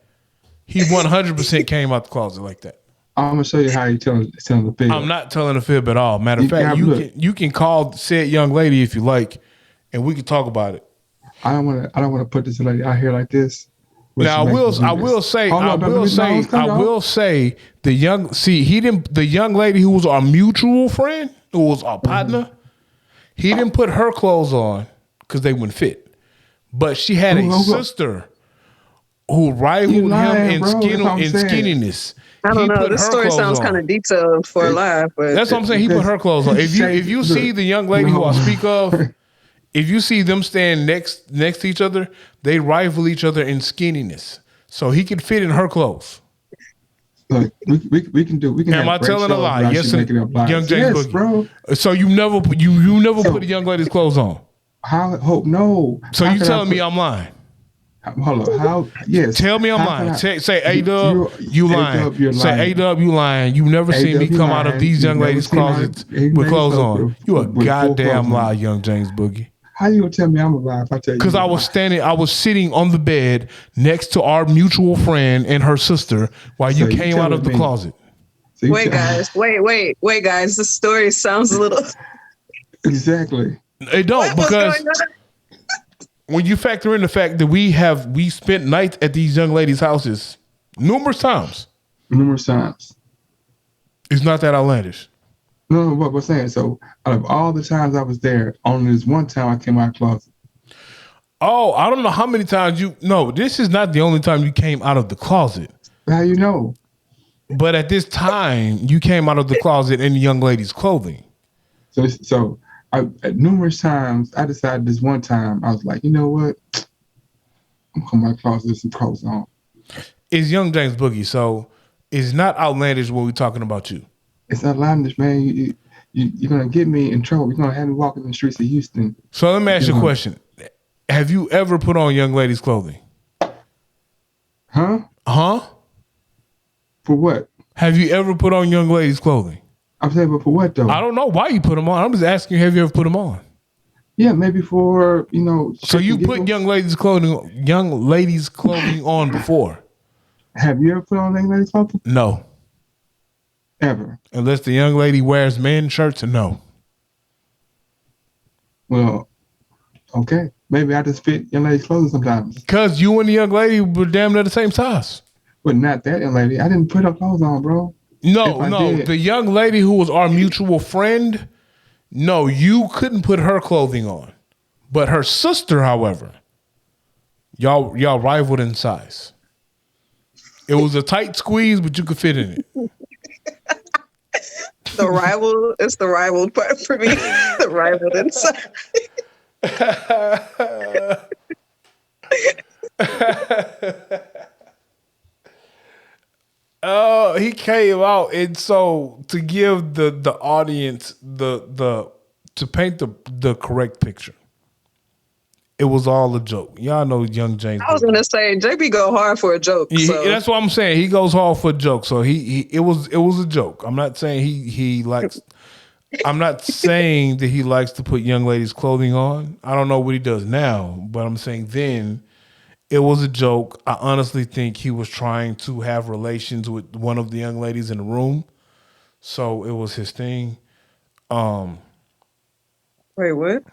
He 100% came out the closet like that. I'm gonna show you how you telling the fib. I'm not telling the fib at all. Matter of fact, you can call said young lady if you like, and we can talk about it. I don't want to put this lady out here like this. Now I will say the young lady who was our mutual friend, who was our partner, he didn't put her clothes on because they wouldn't fit. But she had a sister who rivaled him in skinniness. I don't know. This story sounds kind of detailed for a laugh, but that's what I'm saying. He put her clothes on. If you see the young lady who I speak of, if you see them stand next to each other, they rival each other in skinniness. So he could fit in her clothes. Look, we can do. We can. Am I telling a lie? Yes, young James Boogie. Bro. So you never put a young lady's clothes on. No. So you telling me I'm lying? Hold on. How? Yes. Tell me I'm lying. Say A-Dub, you lying. Say A-Dub, you lying. You never seen me come out of these young ladies' closets with clothes on. You a goddamn lie, young James Boogie. How you gonna tell me I'm a lie if I tell you? Because I was sitting on the bed next to our mutual friend and her sister while you came out of the closet. Wait, guys. This story sounds a little. Exactly. It don't, because when you factor in the fact that we spent nights at these young ladies' houses numerous times. It's not that outlandish. No, what we're saying. So out of all the times I was there, only this one time I came out of the closet. Oh, I don't know how many times this is not the only time you came out of the closet. How you know? But at this time, you came out of the closet in the young lady's clothing. So at numerous times, I decided this one time, I was like, you know what? I'm going to come out of the closet with some clothes on. It's young James Boogie, so it's not outlandish when we're talking about you. It's outlandish, man. You're going to get me in trouble. You're going to have me walking the streets of Houston. So let me ask you a question. Have you ever put on young ladies' clothing? Huh? For what? Have you ever put on young ladies' clothing? I'm saying, but for what though? I don't know why you put them on. I'm just asking you, have you ever put them on? Yeah, maybe for So you put young ladies' clothing on before? Have you ever put on young ladies' clothing? No. Ever? Unless the young lady wears men's shirts, no. Well, okay. Maybe I just fit young ladies' clothing sometimes. Because you and the young lady were damn near the same size. But not that young lady. I didn't put her clothes on, bro. No. The young lady who was our mutual friend, no, you couldn't put her clothing on. But her sister, however, y'all rivaled in size. It was a tight squeeze, but you could fit in it. It's the rival part for me. The rival inside. He came out, and so to give the audience to paint the correct picture, it was all a joke. Y'all know Young James. I was gonna say JB go hard for a joke. So. That's what I'm saying. He goes hard for a joke. So it was a joke. I'm not saying he likes. I'm not saying that he likes to put young ladies' clothing on. I don't know what he does now, but I'm saying then it was a joke. I honestly think he was trying to have relations with one of the young ladies in the room. So it was his thing. Wait, what?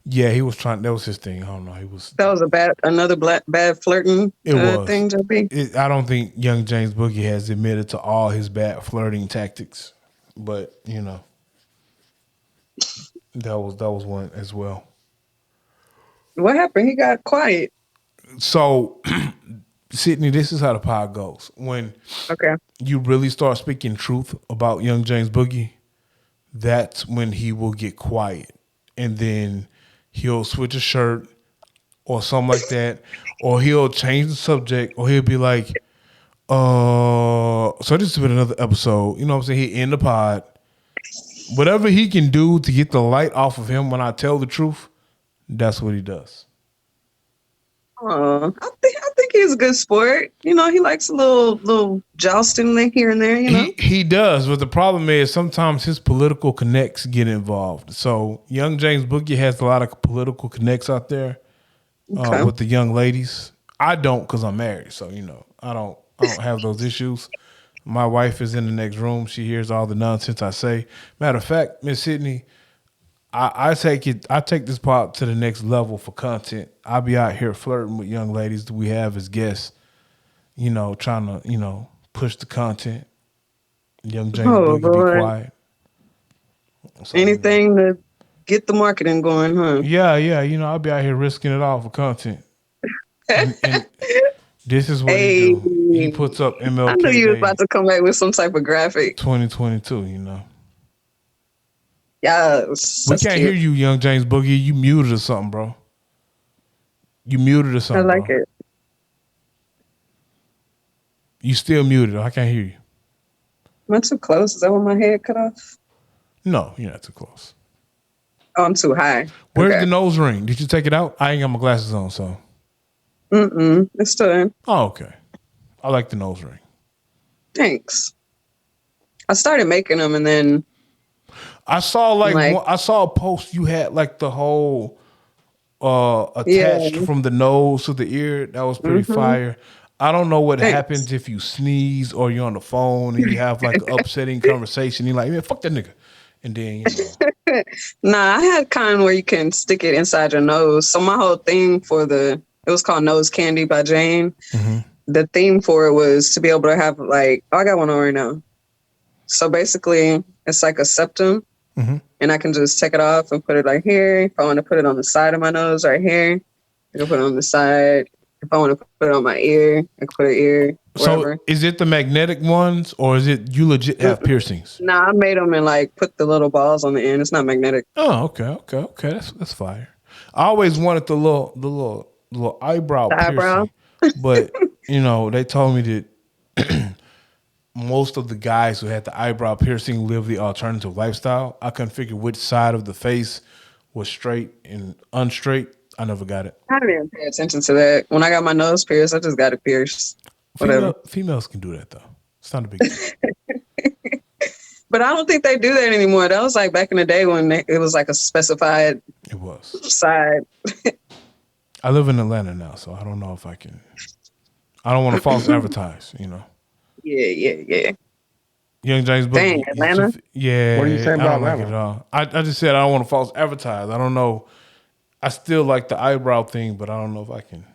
Yeah, he was trying. That was his thing. I don't know. That was another bad flirting thing, JB. I don't think Young James Boogie has admitted to all his bad flirting tactics, but that was one as well. What happened? He got quiet. So, Sydnee, this is how the pod goes. When you really start speaking truth about Young James Boogie, that's when he will get quiet, and then he'll switch a shirt or something like that, or he'll change the subject, or he'll be like, so this has been another episode. You know what I'm saying? He in the pod. Whatever he can do to get the light off of him when I tell the truth, that's what he does. I think he's a good sport. He likes a little jousting here and there. He does, but the problem is sometimes his political connects get involved. So Young James Boogie has a lot of political connects out there with the young ladies. I don't, because I'm married, so I don't have those issues. My wife is in the next room. She hears all the nonsense I say. Matter of fact, Miss Sydnee, I take this pod to the next level for content. I'll be out here flirting with young ladies that we have as guests, trying to, push the content. Young James Boogie be quiet. So, anything to get the marketing going, huh? Yeah, I'll be out here risking it all for content. and this is what he do. He puts up MLK. I knew you was about to come back with some type of graphic. 2022, Yes. We can't hear you, Young James Boogie. You muted or something, bro. You muted or something. I like it. You still muted. I can't hear you. Am I too close? Is that when my head cut off? No, you're not too close. Oh, I'm too high. Where's the nose ring? Did you take it out? I ain't got my glasses on, so. It's still in. Oh, okay. I like the nose ring. Thanks. I started making them, and then I saw I saw a post you had like the whole attached from the nose to the ear. That was pretty fire. I don't know what happens if you sneeze or you're on the phone and you have like an upsetting conversation. You're like, man, fuck that nigga. And then, Nah, I had kind where you can stick it inside your nose. So my whole thing it was called Nose Candy by Jane. The theme for it was to be able to have I got one on right now. So basically it's like a septum and I can just take it off and put it like here. If I want to put it on the side of my nose right here, I can put it on the side. If I want to put it on my ear, I can put it ear. Wherever. So is it the magnetic ones or is it you legit have piercings? Nah, I made them and put the little balls on the end. It's not magnetic. Oh, okay. That's fire. I always wanted the little eyebrow piercing. But, they told me that most of the guys who had the eyebrow piercing live the alternative lifestyle. I couldn't figure which side of the face was straight and unstraight. I never got it. I didn't even pay attention to that. When I got my nose pierced, I just got it pierced. Whatever. Females can do that, though. It's not a big deal. But I don't think they do that anymore. That was like back in the day when it was like a specified side. I live in Atlanta now, so I don't know if I can. I don't want to false advertise, you know. Yeah. Young James Boogie. Dang, Atlanta. Yeah. What are you saying I about don't like it at all. I just said I don't want to false advertise. I don't know. I still like the eyebrow thing, but I don't know if I can.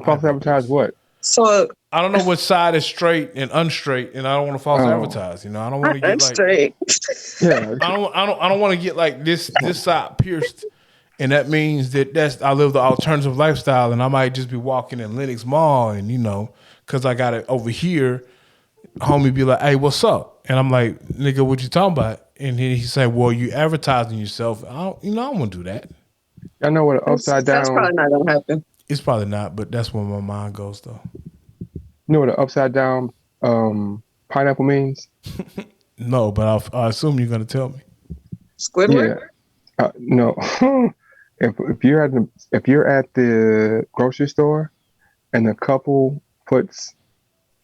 False advertise what? So I don't know which side is straight and unstraight, and I don't want to false advertise. You know, I don't want to get unstraight. Yeah. I don't want to get like this side pierced, and that means that's I live the alternative lifestyle, and I might just be walking in Lenox Mall, and you know, because I got it over here, homie be like, "Hey, what's up?" And I'm like, "Nigga, what you talking about?" And he say, "Well, you advertising yourself. I don't want to do that." I know what an upside down. That's probably not gonna happen. It's probably not, but that's where my mind goes though. You know what an upside down pineapple means? No, but I assume you're gonna tell me. Squidward? Yeah. No. if you're at the grocery store and the couple puts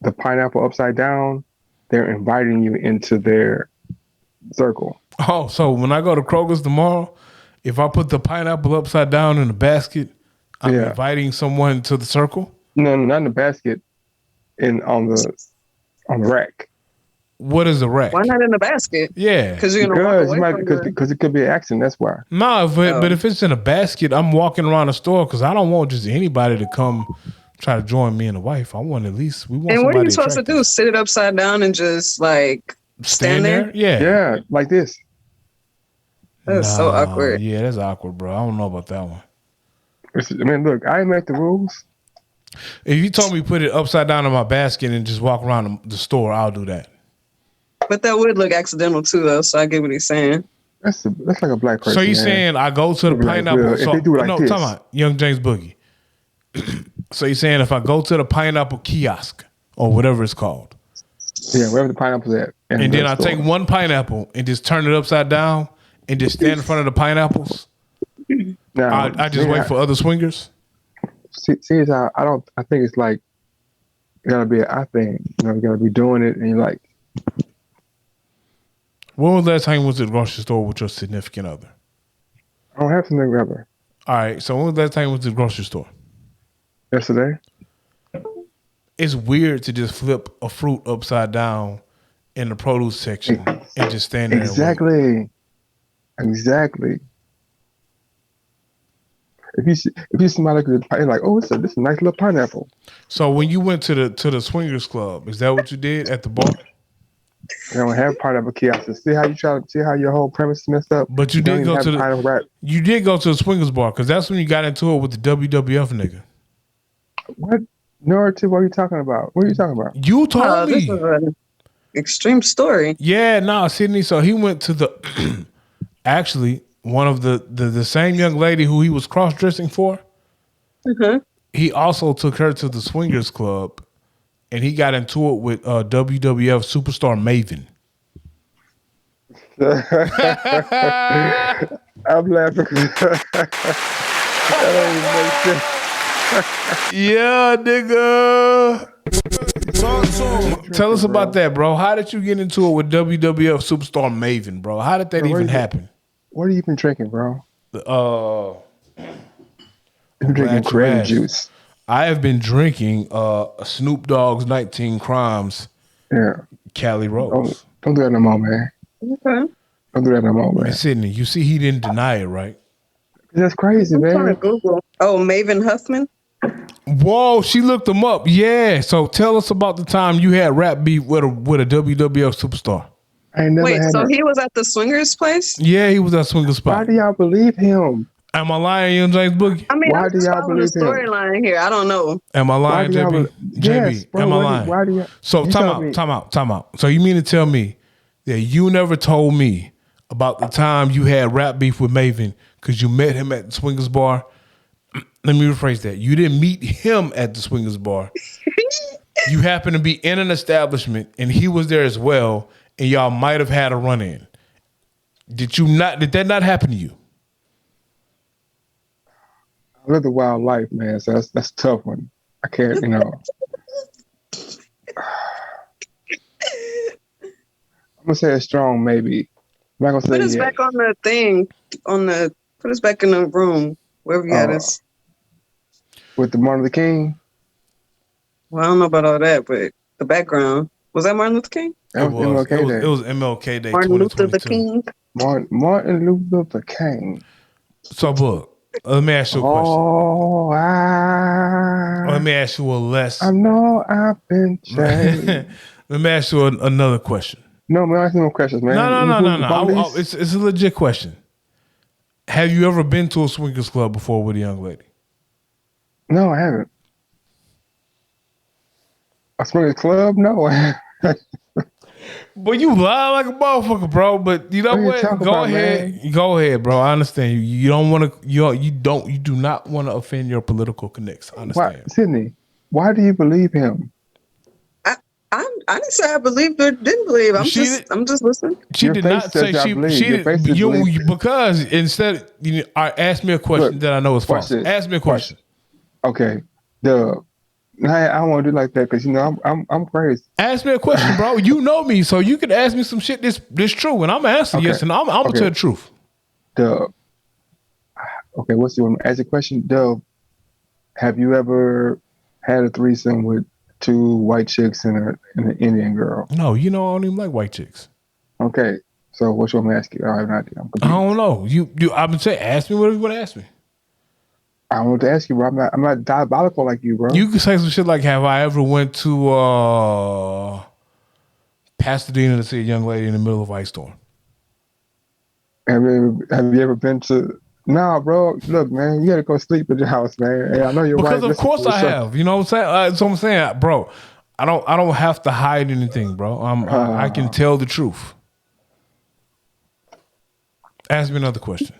the pineapple upside down, they're inviting you into their circle. Oh, so when I go to Kroger's tomorrow, if I put the pineapple upside down in the basket, I'm inviting someone to the circle? No, not in the basket. On the rack. What is a rack? Why not in the basket? Yeah, because you're gonna walk away because it could be an accident. That's why. No, but if it's in a basket, I'm walking around the store because I don't want just anybody to come try to join me and the wife. I want at least we want. And what are you somebody supposed to do? Sit it upside down and just like stand there? Yeah, like this. That's so awkward. Yeah, that's awkward, bro. I don't know about that one. I mean, look, I make the rules. If you told me to put it upside down in my basket and just walk around the store, I'll do that. But that would look accidental too, though. So I get what he's saying. That's like a black person. So you saying I go to the pineapple? If they do it like this. Talking about Young James Boogie. So you're saying if I go to the pineapple kiosk or whatever it's called, wherever the pineapple's at, and then I take one pineapple and just turn it upside down and just stand in front of the pineapples. Now I just wait for other swingers. See, I think it's like it gotta be I think you gotta be doing it, and you're like. When was the last time you went to the grocery store with your significant other? I don't have significant other. All right, so when was the last time you went to the grocery store? Yesterday. It's weird to just flip a fruit upside down in the produce section and just stand there. Exactly. If you see somebody like, oh, this is a nice little pineapple. So when you went to the swingers club, is that what you did at the bar? They don't have pineapple kiosks. See how your whole premise is messed up. But you did go to the swingers bar because that's when you got into it with the WWF nigga. What narrative are you talking about? What are you talking about? You told me. This is an extreme story. Yeah, Sydnee. So he went to the actually one of the same young lady who he was cross dressing for. Mm-hmm. He also took her to the swingers club, and he got into it with WWF superstar Maven. I'm laughing. That don't even make sense. Yeah, nigga. Tell us about that, bro. How did you get into it with WWF superstar Maven, bro? How did that even happen? What are you even drinking, bro? I'm drinking cranberry juice. I have been drinking Snoop Dogg's 19 Crimes. Yeah. Cali Rose. Don't do that no more, man. Okay. Don't do that no more, man. Sydney, you see he didn't deny it, right? That's crazy, man. I'm trying to Google. Oh, Maven Huffman? Whoa, she looked him up. Yeah. So tell us about the time you had rap beef with a WWF superstar. I ain't never Wait, had so that. he was at the swingers place? Yeah, he was at Swingers Spot. Why do y'all believe him? Am I lying, Young James Boogie? I mean, Why I'm do just y'all following the believe him? storyline here. I don't know. Am I lying, Why do y'all JB? Yes, JB, bro, am I why do- lying? why do you- So you tell me. time out. So you mean to tell me that you never told me about the time you had rap beef with Maven because you met him at the Swingers Bar? Let me rephrase that. You didn't meet him at the Swingers Bar. You happened to be in an establishment and he was there as well, and y'all might have had a run-in. Did that not happen to you? I live the wild life, man. So that's a tough one. I can't, I'm gonna say it's strong, maybe. I'm not gonna say Put us back on the thing. Put us back in the room wherever you had us. With the Martin Luther King. Well, I don't know about all that, but the background was that Martin Luther King? It was MLK Day. Martin Luther the 2022. King. Martin Luther King. So, Book, let me ask you a question. Let me ask you a less. I know I've been changed. Let me ask you another question. No, man, ask me no questions, man. No. It's a legit question. Have you ever been to a swingers club before with a young lady? No, I haven't. A swingers club? No. But you lie like a motherfucker, bro. But you know what? Go ahead, bro. I understand you. You don't want to. You do not want to offend your political connects. I understand. Sydney, why do you believe him? I didn't say I believed or didn't believe. I'm just listening. She did not say she did because instead ask me a question that I know is false. Ask me a question. Okay. I don't want to do like that because I'm crazy. Ask me a question, bro. You know me, so you could ask me some shit that's true, and I'm gonna answer yes, and I'm gonna tell the truth. Okay, what's the one? Ask a question. Have you ever had a threesome with 2 white chicks and an Indian girl? No, I don't even like white chicks. Okay, so what you want me to ask you? I have no idea. I don't know. I've been saying, ask me whatever you want to ask me. I want to ask you, bro. I'm not diabolical like you, bro. You can say some shit like, have I ever went to Pasadena to see a young lady in the middle of ice storm? Have you ever been to? Nah, bro. Look, man, you gotta go sleep at your house, man. Hey, I know you're because of course I have. You know what I'm saying? So I'm saying, bro. I don't have to hide anything, bro. I can tell the truth. Ask me another question.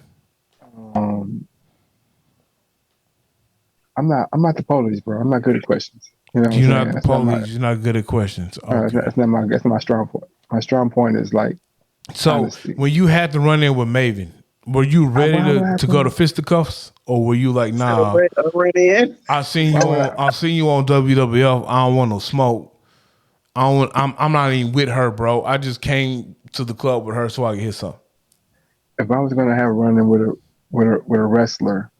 I'm not the police, bro. I'm not good at questions. You're not the police. You're not good at questions. Okay. That's not my strong point. My strong point is like. So honesty. When you had to run in with Maven, were you ready to go to fisticuffs, or were you like, nah? I seen you on WWF. I don't want no smoke. I'm not even with her, bro. I just came to the club with her so I could hit something. If I was gonna have a run in with a wrestler,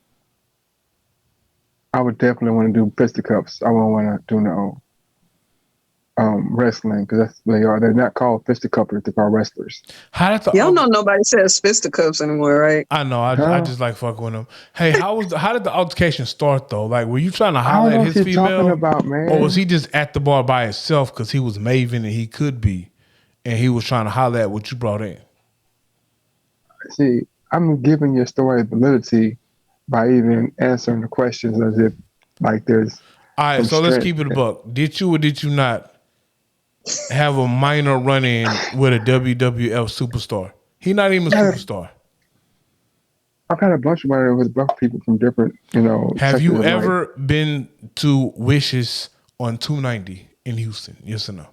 I would definitely want to do fisticuffs. I wouldn't want to do no wrestling because that's what they are. They're not called fisticuffers. They're called wrestlers. Y'all know nobody says fisticuffs anymore, right? I know. I just like fucking with them. Hey, how did the altercation start though? Like, were you trying to holler at his female, about, man? Or was he just at the bar by himself because he was Maven and he could be, and he was trying to holler at what you brought in? See, I'm giving your story validity by even answering the questions as if like there's. All right, so let's keep it a buck. Did you or did you not have a minor run-in with a WWF superstar? He not even a superstar. I've had a bunch of run-ins with black people from different, Have you ever been to Wishes on 290 in Houston? Yes or no?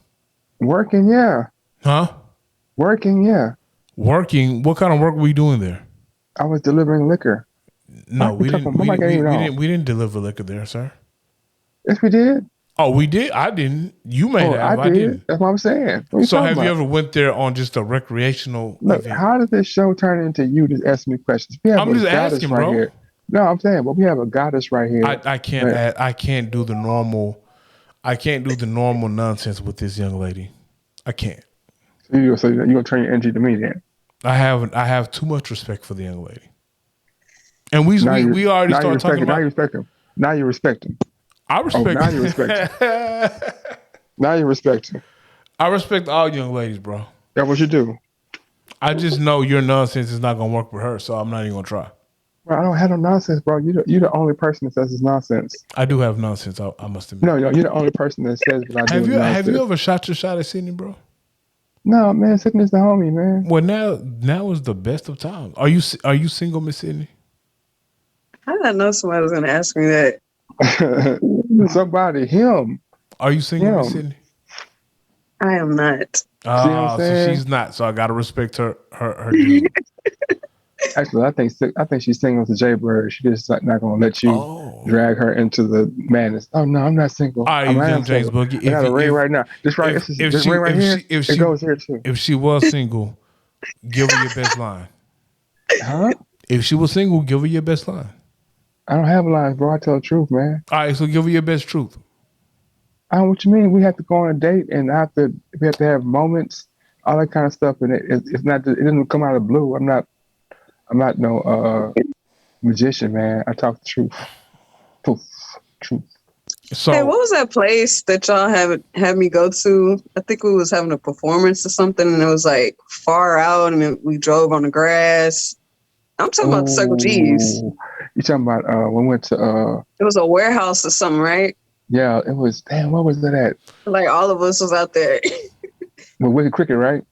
Working, yeah. Huh? Working, yeah. Working? What kind of work were you doing there? I was delivering liquor. No, we didn't deliver liquor there, sir. Yes, we did. Oh, we did? I didn't. You may have. I didn't. That's what I'm saying. So have you ever went there on just a recreational event? How did this show turn into you just asking me questions? I'm just asking, bro. Here. No, I'm saying, but we have a goddess right here. I can't do the normal. I can't do the normal nonsense with this young lady. I can't. So you're gonna turn your energy to me then? I have too much respect for the young lady. And we already started talking about. Now you respect him. I respect him. Now you respect him. Now you respect him. I respect all young ladies, bro. That's what you do. I just know your nonsense is not gonna work with her, so I'm not even gonna try. Bro, I don't have no nonsense, bro. You're the only person that says it's nonsense. I do have nonsense. I must admit. No, you're the only person that says what I do. Have you ever shot your shot at Sydnee, bro? No, man. Sydnee's the homie, man. Well, now is the best of times. Are you single, Miss Sydnee? How did I know somebody was gonna ask me that? Somebody, him. Are you single, Miss Sydnee? I am not. So she's not. So I gotta respect her dude. Actually, I think she's single to Jay Bird. She just not gonna let you drag her into the madness. Oh no, I'm not single. All right, I'm Young James single. Boogie. I got a ring right now. This right, this ring right here. It goes here too. If she was single, give her your best line. Huh? If she was single, give her your best line. I don't have lines, bro. I tell the truth, man. All right, so give her your best truth. I don't know what you mean. We have to go on a date, and we have to have moments, all that kind of stuff. And it's not. It doesn't come out of the blue. I'm not no magician, man. I talk the truth. Truth. So, hey, what was that place that y'all had me go to? I think we was having a performance or something, and it was like far out, and we drove on the grass. I'm talking about the Circle G's. You talking about when we went to? It was a warehouse or something, right? Yeah, it was. Damn, what was that at? Like all of us was out there. With Wicked Cricket, right?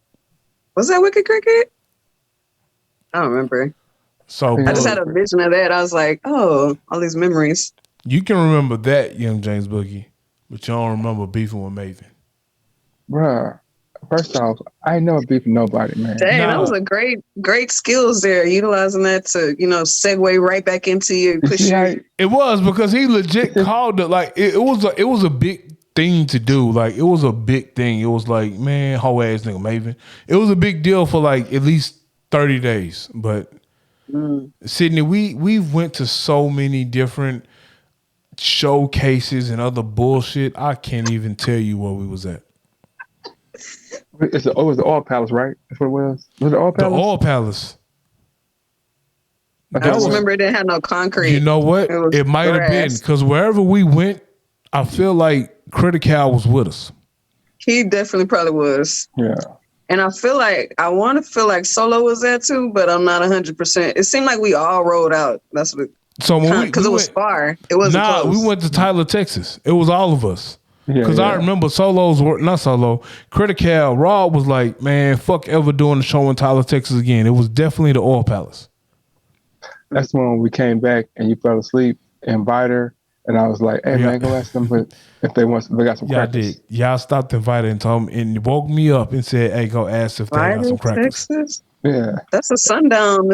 Was that Wicked Cricket? I don't remember. So I just had a vision of that. I was like, oh, all these memories. You can remember that, Young James Boogie, but you don't remember beefing with Maven. Bruh, first off, I ain't never beefing nobody, man. Dang, that was a great skills there. Utilizing that to, segue right back into you. It was because he legit called it like it was a big thing to do. Like it was a big thing. It was like, man, hoe ass nigga Maven. It was a big deal for like at least 30 days. But Sydnee, we went to so many different showcases and other bullshit. I can't even tell you where we was at. It was the Oil Palace, right? That's what it was. Was it the Oil Palace? The Oil Palace. I just remember it didn't have no concrete. You know what? It might have been because wherever we went, I feel like Critical was with us. He definitely probably was. Yeah. And I want to feel like Solo was there too, but I'm not 100%. It seemed like we all rolled out. That's what. So because it was far. It wasn't close. We went to Tyler, Texas. It was all of us. Because Yeah. I remember Critical, Rob was like, man, fuck ever doing the show in Tyler, Texas again. It was definitely the Oil Palace. That's when we came back and you fell asleep, invite her, and I was like, hey, man, go ask them if they got some crackers. Yeah, I did. Y'all stopped inviting and told me, and woke me up and said, hey, go ask if they got some crackers. Texas? Yeah. That's a sundown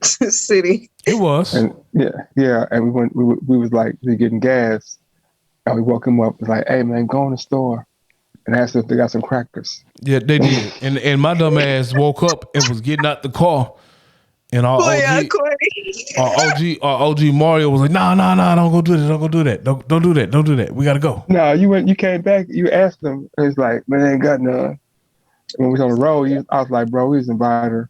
city. It was. And yeah. And we was like, we getting gas. And we woke him up. It's like, hey, man, go in the store and ask if they got some crackers. Yeah, they did. and my dumb ass woke up and was getting out the car. And our OG Mario was like, nah, don't go do that. Don't go do that. Don't do that. Don't do that. We got to go. No, you came back. You asked them. And it's like, man, they ain't got none. When we was on the road, I was like, bro, we was invited her.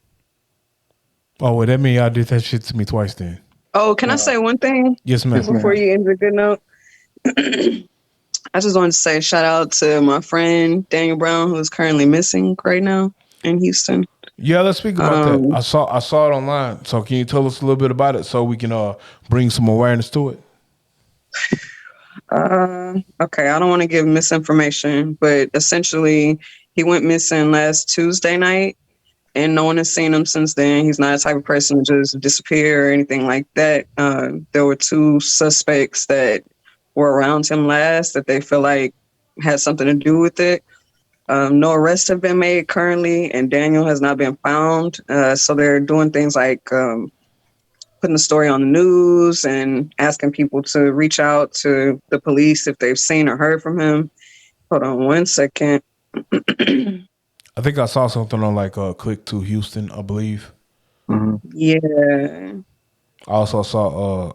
Oh, well, that mean y'all did that shit to me twice then. Oh, can I say one thing? Yes, ma'am. Before you end a good note. I just wanted to say shout out to my friend Daniel Brown, who is currently missing right now in Houston. Yeah, let's speak about that. I saw it online. So can you tell us a little bit about it so we can bring some awareness to it? Okay, I don't want to give misinformation, but essentially he went missing last Tuesday night and no one has seen him since then. He's not a type of person to just disappear or anything like that. There were 2 suspects that were around him last that they feel like had something to do with it. No arrests have been made currently, and Daniel has not been found. So they're doing things like putting the story on the news and asking people to reach out to the police if they've seen or heard from him. Hold on one second. I think I saw something on like Click to Houston, I believe. Mm-hmm. Yeah. I also saw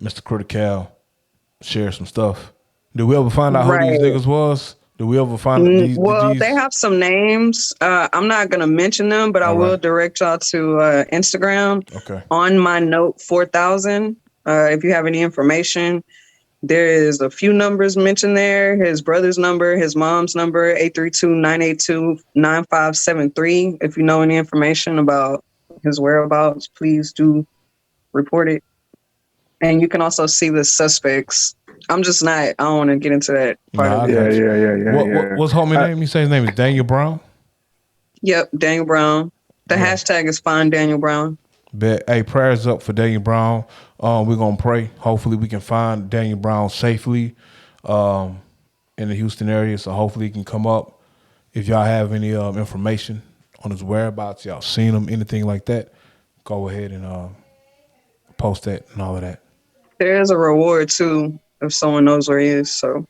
Mr. Critical share some stuff. Did we ever find out who these niggas was? Did we ever find these? Well, they have some names. I'm not going to mention them, but I will direct y'all to Instagram. Okay. On my note 4000. If you have any information, there is a few numbers mentioned there. His brother's number, his mom's number, 832-982-9573. If you know any information about his whereabouts, please do report it. And you can also see the suspects. I don't want to get into that part of it. Yeah. What's homie name? You say his name is Daniel Brown? Yep, Daniel Brown. The hashtag is Find Daniel Brown. Hey, prayers up for Daniel Brown. We're going to pray. Hopefully we can find Daniel Brown safely in the Houston area. So hopefully he can come up. If y'all have any information on his whereabouts, y'all seen him, anything like that, go ahead and post that and all of that. there is a reward too if someone knows where he is. So